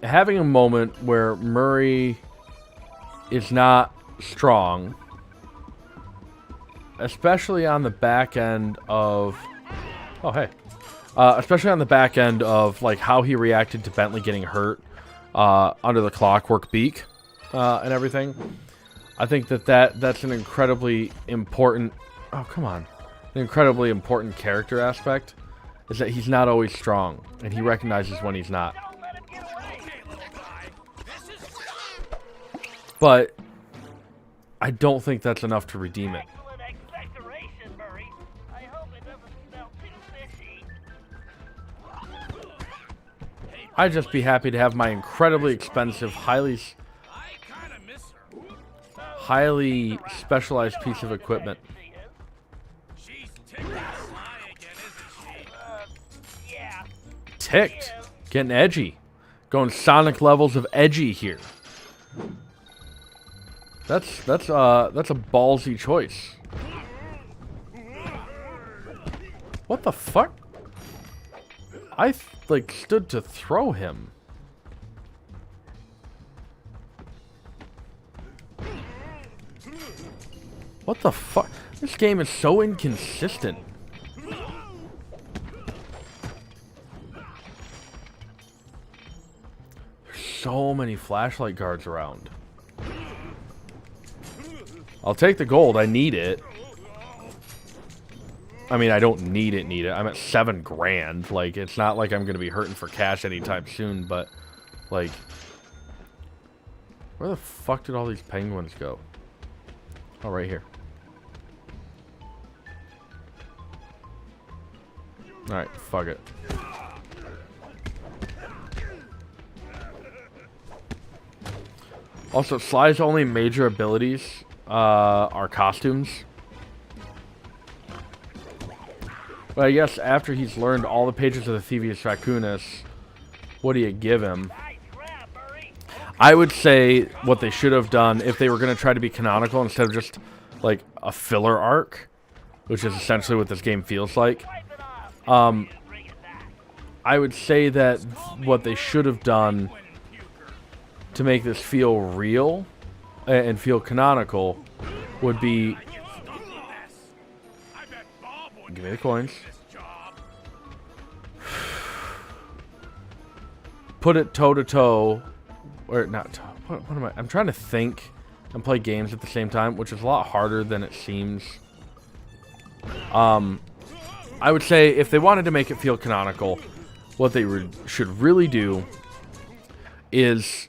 Having a moment where Murray is not strong, especially on the back end of... Oh, hey. Especially on the back end of, like, how he reacted to Bentley getting hurt under the clockwork beak and everything. I think that's an incredibly important... Oh, come on. An incredibly important character aspect is that he's not always strong, and he recognizes when he's not. But I don't think that's enough to redeem it. Excellent expectoration, Murray. I hope it doesn't smell too fishy. I'd just be happy to have my incredibly expensive, highly specialized piece of equipment. She's ticked that Sly again, isn't she? Yeah. Ticked. Getting edgy. Going Sonic levels of edgy here. That's a ballsy choice. What the fuck? I like stood to throw him. What the fuck? This game is so inconsistent. There's so many flashlight guards around. I'll take the gold. I need it. I mean, I don't need it. I'm at 7 grand. Like, it's not like I'm going to be hurting for cash anytime soon, but, like, where the fuck did all these penguins go? Oh, right here. Alright, fuck it. Also, Sly's only major abilities are costumes. But I guess after he's learned all the pages of the Thieves Raccoonus, what do you give him? I would say what they should have done if they were going to try to be canonical instead of just like a filler arc, which is essentially what this game feels like. I would say that what they should have done to make this feel real and feel canonical would be... Give me the coins. Put it toe to toe, or not toe. What am I? I'm trying to think and play games at the same time, which is a lot harder than it seems. I would say if they wanted to make it feel canonical, what they should really do is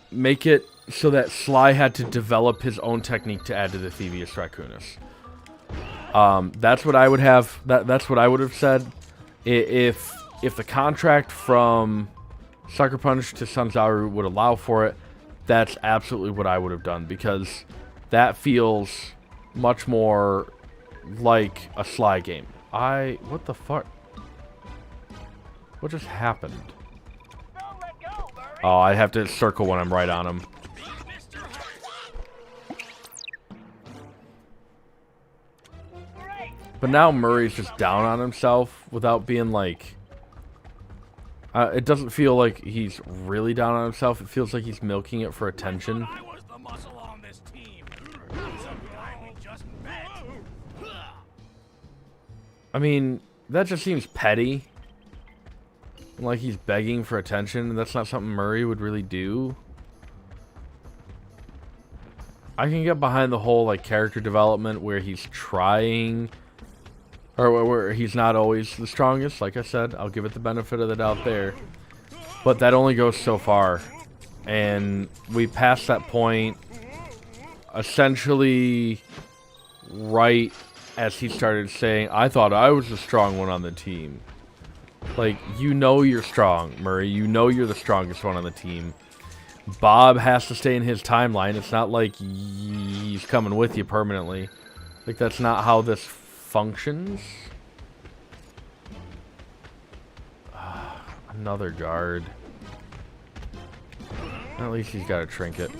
make it so that Sly had to develop his own technique to add to the Thieves Raccoonus. That's what I would have. That's what I would have said. If the contract from Sucker Punch to Sanzaru would allow for it, that's absolutely what I would have done, because that feels much more like a Sly game. What the fuck? What just happened? Oh, I have to circle when I'm right on him. But now Murray's just down on himself without being like... it doesn't feel like he's really down on himself. It feels like he's milking it for attention. I was the muscle on this team. Some guy we just met. I mean, that just seems petty. Like he's begging for attention. That's not something Murray would really do. I can get behind the whole like character development where he's trying, or where he's not always the strongest. Like I said, I'll give it the benefit of the doubt there. But that only goes so far. And we passed that point essentially right as he started saying, I thought I was the strong one on the team. Like, you know you're strong, Murray. You know you're the strongest one on the team. Bob has to stay in his timeline. It's not like he's coming with you permanently. Like, that's not how this functions. Another guard. At least he's got a trinket.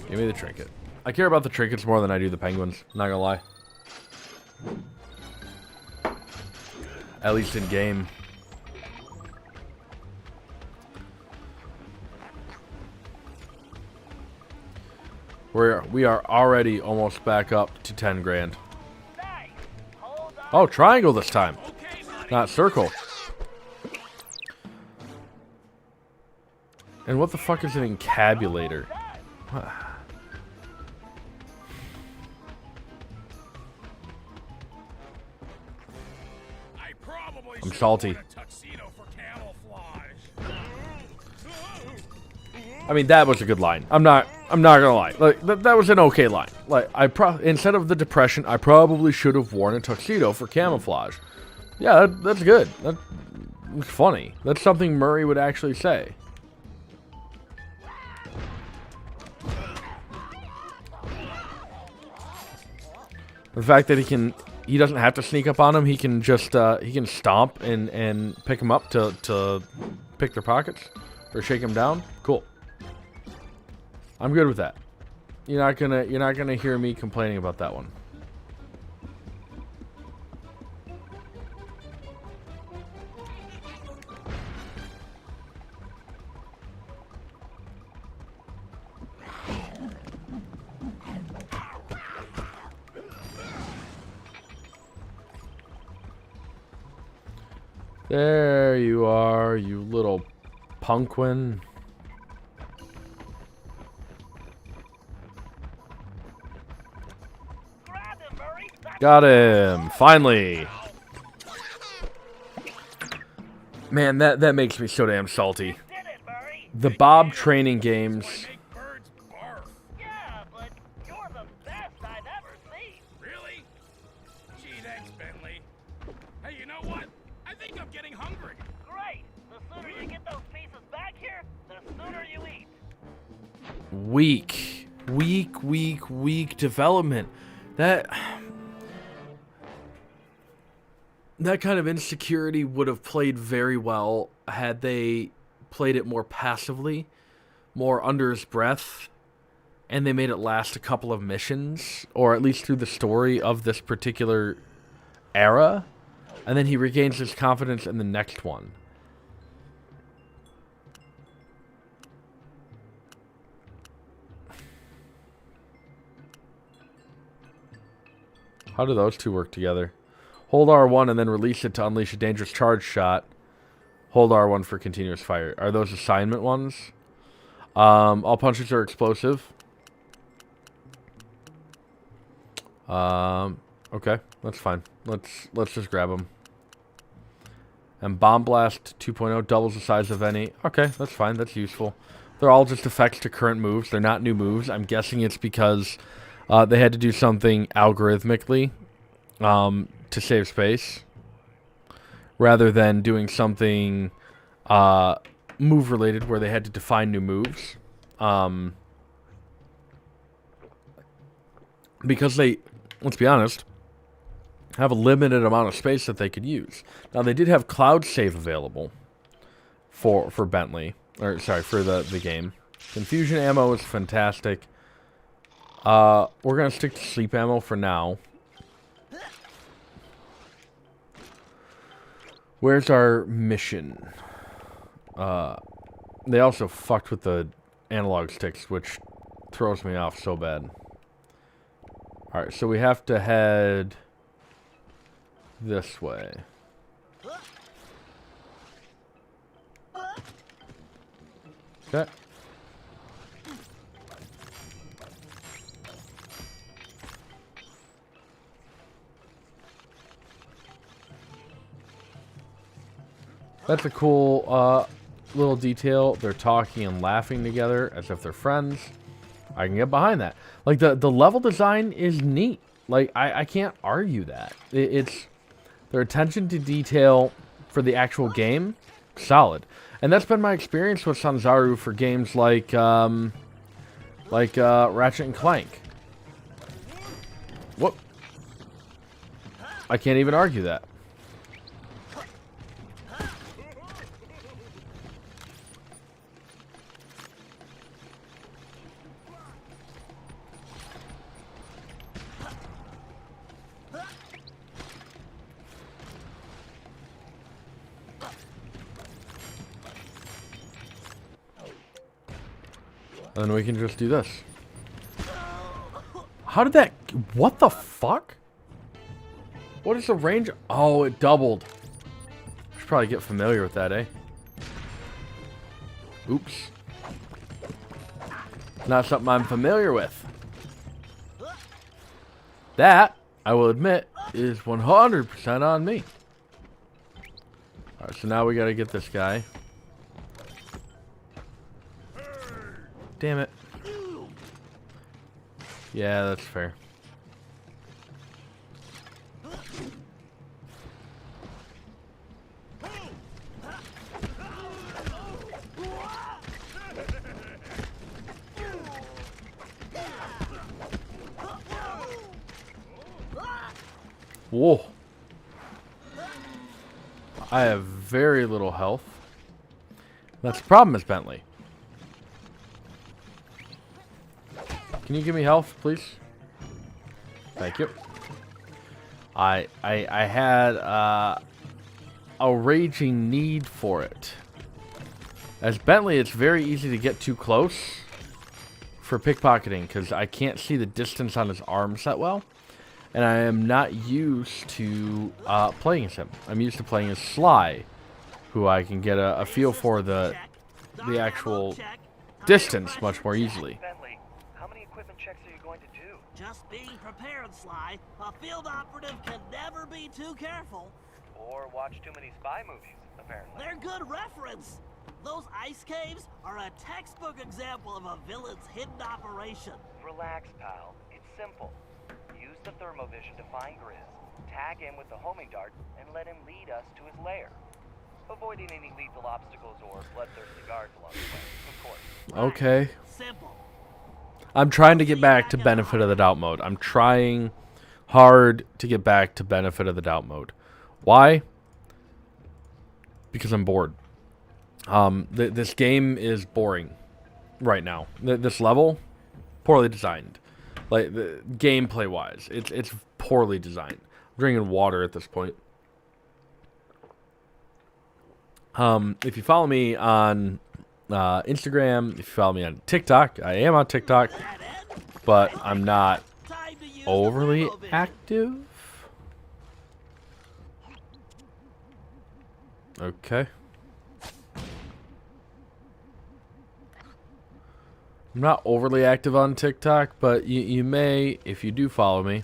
Give me the trinket. I care about the trinkets more than I do the penguins. Not gonna lie. At least in game. We are already almost back up to 10 grand. Oh, triangle this time. Not circle. And what the fuck is an encabulator? What? I'm salty. I mean, that was a good line. I'm not gonna lie. Like that was an okay line. Like instead of the depression, I probably should have worn a tuxedo for camouflage. Yeah, that's good. That's funny. That's something Murray would actually say. The fact that he doesn't have to sneak up on him. He can just he can stomp and pick him up to pick their pockets or shake him down. Cool. I'm good with that. You're not gonna hear me complaining about that one. There you are, you little punkwin. Got him! Finally! Man, that makes me so damn salty. The Bob training games. Yeah, but you're the best I've ever seen. Really? Gee, thanks, Bentley. Hey, you know what? I think I'm getting hungry. Great. The sooner you get those pieces back here, the sooner you eat. Weak development. That kind of insecurity would have played very well had they played it more passively, more under his breath, and they made it last a couple of missions, or at least through the story of this particular era, and then he regains his confidence in the next one. How do those two work together? Hold R1 and then release it to unleash a dangerous charge shot. Hold R1 for continuous fire. Are those assignment ones? All punches are explosive. Okay, that's fine. Let's just grab them. And Bomb Blast 2.0 doubles the size of any. Okay, that's fine. That's useful. They're all just effects to current moves. They're not new moves. I'm guessing it's because they had to do something algorithmically to save space, rather than doing something move related where they had to define new moves. Because they, let's be honest, have a limited amount of space that they could use. Now they did have cloud save available for Bentley, or sorry, for the game. Confusion ammo is fantastic. We're gonna stick to sleep ammo for now. Where's our mission? They also fucked with the analog sticks, which throws me off so bad. Alright, so we have to head this way. Okay. That's a cool little detail. They're talking and laughing together as if they're friends. I can get behind that. Like, the level design is neat. Like, I can't argue that. It's their attention to detail for the actual game, solid. And that's been my experience with Sanzaru for games like Ratchet and Clank. Whoop. I can't even argue that. And then we can just do this. How did that... What the fuck? What is the range? Oh, it doubled. Should probably get familiar with that, eh? Oops. Not something I'm familiar with. That, I will admit, is 100% on me. Alright, so now we gotta get this guy. Damn it. Yeah, that's fair. Whoa. I have very little health. That's the problem, Miss Bentley. Can you give me health, please? Thank you. I had a raging need for it. As Bentley, it's very easy to get too close for pickpocketing because I can't see the distance on his arms that well. And I am not used to playing as him. I'm used to playing as Sly, who I can get a feel for the actual distance much more easily. Bentley, how many equipment checks are you going to do? Just being prepared, Sly. A field operative can never be too careful. Or watch too many spy movies, apparently. They're good reference. Those ice caves are a textbook example of a villain's hidden operation. Relax, pal. It's simple. Use the thermovision to find Grizz, tag him with the homing dart, and let him lead us to his lair. Avoiding any lethal obstacles or bloodthirsty guards along the way, of course. Okay. Simple. I'm trying to get back to benefit of the doubt mode. I'm trying hard to get back to benefit of the doubt mode. Why? Because I'm bored. This game is boring right now. This level, poorly designed. Like the gameplay wise, it's poorly designed. I'm drinking water at this point. If you follow me on Instagram, if you follow me on TikTok, I am on TikTok, but I'm not overly active. Okay. I'm not overly active on TikTok, but you may, if you do follow me.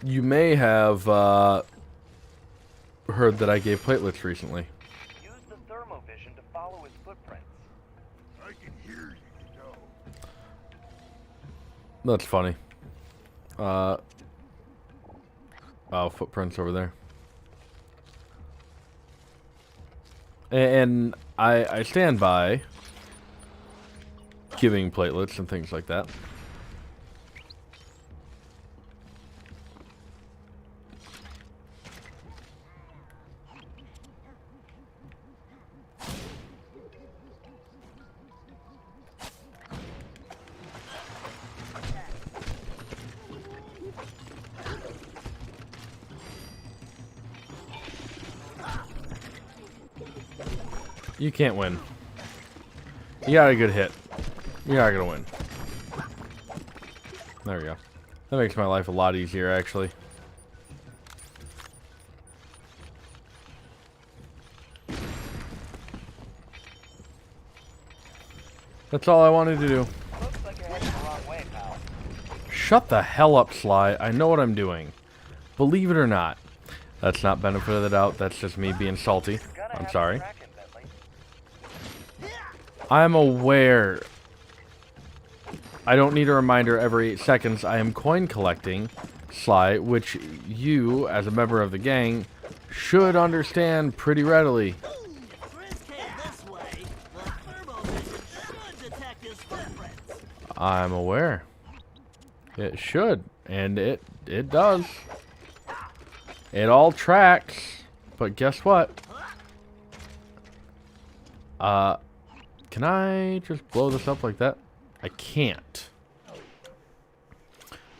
You may have heard that I gave platelets recently. Use the thermovision to follow his footprints. I can hear you, you know. That's funny. Oh, footprints over there. And I stand by giving platelets and things like that. You can't win. You got a good hit. You're not gonna win. There we go. That makes my life a lot easier, actually. That's all I wanted to do. Looks like you're heading the wrong way, pal. Shut the hell up, Sly. I know what I'm doing. Believe it or not. That's not benefit of the doubt. That's just me being salty. I'm sorry. I'm aware. I don't need a reminder every 8 seconds. I am coin collecting, Sly, which you, as a member of the gang, should understand pretty readily. Grizz came this way. The thermovision should detect his footprints. I'm aware. It should, and it does. It all tracks. But guess what? Can I just blow this up like that? I can't.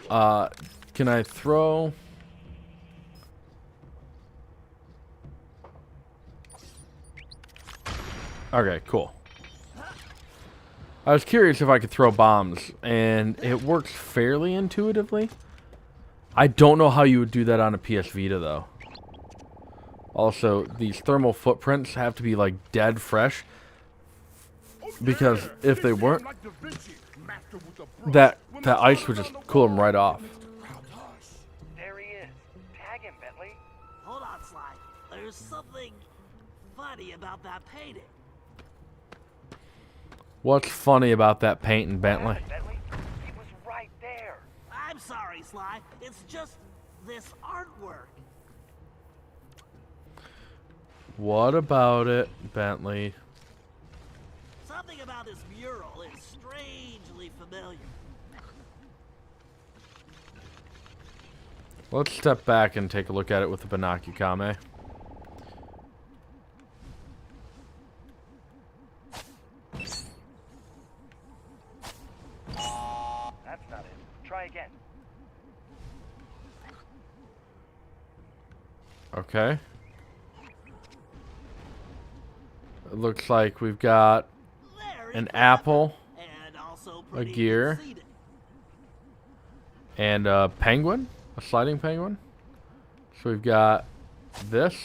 Can I throw... Okay, cool. I was curious if I could throw bombs, and it works fairly intuitively. I don't know how you would do that on a PS Vita, though. Also, these thermal footprints have to be, like, dead fresh. Because if they weren't, that ice would just cool them right off. There he is. Tag him, Bentley. Hold on, Sly. There's something funny about that painting. What's funny about that painting, Bentley? Bentley, he was right there. I'm sorry, Sly. It's just this artwork. What about it, Bentley? Something about this mural is strangely familiar. Let's step back and take a look at it with the binoculars. That's not it. Try again. Okay. It looks like we've got Very an clever, apple, and also a pretty gear, conceited. and a penguin, a sliding penguin. So we've got this.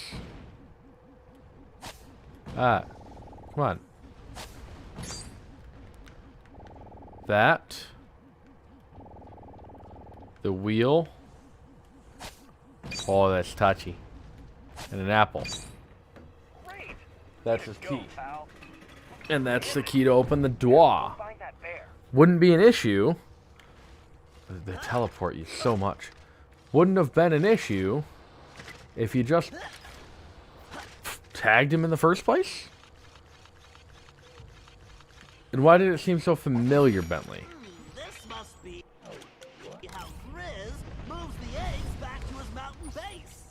Come on. That. The wheel. Oh, that's touchy. And an apple. Great. That's his Go, key. pal. And that's the key to open the door. Find that bear. Wouldn't be an issue. They teleport you so much. Wouldn't have been an issue if you just tagged him in the first place? And why did it seem so familiar, Bentley? This must be how Grizz moves the eggs back to his mountain base.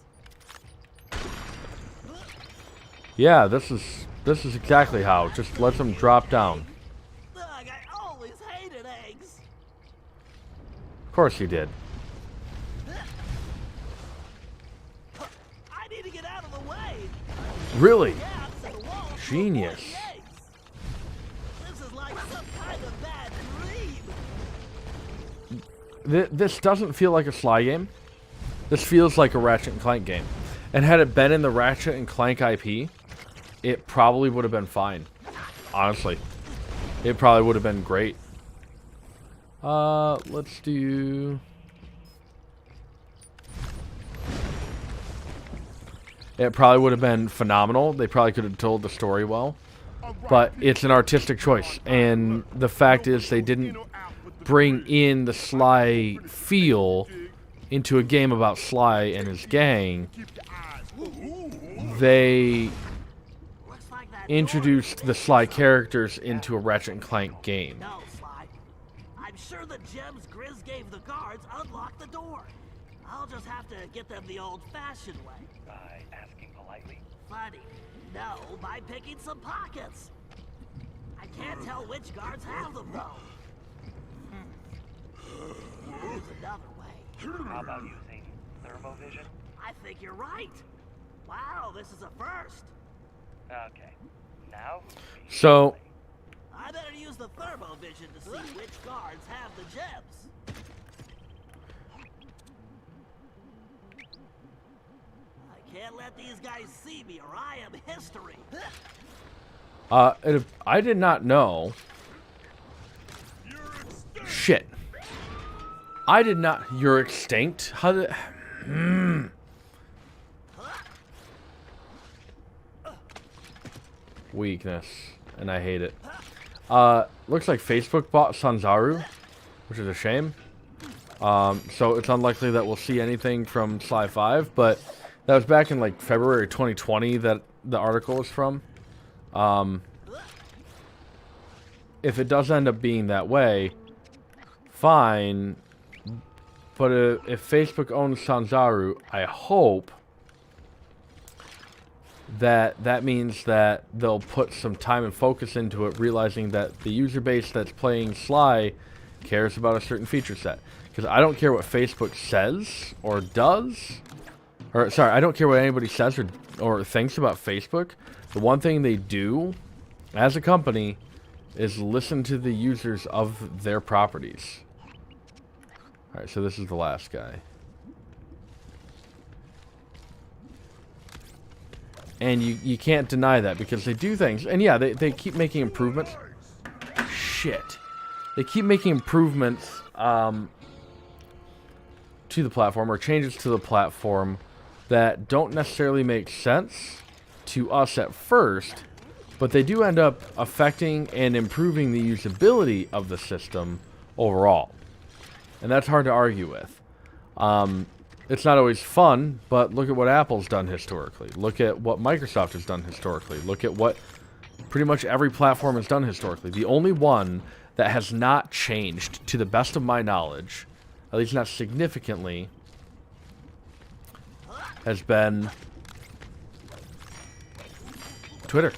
Yeah, this is exactly how. Just let them drop down. Ugh, I always hated eggs. Of course you did. I need to get out of the way. Really? Gaps in the wall to Genius. avoid the eggs. This is like some kind of bad dream. This doesn't feel like a Sly game. This feels like a Ratchet and Clank game. And had it been in the Ratchet and Clank IP, it probably would have been fine. Honestly. It probably would have been great. Let's do... It probably would have been phenomenal. They probably could have told the story well. But it's an artistic choice. And the fact is they didn't bring in the Sly feel into a game about Sly and his gang. They Looks like that introduced the Sly characters into a Ratchet and Clank game. No, Sly. I'm sure the gems Grizz gave the guards unlocked the door. I'll just have to get them the old-fashioned way. By asking politely. Funny. No, by picking some pockets. I can't tell which guards have them, though. There's another way. How about using thermovision? I think you're right. Wow, this is a first. Okay. Now. So, I better use the thermovision to see which guards have the gems. I can't let these guys see me or I am history. I did not know. Shit. I did not. You're extinct? How did... Weakness. And I hate it. Looks like Facebook bought Sanzaru, which is a shame. So it's unlikely that we'll see anything from Sly 5, but that was back in like February 2020 that the article was from. If it does end up being that way, fine. But if Facebook owns Sanzaru, I hope that means that they'll put some time and focus into it, realizing that the user base that's playing Sly cares about a certain feature set. Because I don't care what Facebook says or does. Or, sorry, I don't care what anybody says or thinks about Facebook. The one thing they do as a company is listen to the users of their properties. Alright, so this is the last guy. And you can't deny that because they do things. And yeah, they keep making improvements. Shit. They keep making improvements to the platform or changes to the platform that don't necessarily make sense to us at first, but they do end up affecting and improving the usability of the system overall. And that's hard to argue with. it's not always fun, but look at what Apple's done historically. Look at what Microsoft has done historically. Look at what pretty much every platform has done historically. The only one that has not changed, to the best of my knowledge, at least not significantly, has been Twitter.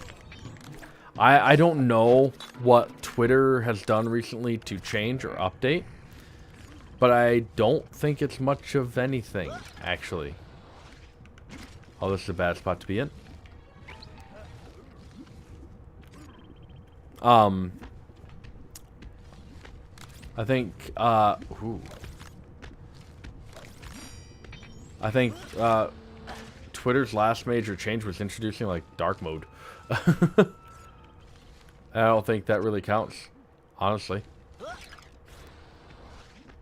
I don't know what Twitter has done recently to change or update, but I don't think it's much of anything, actually. Oh, this is a bad spot to be in. I think, Twitter's last major change was introducing, like, dark mode. I don't think that really counts, honestly. I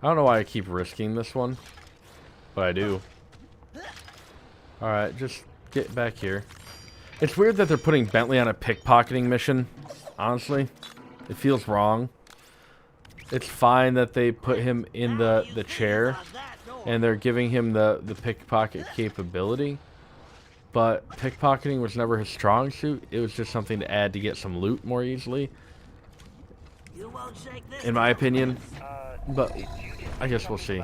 don't know why I keep risking this one, but I do. Alright, just get back here. It's weird that they're putting Bentley on a pickpocketing mission, honestly. It feels wrong. It's fine that they put him in the chair, and they're giving him the pickpocket capability. But pickpocketing was never his strong suit. It was just something to add to get some loot more easily, in my opinion. But I guess we'll see.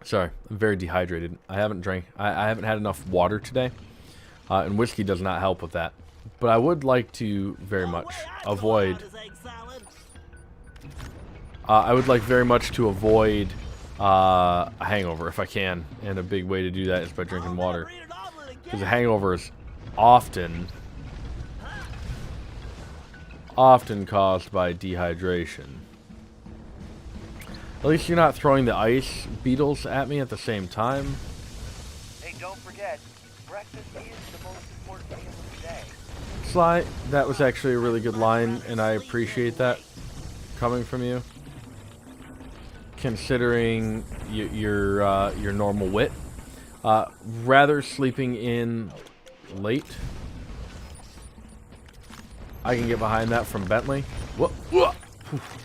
Sorry, I'm very dehydrated. I haven't drank. I haven't had enough water today, and whiskey does not help with that. But I would like to very much avoid. I would like very much to avoid a hangover if I can, and a big way to do that is by drinking water, because a hangover is often caused by dehydration. At least you're not throwing the ice beetles at me at the same time. Hey, don't forget, breakfast is the most important meal of the day. Sly, that was actually a really good line, and I appreciate that coming from you, considering your normal wit. Rather sleeping in late. I can get behind that from Bentley. Whoa.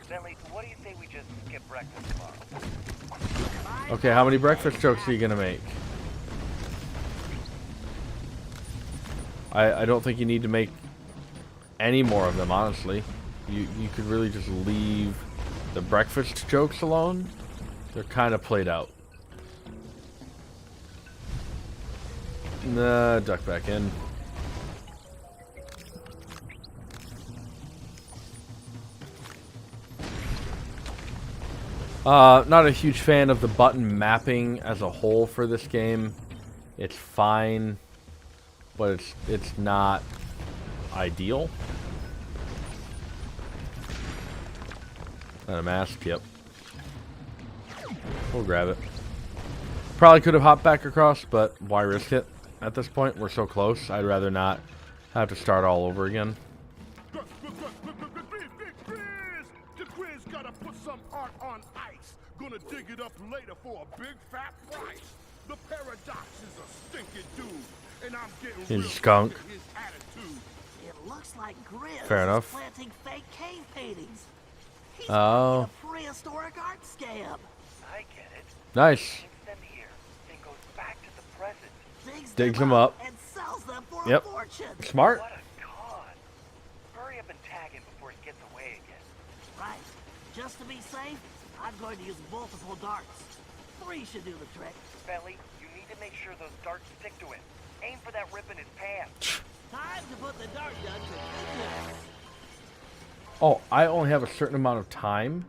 Bentley, what do you say we just skip breakfast tomorrow? Okay, how many breakfast jokes are you gonna make? I don't think you need to make any more of them, honestly. You could really just leave the breakfast jokes alone. They're kind of played out. Nah, duck back in. Not a huge fan of the button mapping as a whole for this game. It's fine, but it's not ideal. And a mask, yep. We'll grab it. Probably could have hopped back across, but why risk it at this point? We're so close. I'd rather not have to start all over again. The quiz gotta put some art on ice. Gonna dig it up later for a big fat price. The paradox is a stinking dude, and I'm getting He's real skunk. sick of his attitude. It looks like Grizz Fair is enough. planting fake cave paintings. He's Oh. a prehistoric art scam. I get it. Nice. Takes them here, then goes back to the present. Digs them up. And sells them for Yep. a fortune. Smart. What a con. Hurry up and tag him before he gets away again. Right. Just to be safe, I'm going to use multiple darts. 3 should do the trick. Bentley, you need to make sure those darts stick to him. Aim for that rip in his pants. Time to put the dart gun to good use. Oh, I only have a certain amount of time.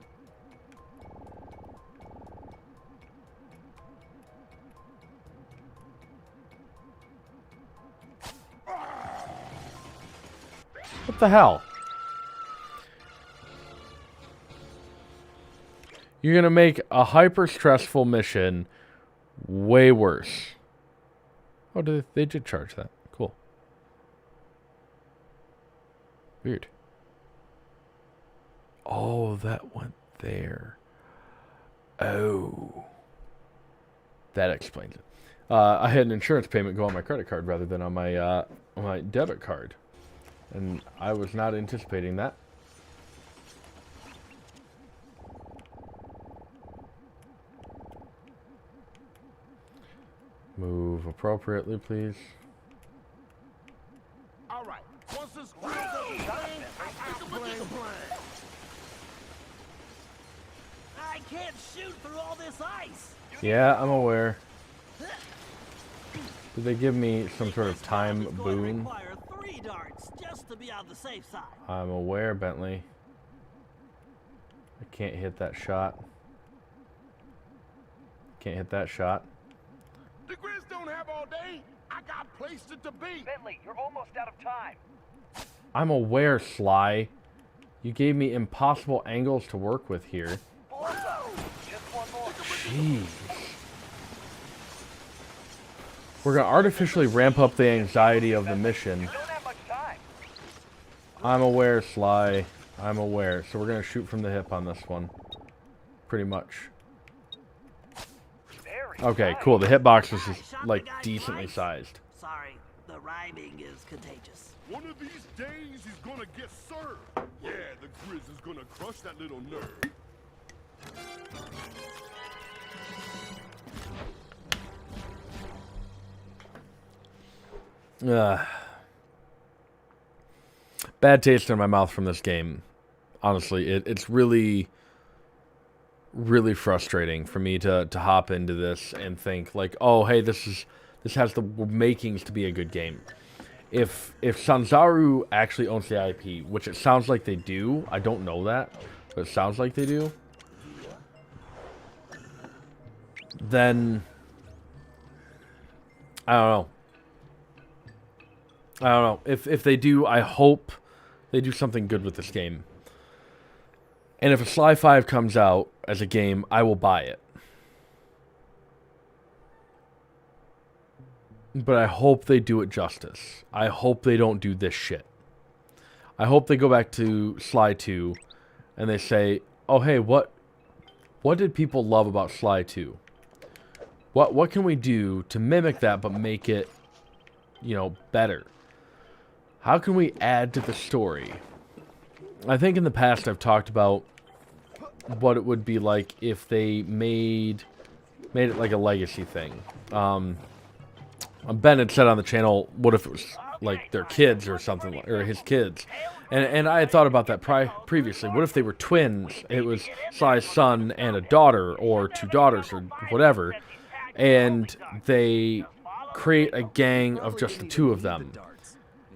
What the hell? You're gonna make a hyper stressful mission way worse. Oh, they did charge that. Cool. Weird. Oh, that went there. Oh. That explains it. I had an insurance payment go on my credit card rather than on my debit card. And I was not anticipating that. Move appropriately, please. All right. Once this grill doesn't bang, I make a plan. I can't shoot through all this ice. Yeah, I'm aware. Did they give me some sort of time This going to boon? require 3 darts just to be on the safe side. I'm aware, Bentley. I can't hit that shot. Can't hit that shot. The Grizz don't have all day. I got places to be. Bentley, you're almost out of time. I'm aware, Sly. You gave me impossible angles to work with here. Just one more. Jeez. We're gonna artificially ramp up the anxiety of the mission. Don't have much time. I'm aware, Sly. I'm aware. So we're gonna shoot from the hip on this one. Pretty much. Very Okay, nice. cool. The hitbox was I just, shot the like, guy decently twice. sized. Sorry, the rhyming is contagious. One of these days he's gonna get served. Yeah, the Grizz is gonna crush that little nerd. Bad taste in my mouth from this game. Honestly, it's really, really frustrating for me to hop into this and think like, oh, hey, this has the makings to be a good game. If Sanzaru actually owns the IP, which it sounds like they do, I don't know that, but it sounds like they do, then I don't know. If they do, I hope they do something good with this game. And if a Sly 5 comes out as a game, I will buy it. But I hope they do it justice. I hope they don't do this shit. I hope they go back to Sly 2 and they say, oh, hey, what did people love about Sly 2? What can we do to mimic that but make it, you know, better? How can we add to the story? I think in the past I've talked about what it would be like if they made it like a legacy thing. Ben had said on the channel, what if it was like their kids or something, or his kids? And I had thought about that previously. What if they were twins? It was Sly's son and a daughter, or 2 daughters, or whatever. And they create a gang of just the 2 of them.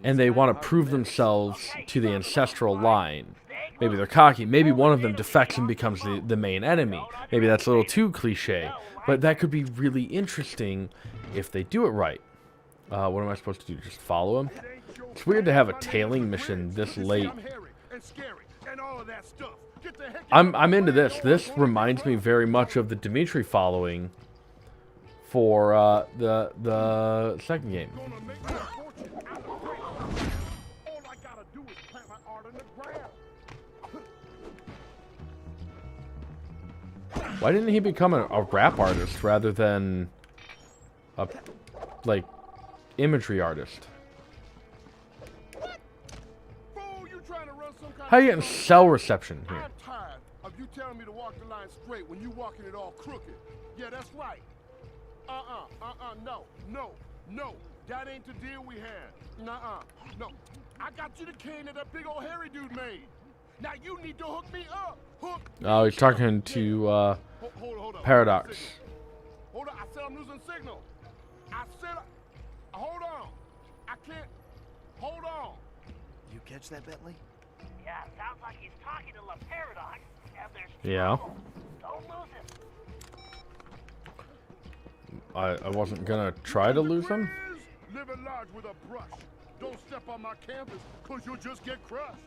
And they want to prove themselves to the ancestral line. Maybe they're cocky. Maybe one of them defects and becomes the main enemy. Maybe that's a little too cliche. But that could be really interesting if they do it right. What am I supposed to do? Just follow him? It's weird to have a tailing mission this late. I'm into this. This reminds me very much of the Dimitri following for the second game. Why didn't he become a rap artist rather than a, like, imagery artist? How are you getting cell reception here? I'm tired of you telling me to walk the line straight when you walking it all crooked. Yeah, that's right. No. That ain't the deal we had. No. I got you the cane that big old hairy dude made. Now you need to hook me up. Oh, he's talking to Hold up. Paradox. Hold on. I said I'm losing signal. Hold on. I can't. Hold on. You catch that, Bentley? Yeah, sounds like he's talking to La Paradox, and there's Yeah. trouble. Don't lose him. I wasn't gonna try to lose him. Living large with a brush. Don't step on my canvas, cause you'll just get crushed.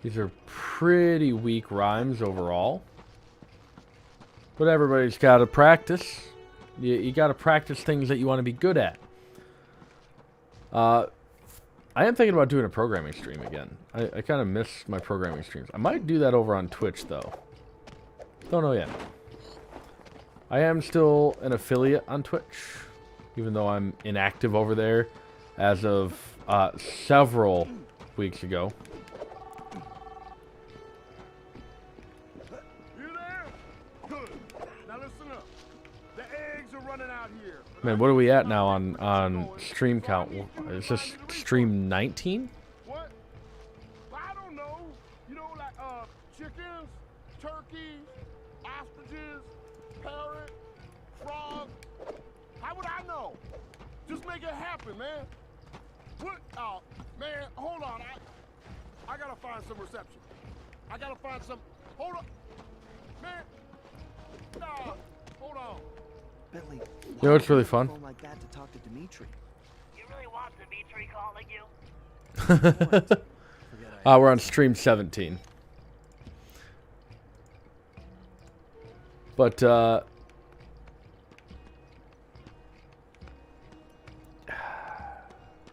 These are pretty weak rhymes overall. But everybody's got to practice. You got to practice things that you want to be good at. I am thinking about doing a programming stream again. I kind of miss my programming streams. I might do that over on Twitch, though. Don't know yet. I am still an affiliate on Twitch, even though I'm inactive over there. as of several weeks ago. You there? Good. Now listen up. The eggs are running out here. Man, what are we at now on stream count? Is this stream 19? What? I don't know. You know, like chickens, turkeys, ostriches, parrot, frog. How would I know? Just make it happen, man. What? Oh, man, hold on. I gotta find some reception. I gotta find some. Hold on, man. Nah, hold on. Bentley, You know what's really fun? phone like that to talk to Dimitri. You really want Dimitri calling you? We're on stream 17. But,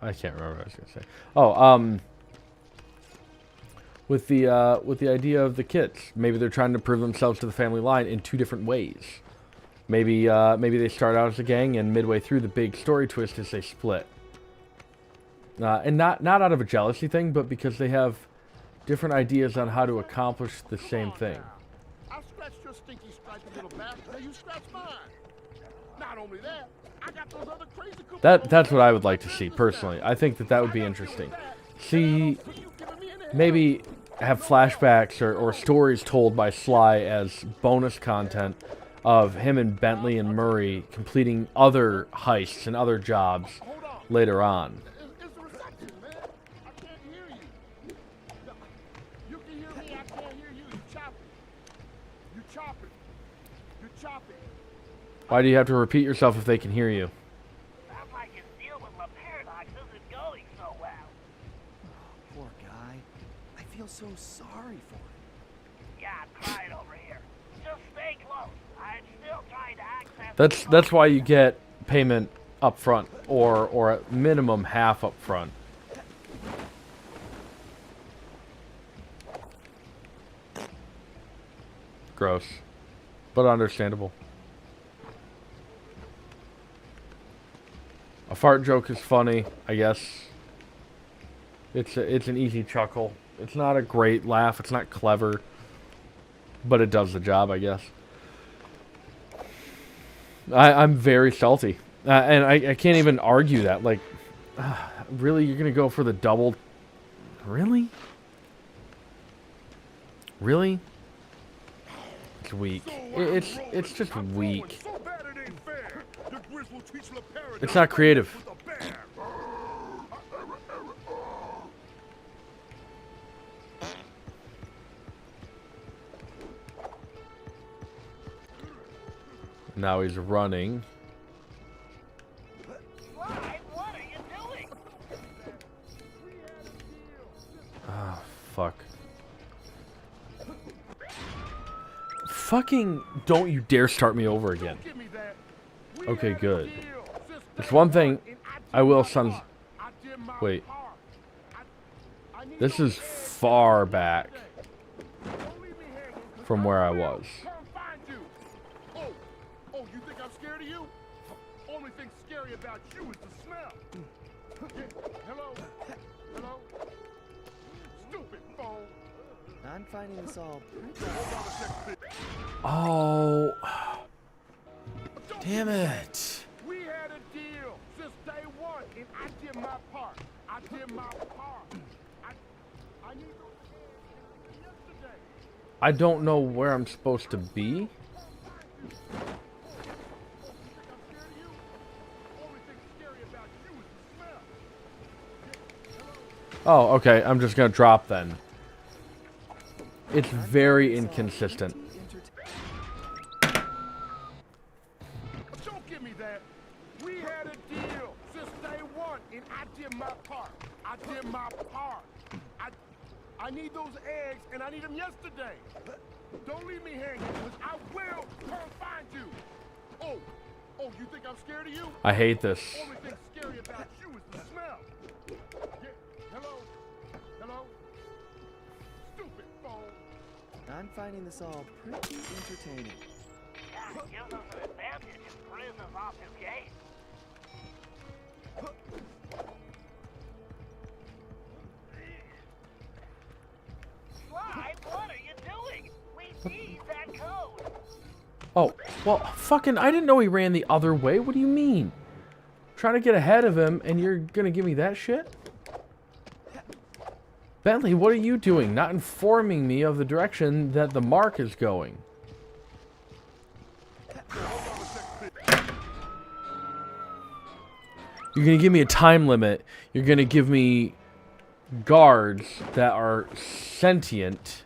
I can't remember what I was going to say. Oh, with the idea of the kids, maybe they're trying to prove themselves to the family line in two different ways. Maybe they start out as a gang, and midway through, the big story twist is they split. And not out of a jealousy thing, but because they have different ideas on how to accomplish the same thing. I scratched your stinky stripy little back. Now you scratch mine. Not only that, I got those other crazy coupons. That's what I would like to see personally. I think that would be interesting. See, maybe have flashbacks or stories told by Sly as bonus content of him and Bentley and Murray completing other heists and other jobs later on. It's the reception, man. I can't hear you. You can hear me, I can't hear you. You chopping. You chopping. You chopping. Why do you have to repeat yourself if they can hear you? Sounds like his deal with La Paradox isn't going so well. Poor guy. I feel so sorry for him. Yeah, I'm crying over here. Just stay close. I'm still trying to access. That's why you get payment up front, or at minimum half up front. Gross, but understandable. A fart joke is funny, I guess. It's an easy chuckle. It's not a great laugh. It's not clever, but it does the job, I guess. I'm very salty, and I can't even argue that. Like, really, you're gonna go for the double? Really? Really? It's weak. It's just weak. So bad it ain't fair. The Grizz will teach La Paradox It's not creative. with a bear. Now he's running. Why? What are you doing? Ah, fuck. Fucking don't you dare start me over again. Give me that. We Okay, had a good. deal since There's day one thing and I will did my sons. part. I did my Wait. part. I need This those is eggs far back Don't leave me hanging, 'cause from where I will was. come find you. Oh, you think I'm scared of you? Only thing scary about you is the smell. Yeah, hello? Hello? Stupid phone. I'm finding this all pretty. Hold on a second. Oh, Don't damn do that. it. We had a deal since day one, and I did my part. I did my part. I need those eggs yesterday. I don't know where I'm supposed to be. Oh, okay. I'm just gonna drop then. It's very inconsistent. Don't give me that. We had a deal since day one, and I did my part. I did my part. I need those eggs, and I need them yesterday. Don't leave me hanging, because I will come find you. Oh, you think I'm scared of you? I hate this. Only thing scary about you is the smell. Yeah, hello? Hello? Stupid phone. I'm finding this all pretty entertaining. Yeah, it gives us an advantage if Grizz is off his game. Well, fucking, I didn't know he ran the other way. What do you mean? Trying to get ahead of him, and you're gonna give me that shit? Bentley, what are you doing? Not informing me of the direction that the mark is going. You're gonna give me a time limit. You're gonna give me guards that are sentient.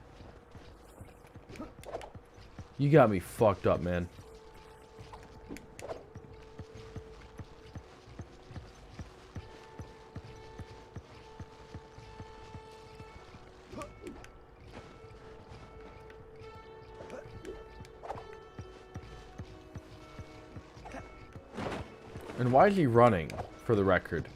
You got me fucked up, man. And why is he running, for the record?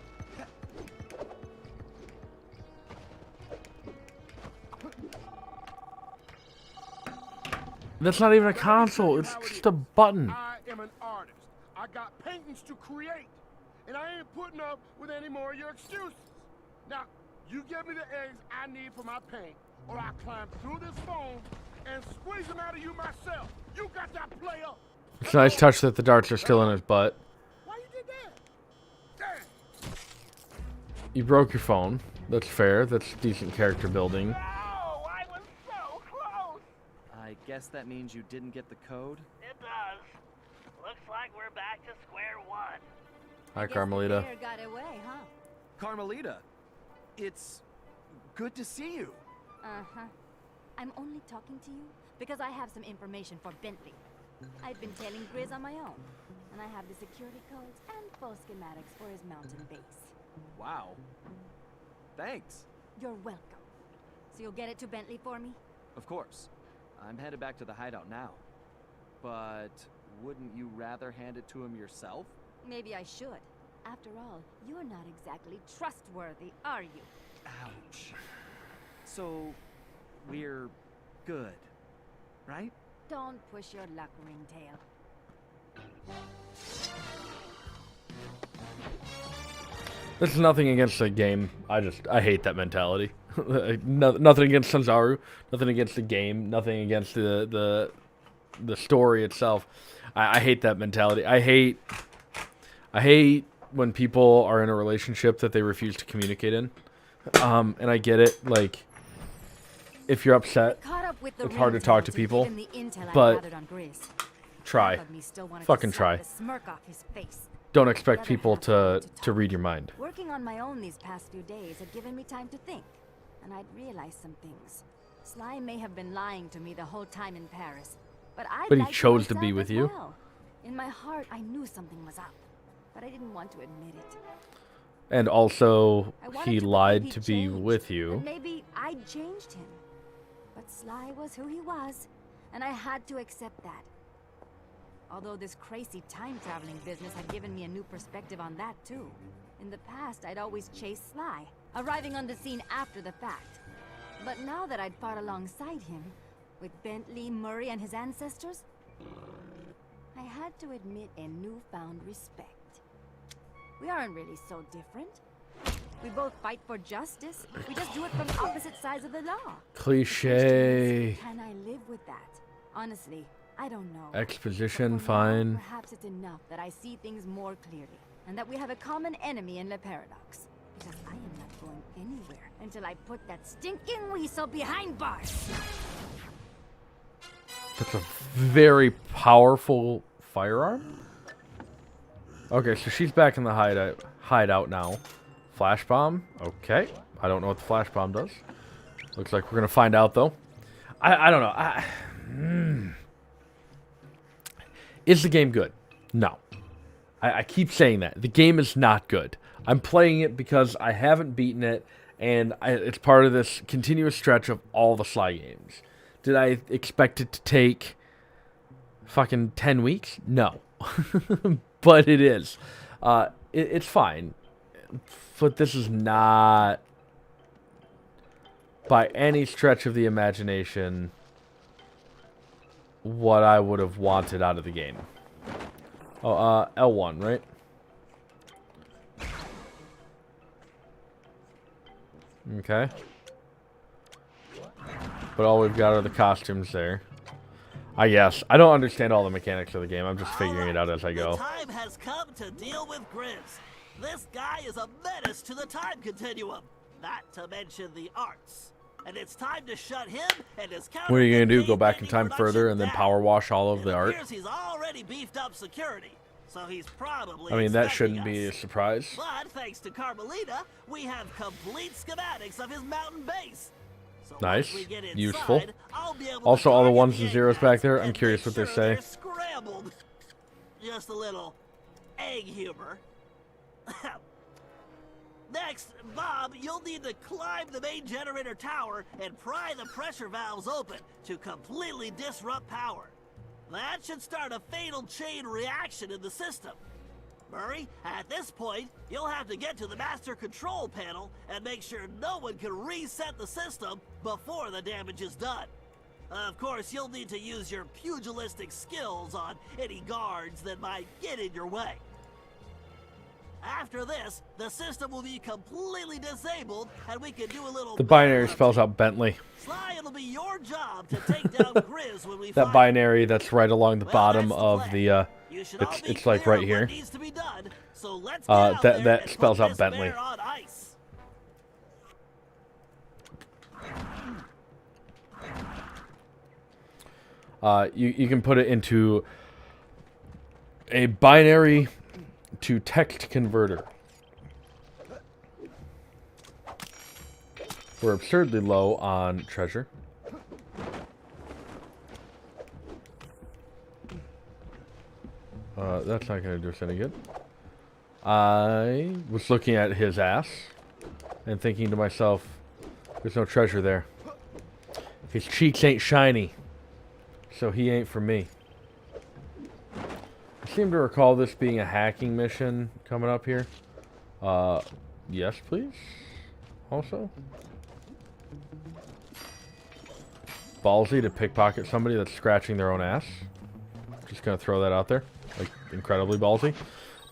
That's not even a console, it's just a button. I am an artist. I got paintings to create. And I ain't putting up with any more of your excuses. Now, you give me the eggs I need for my paint, or I climb through this foam and squeeze them out of you myself. You got that play up. It's a nice touch that the darts are still in his butt. Why you did that? Damn. You broke your phone. That's fair. That's decent character building. Oh, I was so close. I guess that means you didn't get the code? It does. Looks like we're back to square one. Hi, Guess the Carmelita. mayor got away, huh? Carmelita, it's good to see you. Uh-huh. I'm only talking to you because I have some information for Bentley. I've been tailing Grizz on my own, and I have the security codes and full schematics for his mountain base. Wow. Thanks. You're welcome. So you'll get it to Bentley for me? Of course. I'm headed back to the hideout now. But wouldn't you rather hand it to him yourself? Maybe I should. After all, you're not exactly trustworthy, are you? Ouch. So, we're good, right? Don't push your luck, Ringtail. This is nothing against the game. I hate that mentality. Nothing against Sanzaru. Nothing against the game. Nothing against the story itself. I hate that mentality. I hate when people are in a relationship that they refuse to communicate in. And I get it. Like, if you're upset, it's hard to talk to people. But try. Fucking try. Don't expect people to read your mind. Working on my own these past few days had given me time to think, and I'd realized some things. Sly may have been lying to me the whole time in Paris, but he chose to be with you. Well. In my heart, I knew something was up, but I didn't want to admit it. And also, he to lied believe to he'd be changed, with you. and maybe I'd changed him. But Sly was who he was, and I had to accept that. Although this crazy time-traveling business had given me a new perspective on that, too. In the past, I'd always chased Sly, arriving on the scene after the fact. But now that I'd fought alongside him, with Bentley, Murray, and his ancestors, I had to admit a newfound respect. We aren't really so different. We both fight for justice. We just do it from opposite sides of the law. Cliche. Can I live with that? Honestly, I don't know. Exposition, But for now, fine. perhaps it's enough that I see things more clearly, and that we have a common enemy in Le Paradox. Because I am not going anywhere until I put that stinking weasel behind bars. That's a very powerful firearm. Okay, so she's back in the hideout now. Flash bomb. Okay. I don't know what the flash bomb does. Looks like we're gonna find out though. I don't know. Is the game good? No. I keep saying that. The game is not good. I'm playing it because I haven't beaten it, and it's part of this continuous stretch of all the Sly games. Did I expect it to take fucking 10 weeks? No. But it is. It's fine. But this is not, by any stretch of the imagination, what I would have wanted out of the game. Oh, L1, right? Okay. But all we've got are the costumes there. I guess. I don't understand all the mechanics of the game. I'm just figuring it out as I The go. time has come to deal with Grizz. This guy is a menace to the time continuum, not to mention the arts. And it's time to shut him and his What are you going to do? Go counterfeit back in gaming time further and then production power wash all of down. the It art? appears he's already beefed up security, so he's probably I mean, that expecting shouldn't be a us. surprise. But thanks to Carmelita, we have complete schematics of his mountain base. So Nice. once we get inside, Useful. I'll be able Also, to all the target ones the and zeros egg back there, bats I'm and curious make what they sure say. they're scrambled. Just a little egg humor. Next, Bob, you'll need to climb the main generator tower and pry the pressure valves open to completely disrupt power. That should start a fatal chain reaction in the system. Murray, at this point, you'll have to get to the master control panel and make sure no one can reset the system before the damage is done. Of course, you'll need to use your pugilistic skills on any guards that might get in your way. After this, the system will be completely disabled and we can do a little The binary battle spells out Bentley. Sly, it'll be your job to take down Grizz when we That find binary that's right along the Well, bottom that's the of plan. the, You should all be it's like clear right on here. what needs to be done, so let's get out that there and spells put out this Bentley. bear on ice. You can put it into a binary to text converter. We're absurdly low on treasure. That's not going to do us any good. I was looking at his ass and thinking to myself, there's no treasure there. His cheeks ain't shiny, so he ain't for me. I seem to recall this being a hacking mission coming up here. Yes, please. Also. Ballsy to pickpocket somebody that's scratching their own ass. Just gonna throw that out there. Like, incredibly ballsy.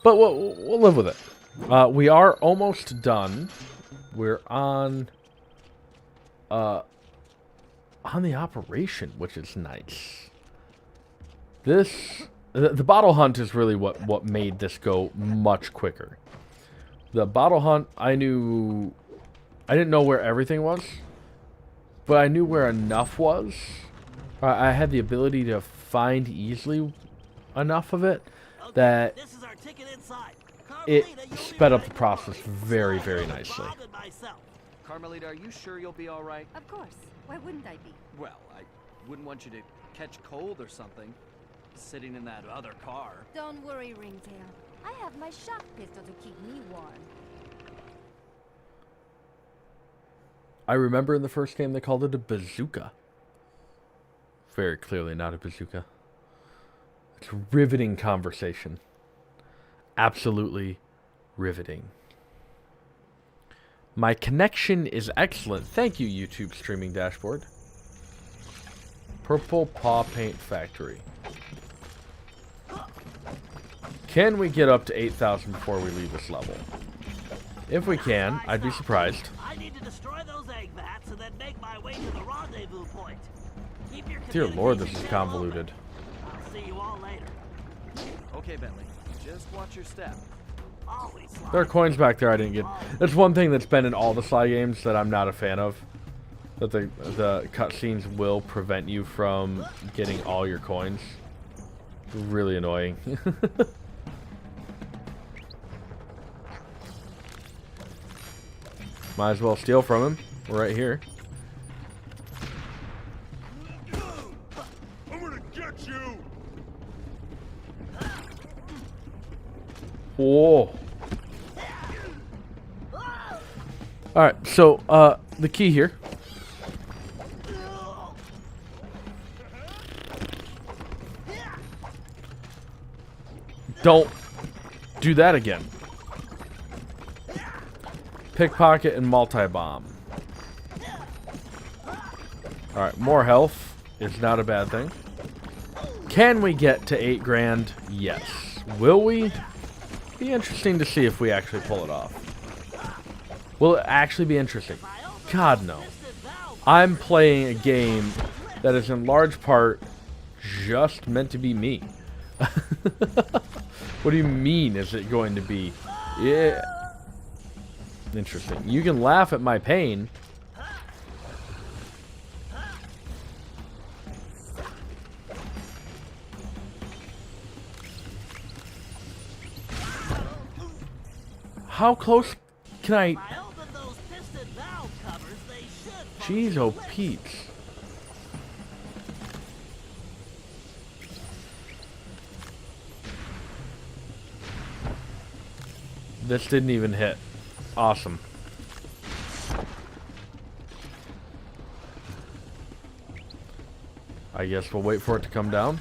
But we'll live with it. We are almost done. We're on the operation, which is nice. The bottle hunt is really what made this go much quicker. The bottle hunt, I didn't know where everything was, but I knew where enough was. I had the ability to find easily enough of it that This is our ticket inside. it Carmelita, you'll be sped up right the process first. very, Sly, very Bob, nicely. and myself. Carmelita, are you sure you'll be all right? Of course. Why wouldn't I be? Well, I wouldn't want you to catch cold or something, sitting in that other car. Don't worry, Ringtail. I have my shock pistol to keep me warm. I remember in the first game they called it a bazooka. Very clearly not a bazooka. It's riveting conversation. Absolutely riveting. My connection is excellent. Thank you, YouTube streaming dashboard. Purple Paw Paint Factory. Can we get up to 8,000 before we leave this level? If we can, I'd be surprised. I need to destroy those egg vats and then make my way to the rendezvous point. Keep your Dear Lord, this is communication channel convoluted. open. I'll see you all later. Okay, Bentley, just watch your step. Always Sly. There are coins back there I didn't get. That's one thing that's been in all the Sly games that I'm not a fan of. That the cutscenes will prevent you from getting all your coins. Really annoying. Might as well steal from him. We're right here. I'm gonna get you! Whoa. Alright, so, the key here. Don't do that again. Pickpocket and multi-bomb. Alright, more health is not a bad thing. Can we get to 8 grand? Yes. Will we? Be interesting to see if we actually pull it off. Will it actually be interesting? God, no. I'm playing a game that is in large part just meant to be me. What do you mean, is it going to be? Yeah. Interesting. You can laugh at my pain. How close can I... If I open those piston valve covers, they should Jeez, function oh with- Pete. This didn't even hit. Awesome. I guess we'll wait for it to come down.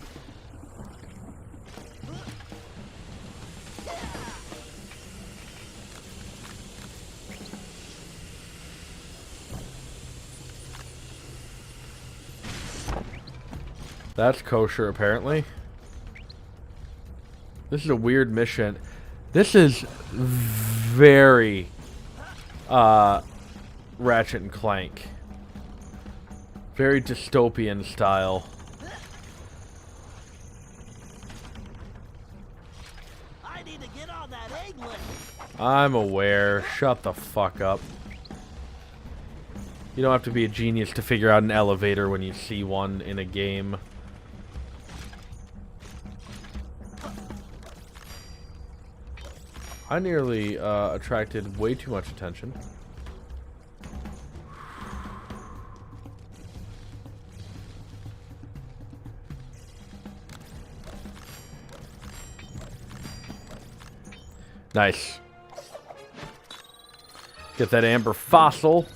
That's kosher, apparently. This is a weird mission. This is very Ratchet and Clank. Very dystopian style. I need to get on that egg lift. I'm aware. Shut the fuck up. You don't have to be a genius to figure out an elevator when you see one in a game. I nearly attracted way too much attention. Nice. Get that amber fossil.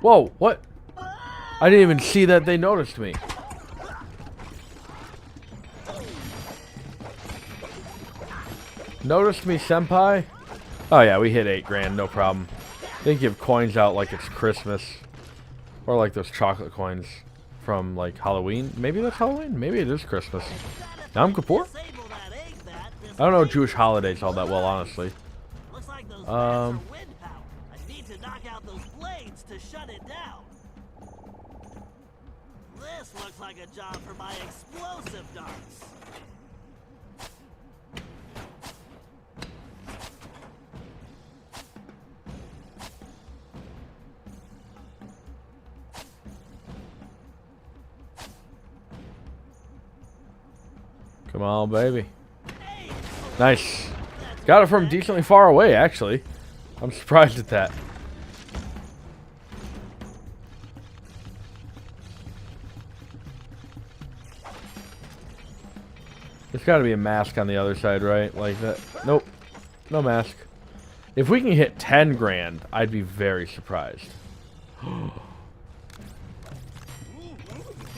Whoa, what? I didn't even see that they noticed me. Noticed me, senpai? Oh yeah, we hit 8 grand, no problem. They give coins out like it's Christmas. Or like those chocolate coins from like Halloween. Maybe that's Halloween? Maybe it is Christmas. Yom Kippur? Disable that egg vat, this I don't know egg- Jewish holidays all that well, honestly. Looks like those vats are Um, wind power. I need to knock out those blades to shut it down. This looks like a job for my explosive darts. Come on, baby. Nice. Got it from decently far away, actually. I'm surprised at that. There's got to be a mask on the other side, right? Like that. Nope. No mask. If we can hit 10 grand, I'd be very surprised.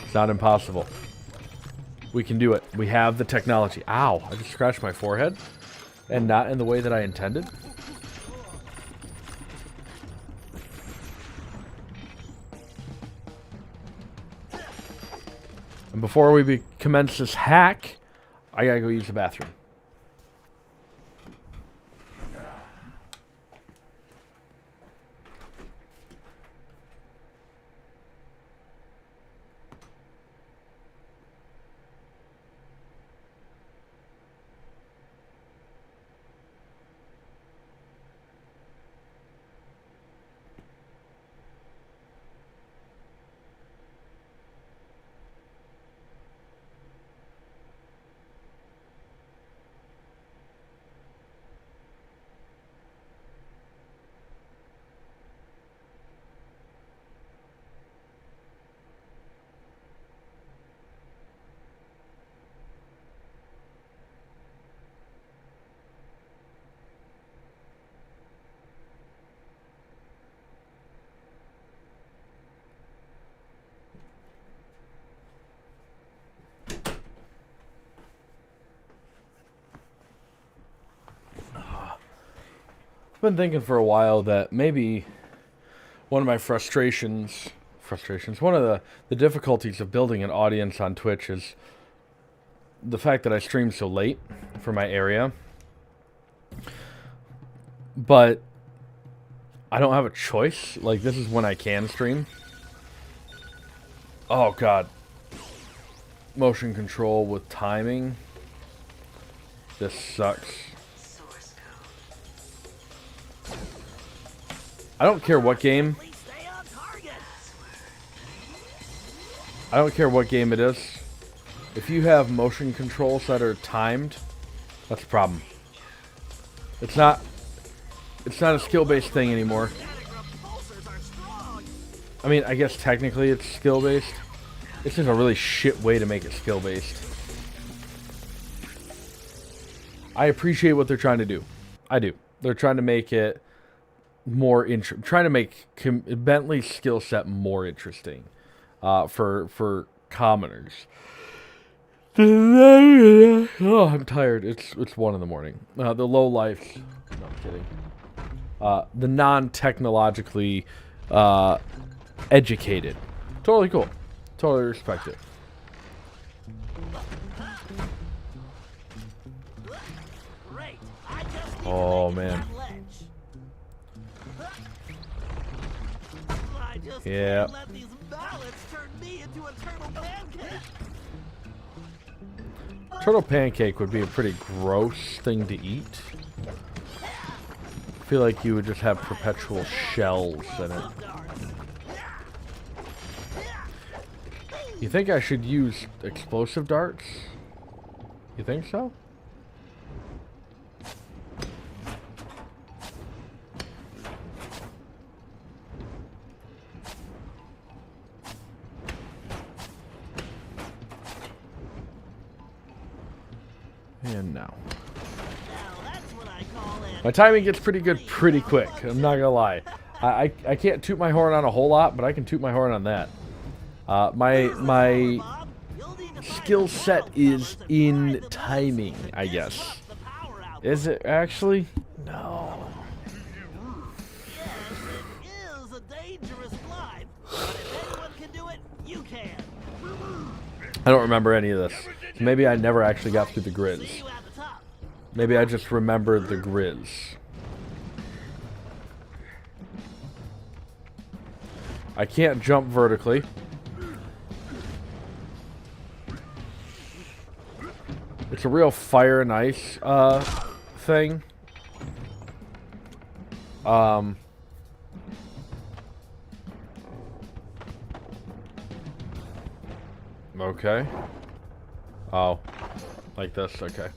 It's not impossible. We can do it. We have the technology. Ow, I just scratched my forehead. And not in the way that I intended. And before we commence this hack, I gotta go use the bathroom. I've been thinking for a while that maybe one of my frustrations, one of the difficulties of building an audience on Twitch is the fact that I stream so late for my area. But I don't have a choice. Like, this is when I can stream. Oh, God. Motion control with timing. This sucks. I don't care what game. I don't care what game it is. If you have motion controls that are timed, that's a problem. It's not a skill-based thing anymore. I mean, I guess technically it's skill-based. This is a really shit way to make it skill-based. I appreciate what they're trying to do. I do. They're trying to make it more trying to make Bentley's skill set more interesting for commoners. Oh, I'm tired. It's 1 in the morning. The low life. No, I'm kidding. The non-technologically educated. Totally cool. Totally respect it. Oh man. Yeah. Turtle pancake would be a pretty gross thing to eat. I feel like you would just have perpetual shells in it. You think I should use explosive darts? You think so? And now. My timing gets pretty good pretty quick. I'm not gonna lie. I can't toot my horn on a whole lot, but I can toot my horn on that. My skill set is in timing, I guess. Is it actually? No. I don't remember any of this. So maybe I never actually got through the grids. Maybe I just remembered the grids. I can't jump vertically. It's a real fire and ice thing. Okay. Oh. Like this, okay.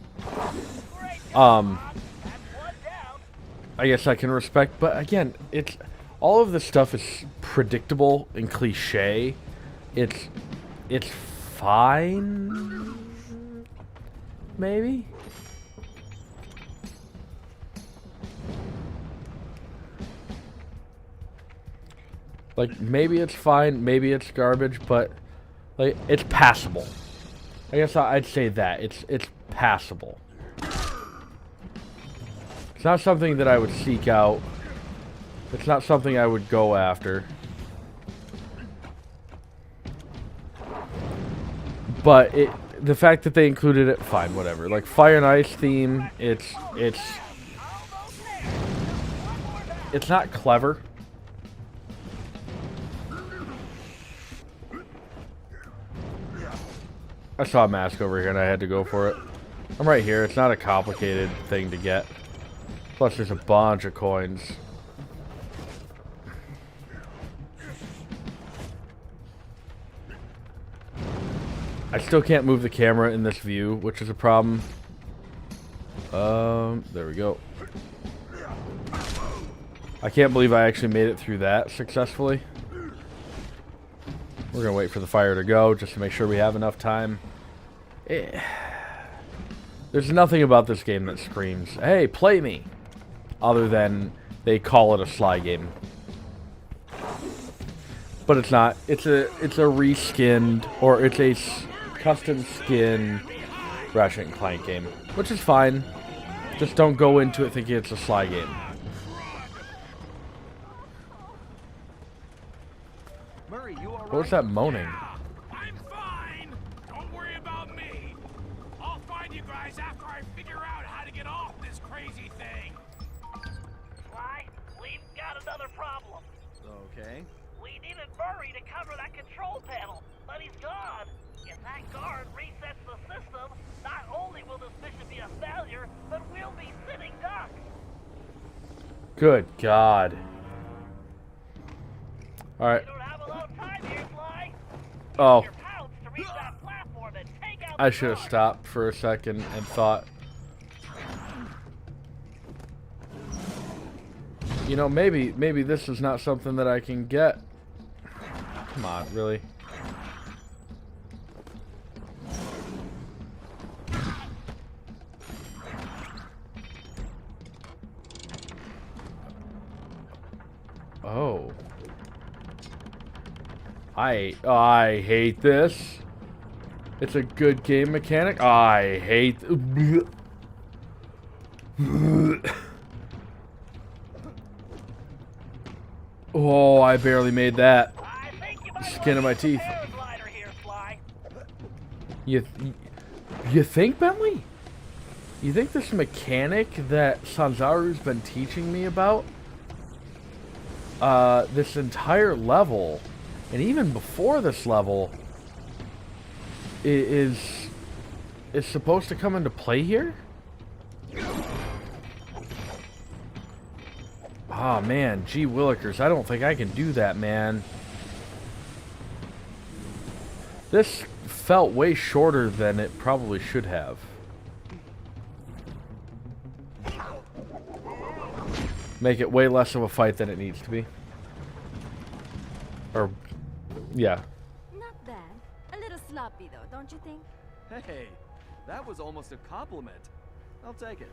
I guess I can respect, but again, it's all of this stuff is predictable and cliche. It's fine. Maybe. Like maybe it's fine, maybe it's garbage, but like it's passable. I guess I'd say that it's passable. It's not something that I would seek out. It's not something I would go after. But the fact that they included it, fine, whatever. Like Fire and Ice theme, it's not clever. I saw a mask over here and I had to go for it. I'm right here. It's not a complicated thing to get. Plus there's a bunch of coins. I still can't move the camera in this view, which is a problem. There we go. I can't believe I actually made it through that successfully. We're gonna wait for the fire to go just to make sure we have enough time. There's nothing about this game that screams, hey, play me, other than they call it a Sly game. But it's not. It's a reskinned, or it's a custom skin Ratchet and Clank game, which is fine. Just don't go into it thinking it's a Sly game. What was that moaning? I'm fine. Don't worry about me. I'll find you guys after I figure out how to get off this crazy thing. Okay. We needed Murray to cover that control panel, but he's gone. If that guard resets the system, not only will this mission be a failure, but we'll be sitting ducks. Good God. Alright. You don't have a lot of time here, Sly. Oh. Use your pounce to reach that platform and take out I the should have guard. stopped for a second and thought, you know, maybe this is not something that I can get. Come on, really? Oh. I hate this. It's a good game mechanic. I hate. Oh, I barely made that. I think you might Skin of my want to use teeth. a paraglider here, Sly. You think, Bentley? You think this mechanic that Sanzaru's been teaching me about, this entire level, and even before this level, is supposed to come into play here? Oh man, gee willikers, I don't think I can do that, man. This felt way shorter than it probably should have. Make it way less of a fight than it needs to be. Or, yeah. Not bad. A little sloppy, though, don't you think? Hey, that was almost a compliment. I'll take it.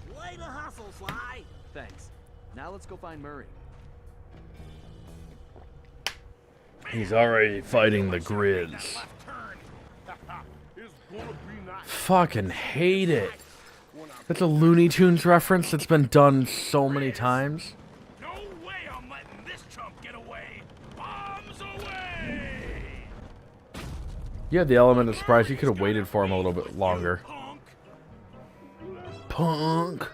Way to hustle, Sly. Thanks. Now let's go find Murray. He's already fighting the That grids. left turn. It's gonna be nice. Fucking hate it. That's a Looney Tunes reference that's been done so many times. No way I'm letting this chump get away. Bombs away. You had the element of surprise. You could have waited for him a little bit longer. Punk. Punk.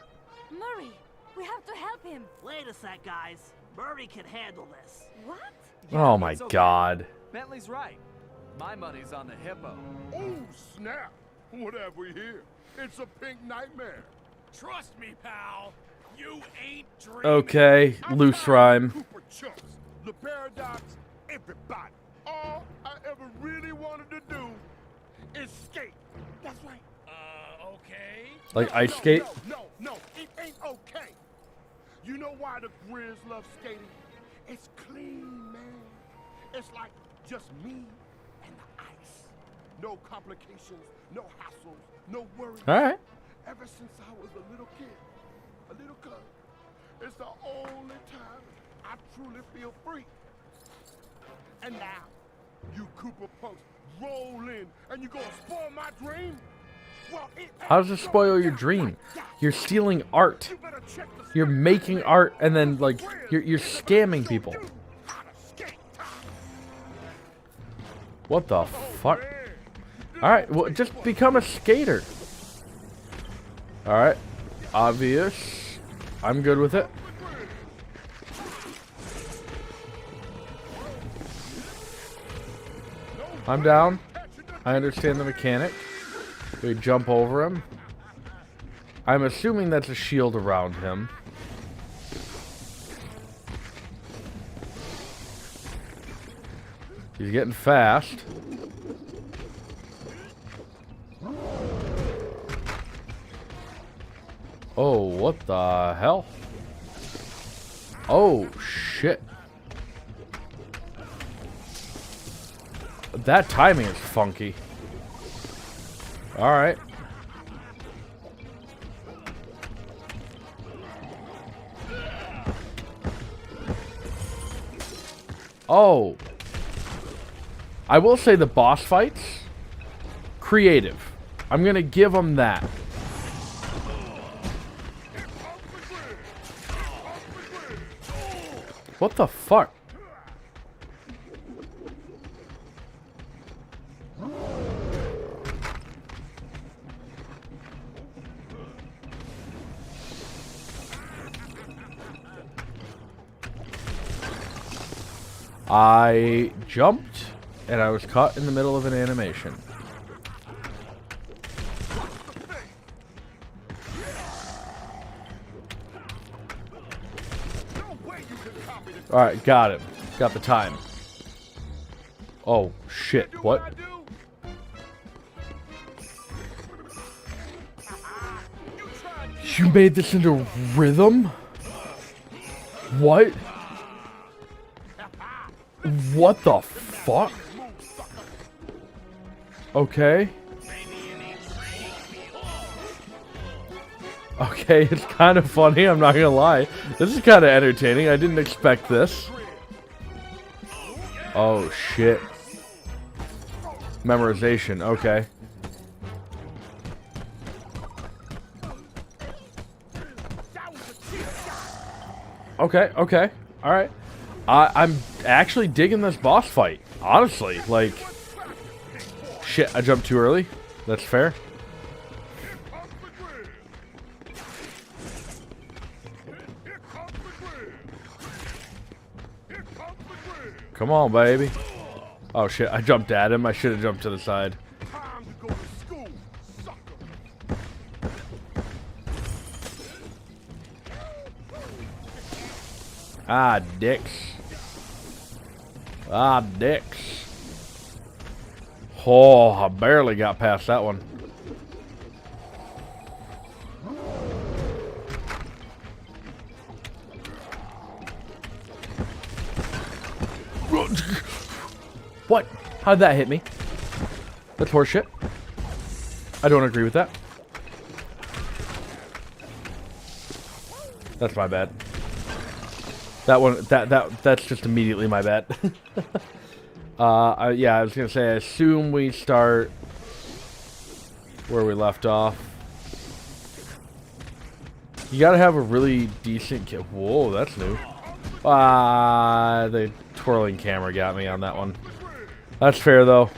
Murray, we have to help him. Wait a sec, guys. Murray can handle this. What? Oh my It's okay. God. Bentley's right. My money's on the hippo. Oh, snap. What have we here? It's a pink nightmare. Trust me, pal. You ain't dreaming. Okay, loose I'm tired of rhyme. Cooper chumps, the paradox, everybody. All I ever really wanted to do is skate. That's right. Okay. Like No, ice skate? No, it ain't okay. You know why the Grizz love skating? It's clean, man. It's like just me and the ice. No complications, no hassles, no worries. Alright. Ever since I was a little kid, a little cub, it's the only time I truly feel free. And now, you Cooper punks roll in and you gonna spoil my dream? Well, it How does ain't this spoil going your down dream? like that. You're stealing art. You better check the You're skate making magazine. art and then, like, Grizz you're is about to scamming show people. you how to skate. What the Oh, fuck? man. This Alright, gonna well, take just fun. become a skater. Alright. Obvious. I'm good with it. I'm down. I understand the mechanic. We jump over him. I'm assuming that's a shield around him. He's getting fast. Oh, what the hell? Oh, shit. That timing is funky. Alright. Oh. I will say the boss fights, creative. I'm gonna give them that. What the fuck? I jumped, and I was caught in the middle of an animation. Alright, got him. Got the time. Oh, shit. What? You made this into rhythm? What? What the fuck? Okay. Okay, it's kind of funny, I'm not gonna lie. This is kind of entertaining. I didn't expect this. Oh, shit. Memorization, okay. Okay, okay. Alright. I'm actually digging this boss fight. Honestly, like... Shit, I jumped too early. That's fair. Come on, baby. Oh, shit, I jumped at him. I should have jumped to the side. Ah, dicks. Ah, dicks. Oh, I barely got past that one. What? How'd that hit me? That's horseshit. I don't agree with that. That's my bad. That one, that's just immediately my bad. Yeah, I was gonna say, I assume we start where we left off. You gotta have a really decent kit. Whoa, that's new. The twirling camera got me on that one. That's fair, though.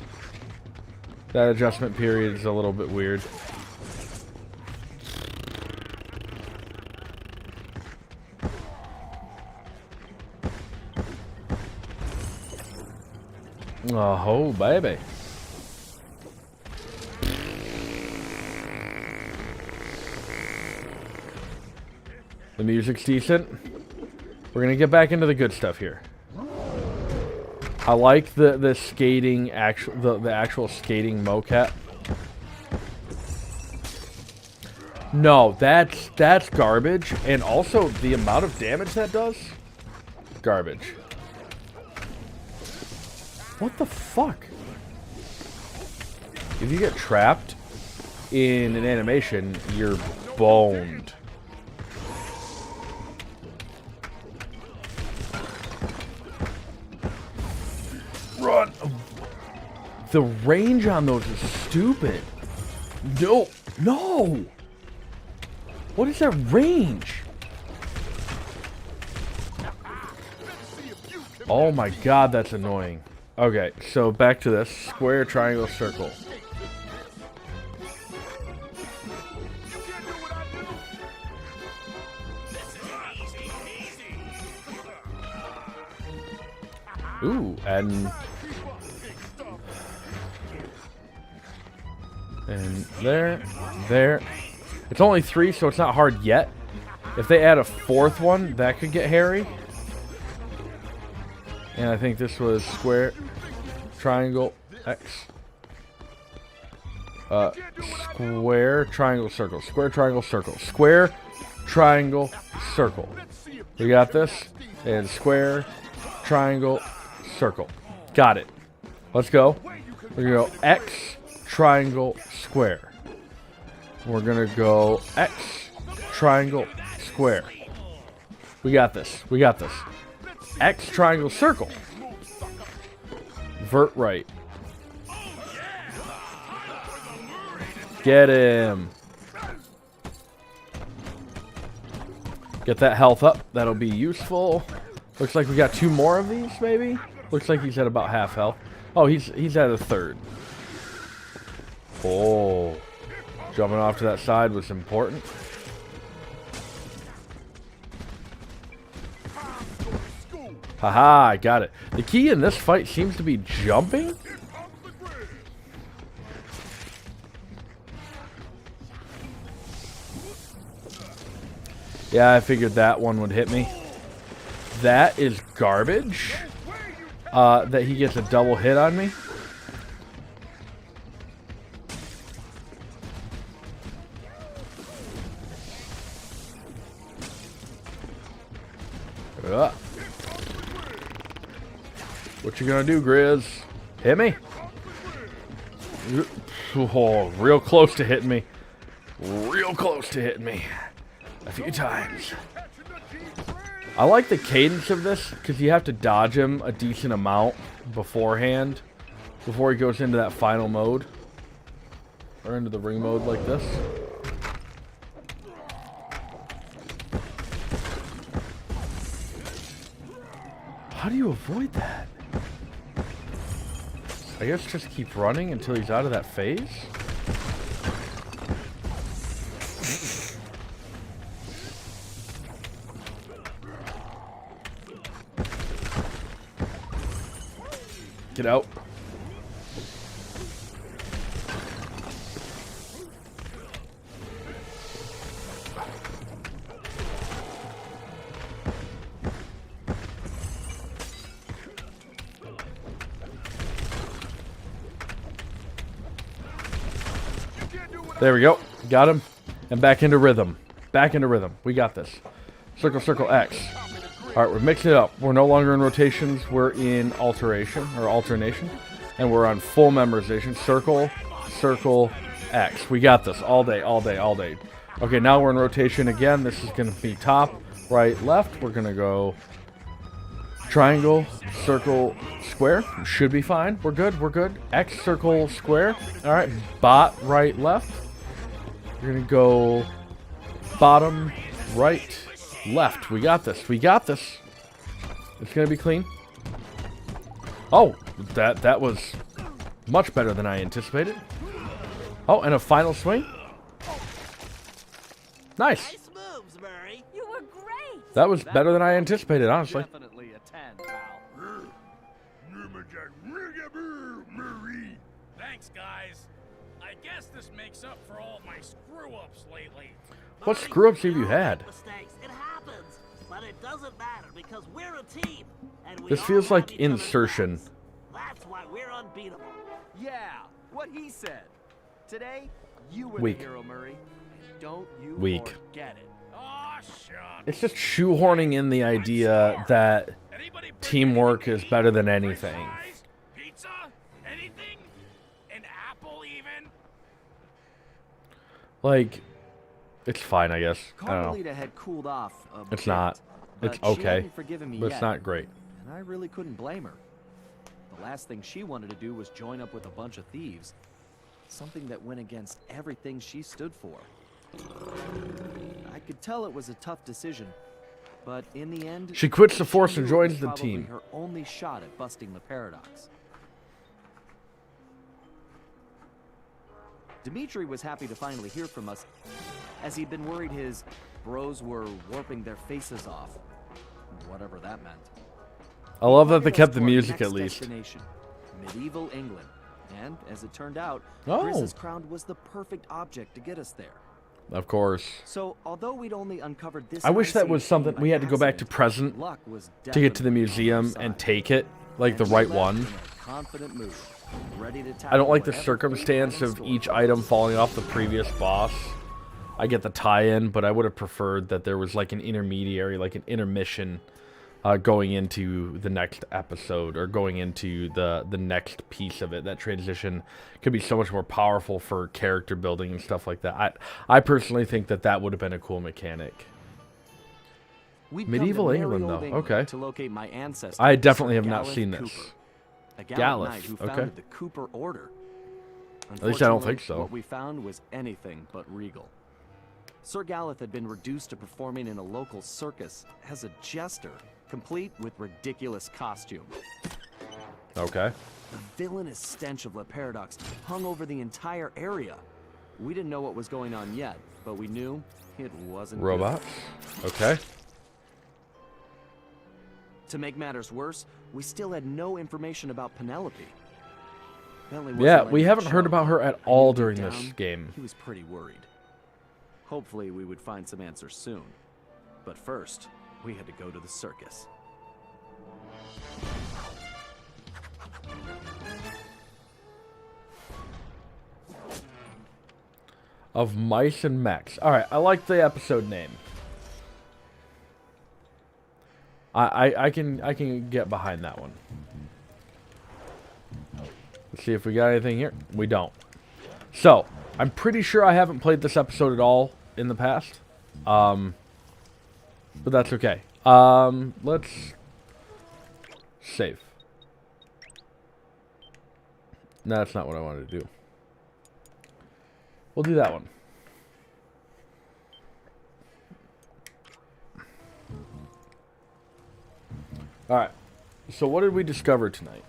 That adjustment period is a little bit weird. Oh, baby. The music's decent. We're gonna get back into the good stuff here. I like the skating the actual skating mocap. No, that's garbage, and also the amount of damage that does, garbage. What the fuck? If you get trapped in an animation, you're boned. Run! The range on those is stupid. No, no! What is that range? Oh my god, that's annoying. Okay, so back to this. Square, triangle, circle. Ooh, and there. It's only 3, so it's not hard yet. If they add a 4th one, that could get hairy. And I think this was square, triangle, X. Square, triangle, circle. Square, triangle, circle. Square, triangle, circle. We got this. And square, triangle, circle. Got it. Let's go. We're going to go X, triangle, square. We're going to go X, triangle, square. We got this. We got this. X, triangle, circle. Vert right. Get him. Get that health up. That'll be useful. Looks like we got 2 more of these, maybe? Looks like he's at about half health. Oh, he's at a 1/3. Oh. Jumping off to that side was important. Haha, I got it. The key in this fight seems to be jumping? Yeah, I figured that one would hit me. That is garbage. That he gets a double hit on me. What you gonna do, Grizz? Hit me? Oh, real close to hitting me. Real close to hitting me. A few times. I like the cadence of this because you have to dodge him a decent amount beforehand before he goes into that final mode or into the ring mode like this. How do you avoid that? I guess just keep running until he's out of that phase? Get out. There we go. Got him. And back into rhythm. Back into rhythm. We got this. Circle, circle, X. Alright, we're mixing it up. We're no longer in rotations. We're in alteration, or alternation. And we're on full memorization. Circle, circle, X. We got this. All day, all day, all day. Okay, now we're in rotation again. This is going to be top, right, left. We're going to go triangle, circle, square. Should be fine. We're good, we're good. X, circle, square. Alright, bot, right, left. We're going to go bottom, right, left. We got this. We got this. It's going to be clean. Oh, that was much better than I anticipated. Oh, and a final swing. Nice. Nice moves, Murray. You were great! That was better than I anticipated, honestly. Definitely a 10, pal. Thanks, guys. I guess this makes up for all my screw-ups lately. What screw-ups have you had? Mistakes. It happens, but it doesn't matter because we're a team. And we This all feels have like each other's insertion. backs. That's why we're unbeatable. Yeah, what he said. Today, you were Weak. the hero, Murray. And don't you Weak. forget it. Aw, shucks. It's just shoehorning in the idea that Anybody bring teamwork anything is to better eat? than French anything. fries? Pizza? Anything? An apple, even? Like, it's fine, I guess. I don't know. Carmelita had cooled off a It's bit, not. It's but she okay, hadn't forgiven me but yet, it's not great. and I really couldn't blame her. The last thing she wanted to do was join up with a bunch of thieves. Something that went against everything she stood for. I could tell it was a tough decision, but in the end, She quits the force and knew it was joins the probably team. her only shot at busting the paradox. Dimitri was happy to finally hear from us, as he'd been worried his bros were warping their faces off, whatever that meant. I love that they Pointed us kept the toward music next at least. destination, medieval England. And as it turned out, Oh. Chris's crown was the perfect object to get us there. Of course. So, although we'd only uncovered this I wish that unseen was something thing we by had to go back to accident, present luck was to get to the definitely on our museum side. and take it, like the And we right left one. in a confident mood, ready to I don't tackle like the whatever circumstance fate had in of store each for item us. falling off the previous boss. I get the tie-in, but I would have preferred that there was like an intermediary, like an intermission going into the next episode or going into the next piece of it. That transition could be so much more powerful for character building and stuff like that. I personally think that would have been a cool mechanic. We'd come Medieval to merry England, old though. Okay. To locate my ancestor, I definitely Sir have not Galeth seen this. Cooper, a gallant Galeth, knight who okay. founded the Cooper Order. At least I don't Unfortunately, think so. What we found was anything but regal. Sir Galeth had been reduced to performing in a local circus as a jester, complete with ridiculous costume. Okay. The villainous stench of La Paradox hung over the entire area. We didn't know what was going on yet, but we knew it wasn't good. Robots. Okay. To make matters worse, we still had no information about Penelope. Bentley wasn't Yeah, letting we it haven't show. heard about her at I knew all deep during this down, game. He was pretty worried. Hopefully, we would find some answers soon. But first, we had to go to the circus. Of Mice and Mechs. Alright, I like the episode name. I can get behind that one. Let's see if we got anything here. We don't. So, I'm pretty sure I haven't played this episode at all in the past. But that's okay. Let's save. No, that's not what I wanted to do. We'll do that one. Alright. So what did we discover tonight?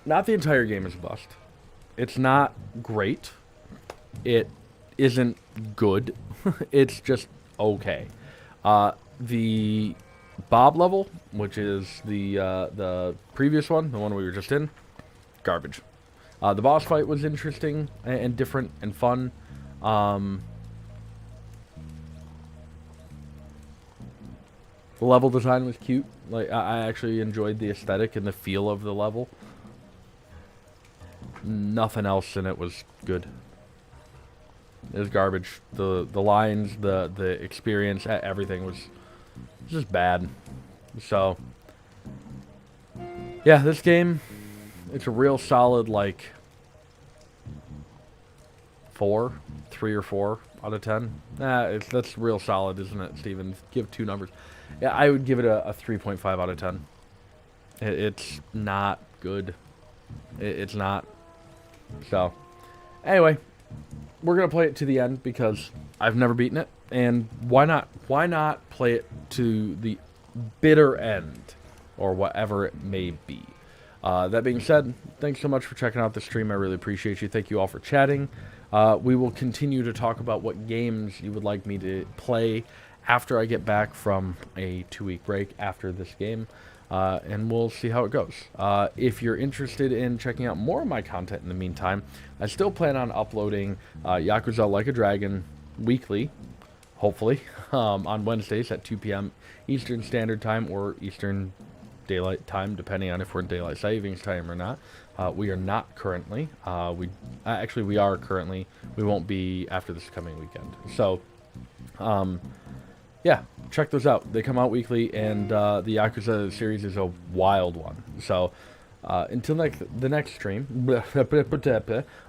Not the entire game is a bust. It's not great. It isn't good. It's just okay. The Bob level, which is the previous one, the one we were just in, garbage. The boss fight was interesting and different and fun. The level design was cute. Like I actually enjoyed the aesthetic and the feel of the level. Nothing else in it was good. It was garbage. The lines, the experience, everything was just bad. So yeah, this game, it's a real solid like 3 or 4 out of 10. That's real solid, isn't it, Steven? Give 2 numbers. Yeah, I would give it a 3.5 out of 10. It's not good. It's not. So, anyway, we're going to play it to the end because I've never beaten it. And why not? Why not play it to the bitter end? Or whatever it may be. That being said, thanks so much for checking out the stream. I really appreciate you. Thank you all for chatting. We will continue to talk about what games you would like me to play after I get back from a 2-week break after this game. And we'll see how it goes. If you're interested in checking out more of my content in the meantime, I still plan on uploading Yakuza Like a Dragon weekly, hopefully, on Wednesdays at 2 p.m. Eastern Standard Time or Eastern Daylight Time, depending on if we're in Daylight Savings Time or not. We are not currently. We are currently. We won't be after this coming weekend. So, yeah, check those out. They come out weekly, and the Yakuza series is a wild one. So, until the next stream,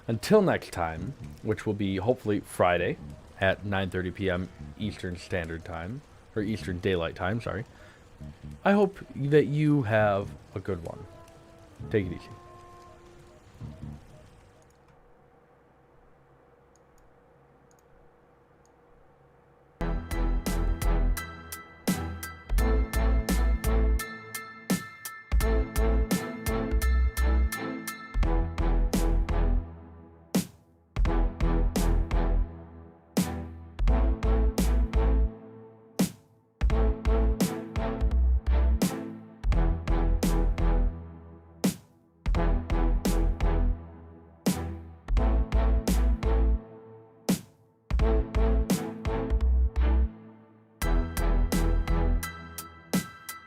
until next time, which will be hopefully Friday at 9:30 p.m. Eastern Standard Time, or Eastern Daylight Time, sorry. I hope that you have a good one. Take it easy.